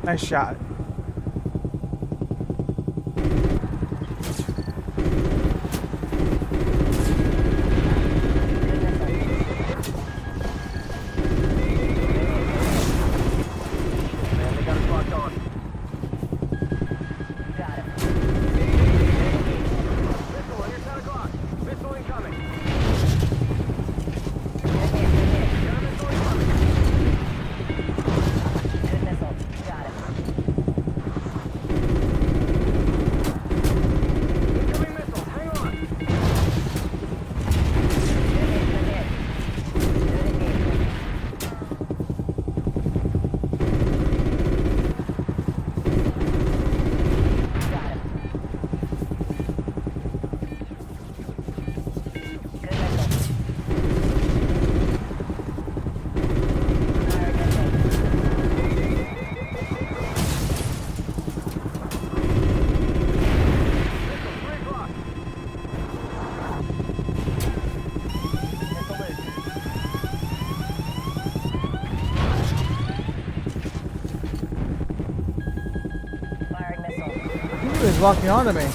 [SPEAKER 2] Nice shot.
[SPEAKER 11] Man, they got us locked on.
[SPEAKER 18] Got it.
[SPEAKER 11] Missile on your 10 o'clock. Missile incoming. Got a missile incoming.
[SPEAKER 18] Good missile. Got it.
[SPEAKER 11] Incoming missile. Hang on.
[SPEAKER 18] Good hit. Good engagement. Got it. Good missile. Fired missile.
[SPEAKER 11] Missile, 3 o'clock.
[SPEAKER 18] Missile loose. Firing missile.
[SPEAKER 2] He was walking onto me.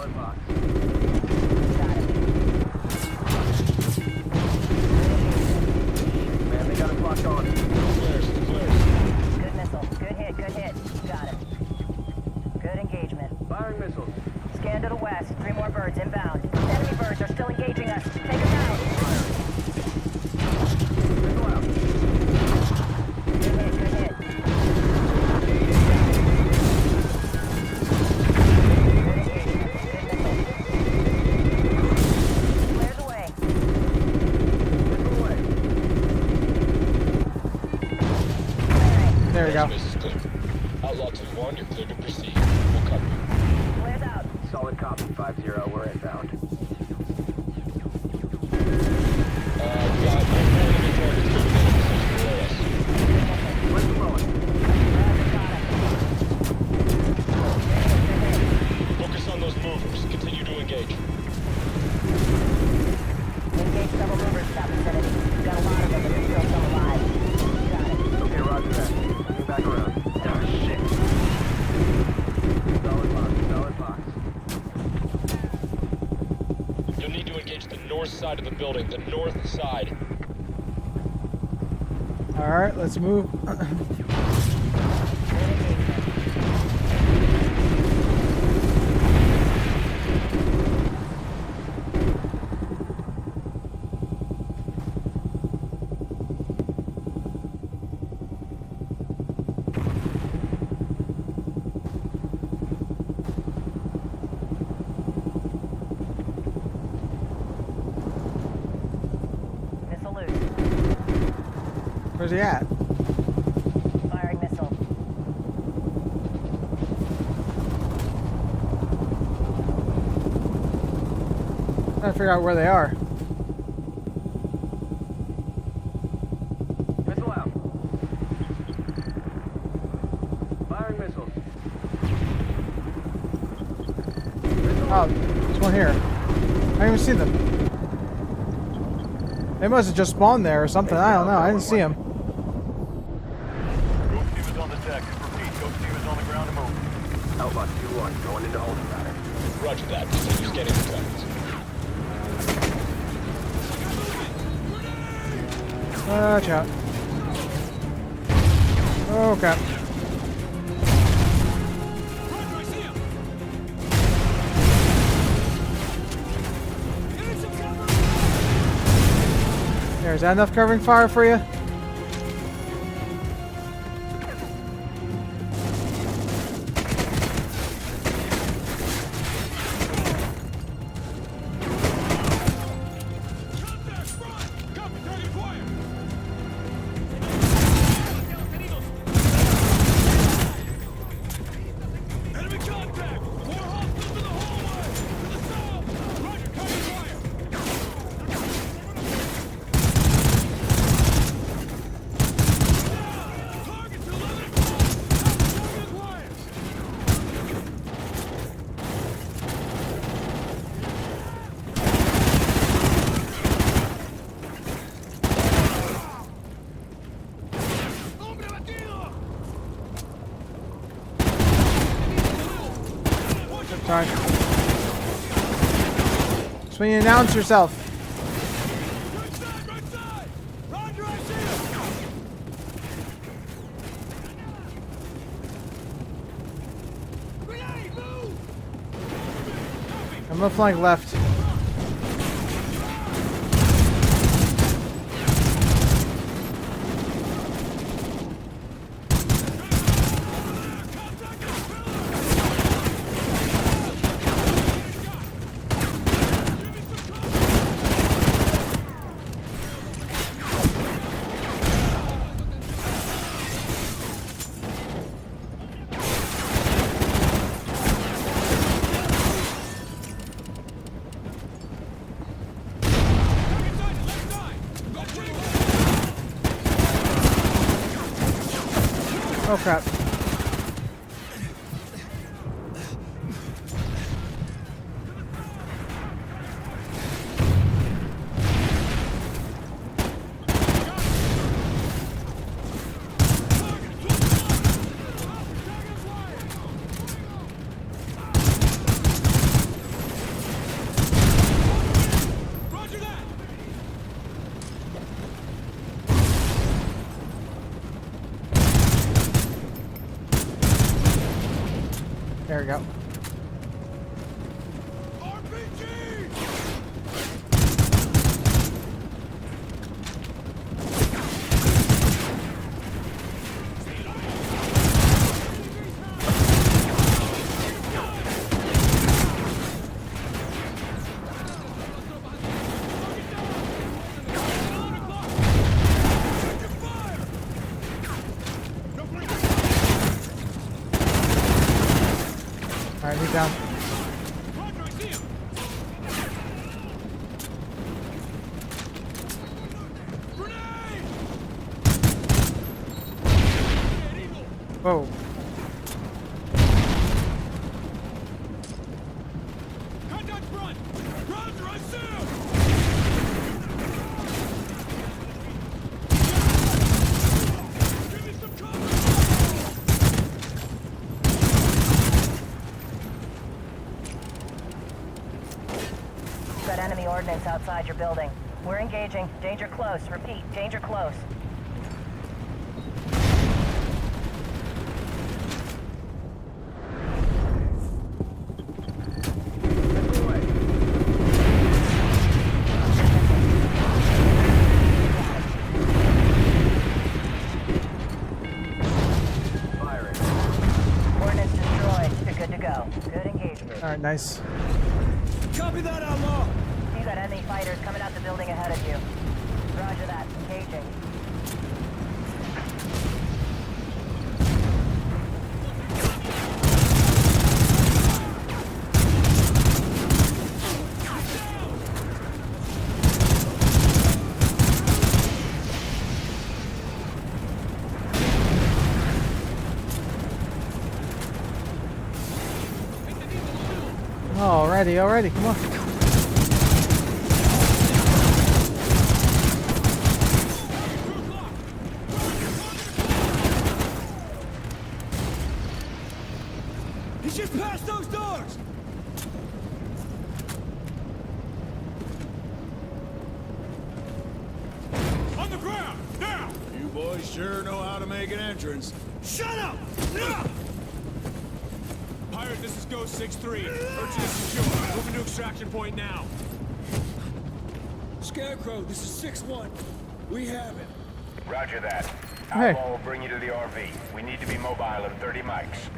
[SPEAKER 11] Solid box. Man, they got us locked on.
[SPEAKER 15] Flares.
[SPEAKER 18] Good missile. Good hit. Got it. Good engagement.
[SPEAKER 11] Firing missiles.
[SPEAKER 18] Scan to the west. 3 more birds inbound. Enemy birds are still engaging us. Take them out.
[SPEAKER 11] Missile out.
[SPEAKER 18] Good hit. Flares away.
[SPEAKER 11] Missile away.
[SPEAKER 2] There we go.
[SPEAKER 15] Space is clear. Outlaw 2-1, you're clear to proceed. We'll cover you.
[SPEAKER 18] Flares out.
[SPEAKER 11] Solid copy. 5-0. We're inbound.
[SPEAKER 15] We got one more enemy targets below us.
[SPEAKER 11] What's blowing?
[SPEAKER 15] Focus on those movers. Continue to engage.
[SPEAKER 18] Engage double movers, Captain Kennedy. We've got a lot of them, but there's still some alive. Got it.
[SPEAKER 11] Okay, roger that. Get back around. Oh, shit. Solid box.
[SPEAKER 15] You'll need to engage the north side of the building. The north side.
[SPEAKER 2] All right, let's move.
[SPEAKER 18] Missile loose.
[SPEAKER 2] Where's he at?
[SPEAKER 18] Firing missile.
[SPEAKER 2] Trying to figure out where they are.
[SPEAKER 11] Missile out. Firing missiles.
[SPEAKER 2] Oh, there's one here. I didn't even see them. They must have just spawned there or something. I don't know. I didn't see them.
[SPEAKER 11] Ghost team is on the deck. Repeat, Ghost team is on the ground and moving. Outlaw 2-1, going into holding pattern.
[SPEAKER 15] Roger that. Continue scanning the targets.
[SPEAKER 2] Watch out. Okay. Is that enough covering fire for you? Sorry. Just when you announce yourself. I'm gonna flank left. Oh crap. There we go. Alright, he's down. Whoa.
[SPEAKER 5] Contact front! Roger, I see him! Give me some cover!
[SPEAKER 18] Got enemy ordnance outside your building. We're engaging. Danger close. Repeat, danger close. Ordnance destroyed. You're good to go. Good engagement.
[SPEAKER 2] Alright, nice.
[SPEAKER 5] Copy that, outlaw!
[SPEAKER 18] You got enemy fighters coming out the building ahead of you. Roger that. Engaging.
[SPEAKER 2] Alrighty, come on.
[SPEAKER 5] He's just past those doors! On the ground, now! You boys sure know how to make an entrance. Shut up! Pirate, this is Ghost 6-3. Urgent is secure. Moving to extraction point now. Scarecrow, this is 6-1. We have it.
[SPEAKER 11] Roger that.
[SPEAKER 2] Hey.
[SPEAKER 11] Outlaw will bring you to the RV. We need to be mobile in 30 mics.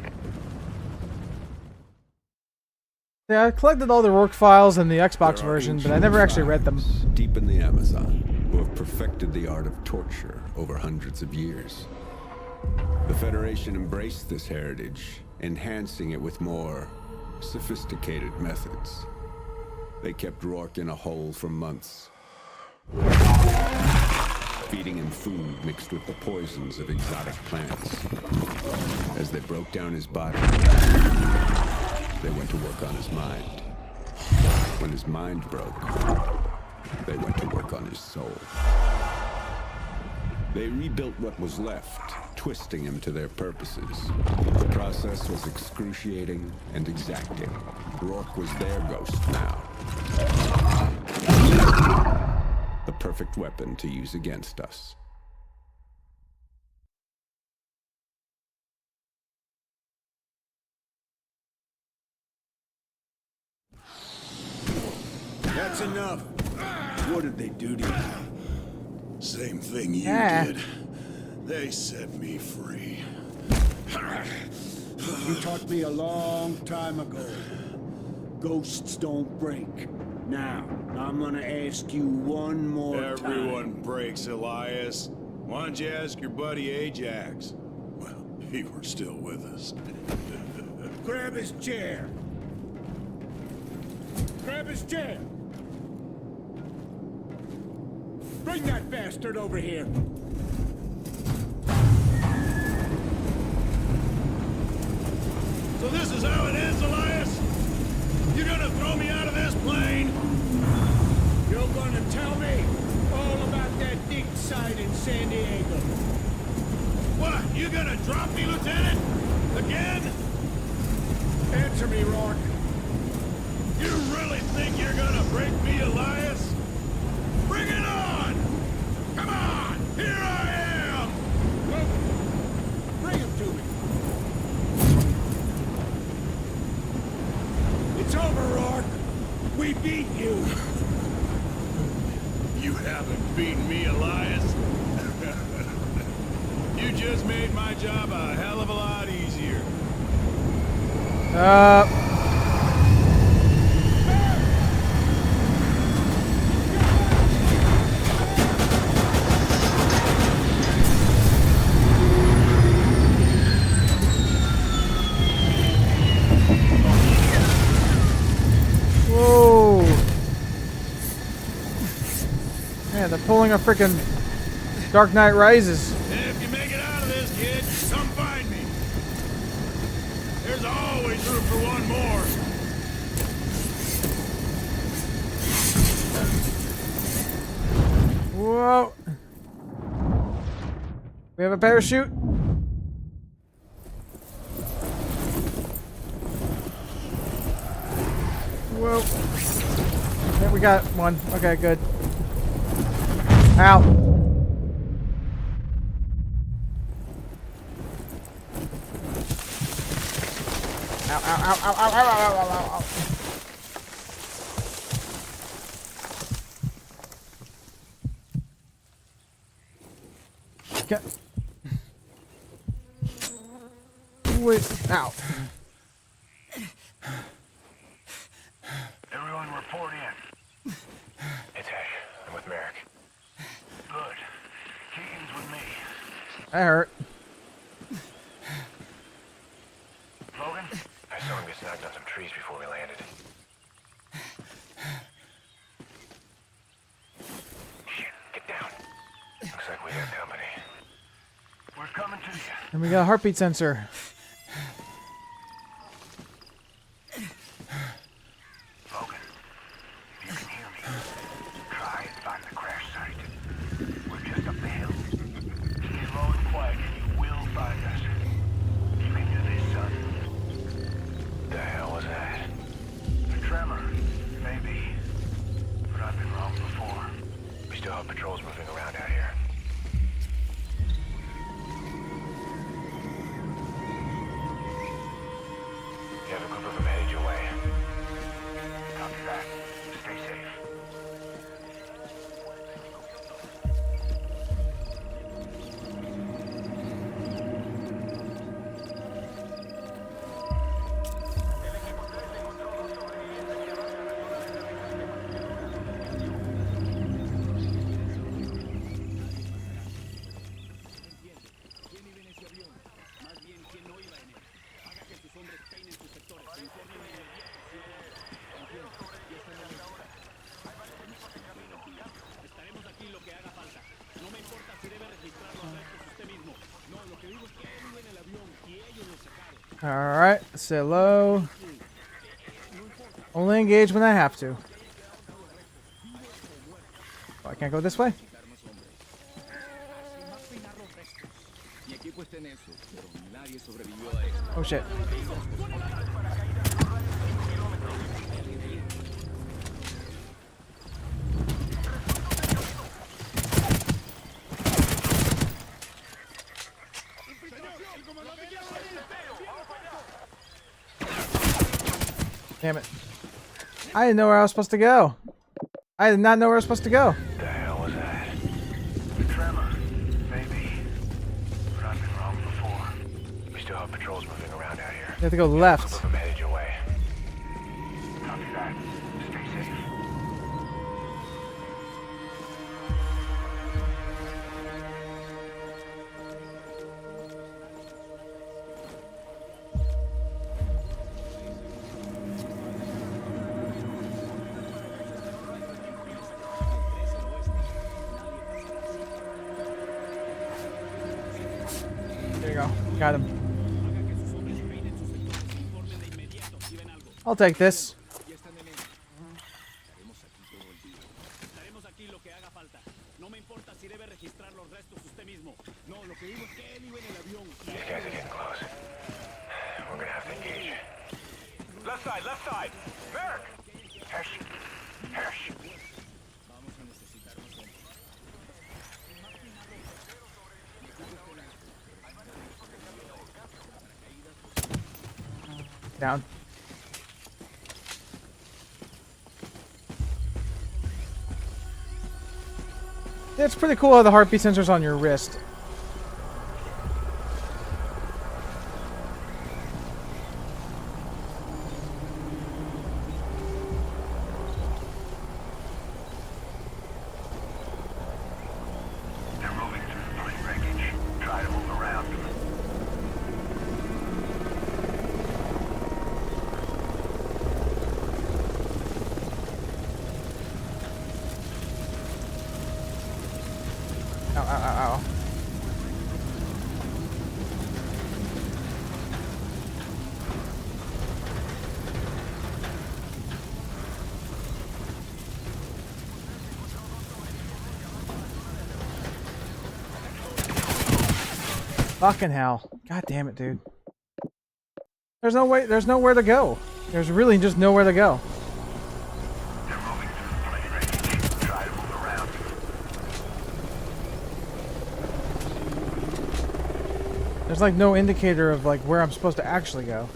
[SPEAKER 2] Yeah, I collected all the Rourke files in the Xbox version, but I never actually read them.
[SPEAKER 9] Deep in the Amazon, who have perfected the art of torture over hundreds of years. The Federation embraced this heritage, enhancing it with more sophisticated methods. They kept Rourke in a hole for months, feeding him food mixed with the poisons of exotic plants. As they broke down his body, they went to work on his mind. When his mind broke, they went to work on his soul. They rebuilt what was left, twisting him to their purposes. The process was excruciating and exacting. Rourke was their ghost now. The perfect weapon to use against us.
[SPEAKER 17] That's enough. What did they do to you? Same thing you did. They set me free.
[SPEAKER 19] You taught me a long time ago. Ghosts don't break. Now, I'm gonna ask you one more time.
[SPEAKER 17] Everyone breaks, Elias. Why don't you ask your buddy Ajax? Well, he were still with us.
[SPEAKER 19] Grab his chair. Grab his chair. Bring that bastard over here.
[SPEAKER 17] So this is how it ends, Elias? You gonna throw me out of this plane?
[SPEAKER 19] You're gonna tell me all about that dig site in San Diego.
[SPEAKER 17] What? You gonna drop me, Lieutenant? Again?
[SPEAKER 19] Answer me, Rourke.
[SPEAKER 17] You really think you're gonna break me, Elias? Bring it on! Come on! Here I am!
[SPEAKER 19] Look, bring him to me.
[SPEAKER 17] we beat you. You haven't beaten me, Elias. You just made my job a hell of a lot easier.
[SPEAKER 2] Whoa. Man, they're pulling a freaking Dark Knight Rises.
[SPEAKER 17] If you make it out of this, kid, come find me. There's always room for one more.
[SPEAKER 2] Whoa. We have a parachute. Whoa. Yeah, we got one. Okay, good. Ow. Ow, ow, ow, ow, ow, ow, ow, ow, ow, ow. Get. Wait. Ow.
[SPEAKER 11] Everyone report in. It's Ash. I'm with Merrick. Good. Keaton's with me.
[SPEAKER 2] That hurt.
[SPEAKER 11] Logan? I saw him get snagged on some trees before we landed. Shit, get down. Looks like we got company. We're coming to you.
[SPEAKER 2] And we got a heartbeat sensor.
[SPEAKER 11] Logan, if you can hear me, try and find the crash site. We're just up the hill. Stay low and quiet and you will find us. You can do this, son. The hell was that? A tremor, maybe. But I've been wrong before. We still have patrols moving around out here. You have a group of them headed your way. Copy that. Stay safe.
[SPEAKER 2] Alright, say low. Only engage when I have to. Oh, I can't go this way? Oh shit. Damn it. I didn't know where I was supposed to go. I did not know where I was supposed to go.
[SPEAKER 11] The hell was that? A tremor, maybe. But I've been wrong before. We still have patrols moving around out here.
[SPEAKER 2] You have to go left.
[SPEAKER 11] A group of them headed your way. Copy that. Stay safe.
[SPEAKER 2] There you go. Got him. I'll take this.
[SPEAKER 11] These guys are getting close. We're gonna have to engage. Left side, left side! Merrick! Hirsch! Hirsch!
[SPEAKER 2] Down. It's pretty cool how the heartbeat sensor's on your wrist.
[SPEAKER 11] They're moving through the plane wreckage. Try to move around.
[SPEAKER 2] Ow, ow, ow, ow. Fucking hell. God damn it, dude. There's no way, there's nowhere to go. There's really just nowhere to go.
[SPEAKER 11] They're moving through the plane wreckage. Try to move around.
[SPEAKER 2] There's like no indicator of like where I'm supposed to actually go.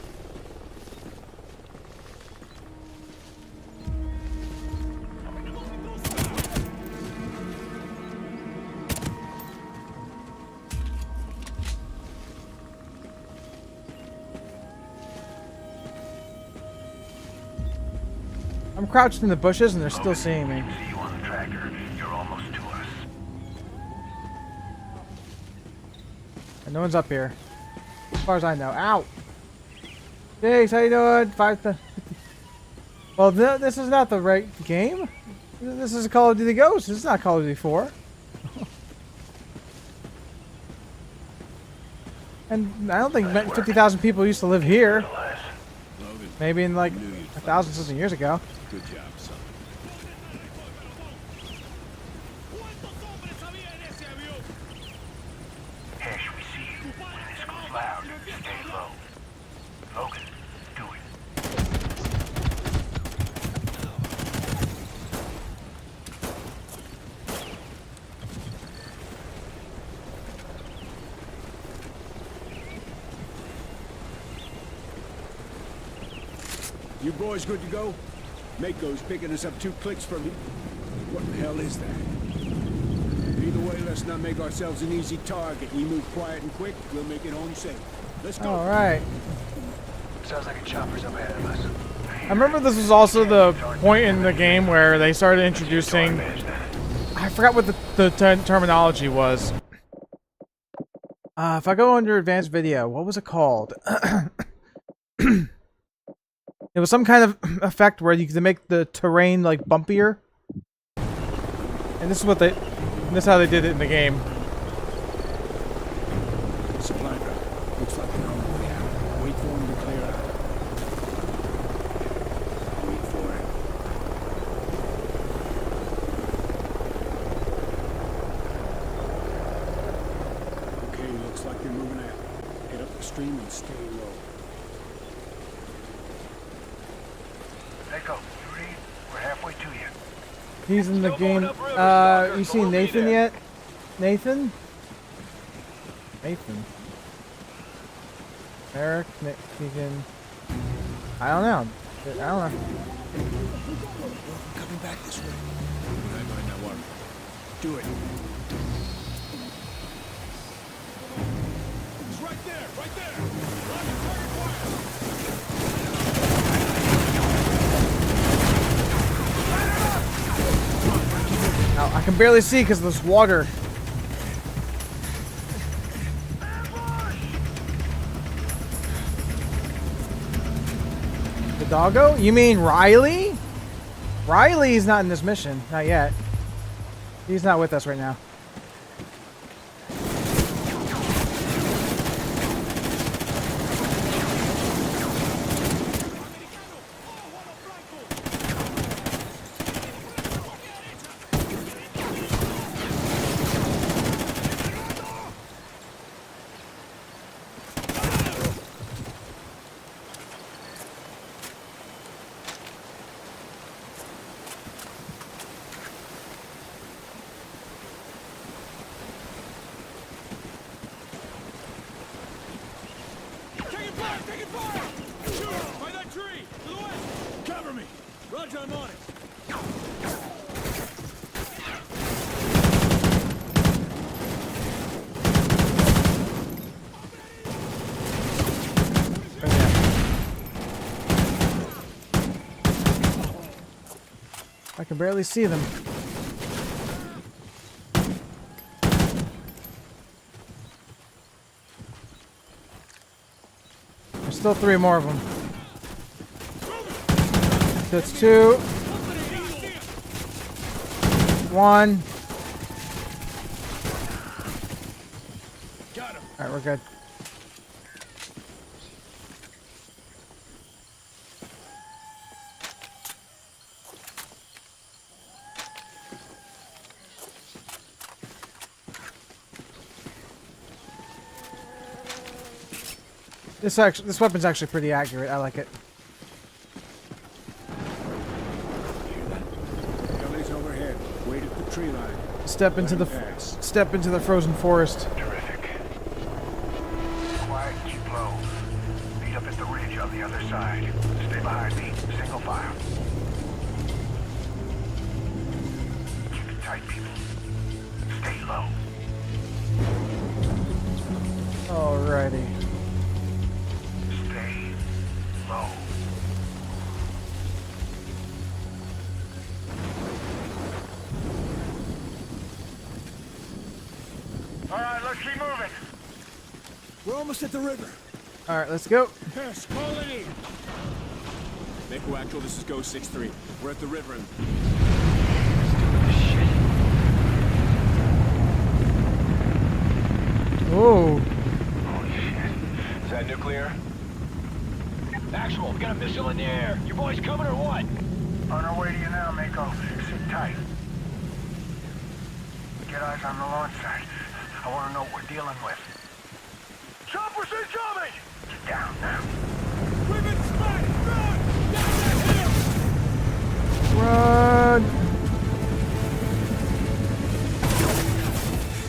[SPEAKER 2] I'm crouched in the bushes and they're still seeing me.
[SPEAKER 11] See you on the tracker. You're almost to us.
[SPEAKER 2] And no one's up here. As far as I know. Ow! Thanks, how you doing? Well, this is not the right game. This is Call of Duty Ghosts. This is not Call of Duty 4. And I don't think 50,000 people used to live here. Maybe in like 1,000 something years ago.
[SPEAKER 5] Good job, son.
[SPEAKER 11] Ash, we see you. When this goes loud, stay low. Logan, do it.
[SPEAKER 19] You boys good to go? Mako's picking us up 2 clicks from you. What the hell is that? Either way, let's not make ourselves an easy target. You move quiet and quick, we'll make it home safe. Let's go.
[SPEAKER 2] Alright.
[SPEAKER 11] Sounds like a chopper's up ahead of us.
[SPEAKER 2] I remember this was also the point in the game where they started introducing... I forgot what the terminology was. If I go under advanced video, what was it called? It was some kind of effect where you could make the terrain like bumpier. And this is what this is how they did it in the game.
[SPEAKER 19] Supply drop. Looks like they're on the way out. Wait for them to clear out. Wait for it. Okay, looks like they're moving out. Head up the stream and stay low.
[SPEAKER 11] Echo, you read? We're halfway to you.
[SPEAKER 2] He's in the game. You seen Nathan yet? Nathan? Nathan. Eric, Keegan. I don't know. I don't know.
[SPEAKER 5] Coming back this way. I might not worry.
[SPEAKER 19] Do it.
[SPEAKER 5] It's right there, right there.
[SPEAKER 2] Now, I can barely see because of this water. The doggo? You mean Riley? Riley's not in this mission. Not yet. He's not with us right now. I can barely see them. There's still 3 more of them. So it's 2. 1. Alright, we're good. This weapon's actually pretty accurate. I like it.
[SPEAKER 19] Hell's overhead. Wait at the tree line.
[SPEAKER 2] Step into the frozen forest.
[SPEAKER 11] Terrific. Quiet, keep low. Meet up at the ridge on the other side. Stay behind me. Single file. Keep it tight, people. Stay low.
[SPEAKER 2] Alrighty.
[SPEAKER 11] Stay low. All right, let's keep moving.
[SPEAKER 19] We're almost at the river.
[SPEAKER 2] Alright, let's go.
[SPEAKER 19] Yes, call it in. Mako Actual, this is Ghost 6-3. We're at the river and...
[SPEAKER 2] Oh.
[SPEAKER 11] Oh, shit. Is that nuclear? Actual, we got a missile in the air. You boys coming or what? On our way to you now, Mako. Sit tight. Get eyes on the launch side. I want to know what we're dealing with. Choppers incoming! Get down now. We've been spotted! Run! Down that hill!
[SPEAKER 2] Run!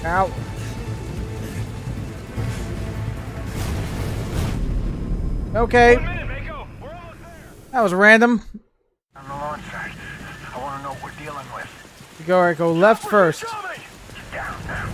[SPEAKER 2] Ow. Okay.
[SPEAKER 11] 1 minute, Mako. We're almost there.
[SPEAKER 2] That was random.
[SPEAKER 11] On the launch side. I want to know what we're dealing with.
[SPEAKER 2] You go, go left first.
[SPEAKER 11] Get down now.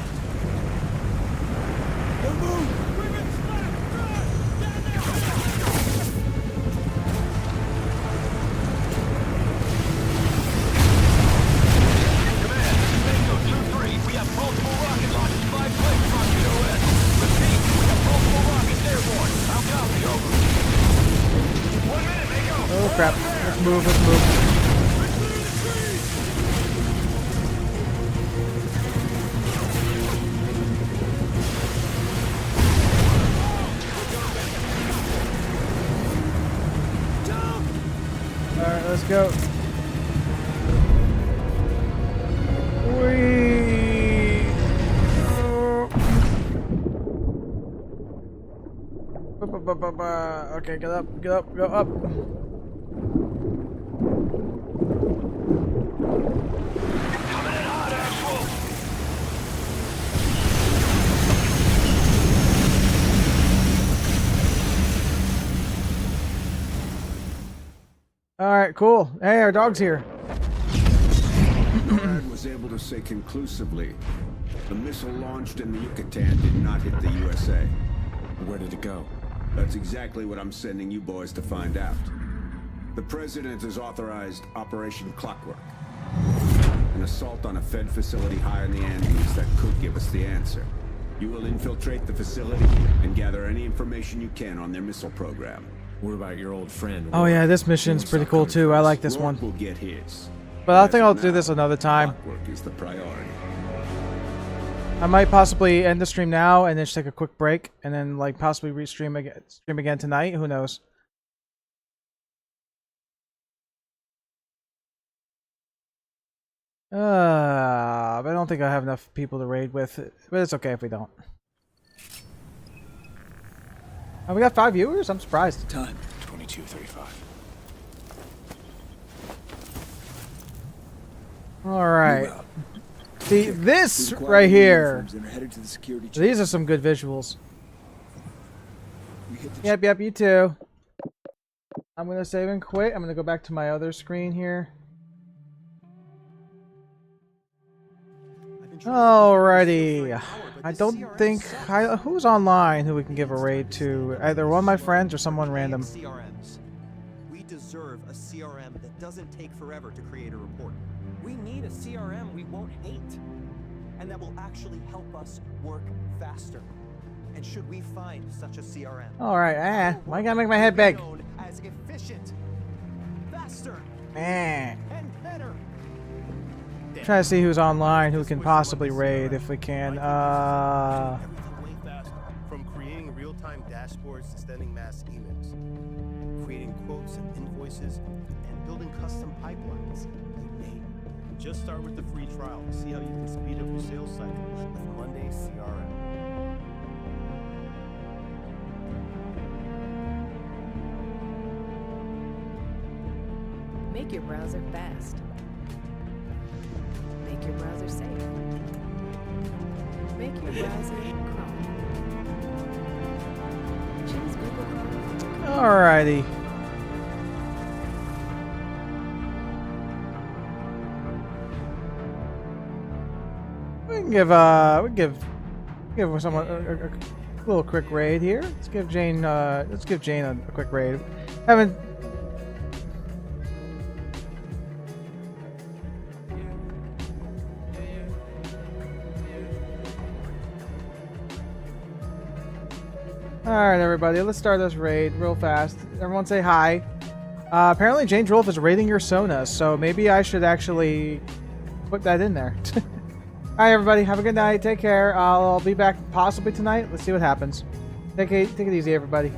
[SPEAKER 2] Oh crap. Let's move, let's move. Alright, let's go. Whee! Okay, get up, go up. Alright, cool. Hey, our dog's here.
[SPEAKER 9] NORAD was able to say conclusively the missile launched in the Yucatan did not hit the USA.
[SPEAKER 3] Where did it go?
[SPEAKER 9] That's exactly what I'm sending you boys to find out. The President has authorized Operation Clockwork. An assault on a Fed facility high in the Andes that could give us the answer. You will infiltrate the facility and gather any information you can on their missile program.
[SPEAKER 3] What about your old friend?
[SPEAKER 2] Oh yeah, this mission's pretty cool too. I like this one.
[SPEAKER 9] Will get his.
[SPEAKER 2] But I think I'll do this another time.
[SPEAKER 9] Clockwork is the priority.
[SPEAKER 2] I might possibly end the stream now and then just take a quick break and then like possibly stream again tonight. Who knows? But I don't think I have enough people to raid with. But it's okay if we don't. Oh, we got 5 viewers? I'm surprised.
[SPEAKER 5] Time 22:35.
[SPEAKER 2] Alright. See, this right here.
[SPEAKER 5] Headed to the security
[SPEAKER 2] These are some good visuals. Yep, you too. I'm gonna save and quit. I'm gonna go back to my other screen here. Alrighty. I don't think who's online who we can give a raid to. Either one of my friends or someone random.
[SPEAKER 20] deserve a CRM that doesn't take forever to create a report.
[SPEAKER 21] We need a CRM we won't hate,
[SPEAKER 20] And that will actually help us work faster. And should we find such a CRM,
[SPEAKER 2] Alright, why gotta make my head big?
[SPEAKER 20] known as efficient, faster,
[SPEAKER 2] Eh.
[SPEAKER 20] and better.
[SPEAKER 2] Try to see who's online, who can possibly raid if we can.
[SPEAKER 22] Way faster. From creating real-time dashboards to sending mass emails, creating quotes and invoices, and building custom pipelines. You name it. Just start with the free trial to see how you can speed up your sales cycle with Monday's CRM.
[SPEAKER 23] Make your browser fast. Make your browser safe. Make your browser Chrome. Choose Google Chrome.
[SPEAKER 2] Alrighty. We can give someone a little quick raid here. Let's give Jane a quick raid. Haven't. Alright, everybody, let's start this raid real fast. Everyone say hi. Apparently, Jane Drolf is raiding your Sona, so maybe I should actually put that in there. Alright, everybody, have a good night. Take care. I'll be back possibly tonight. Let's see what happens. Take it easy, everybody.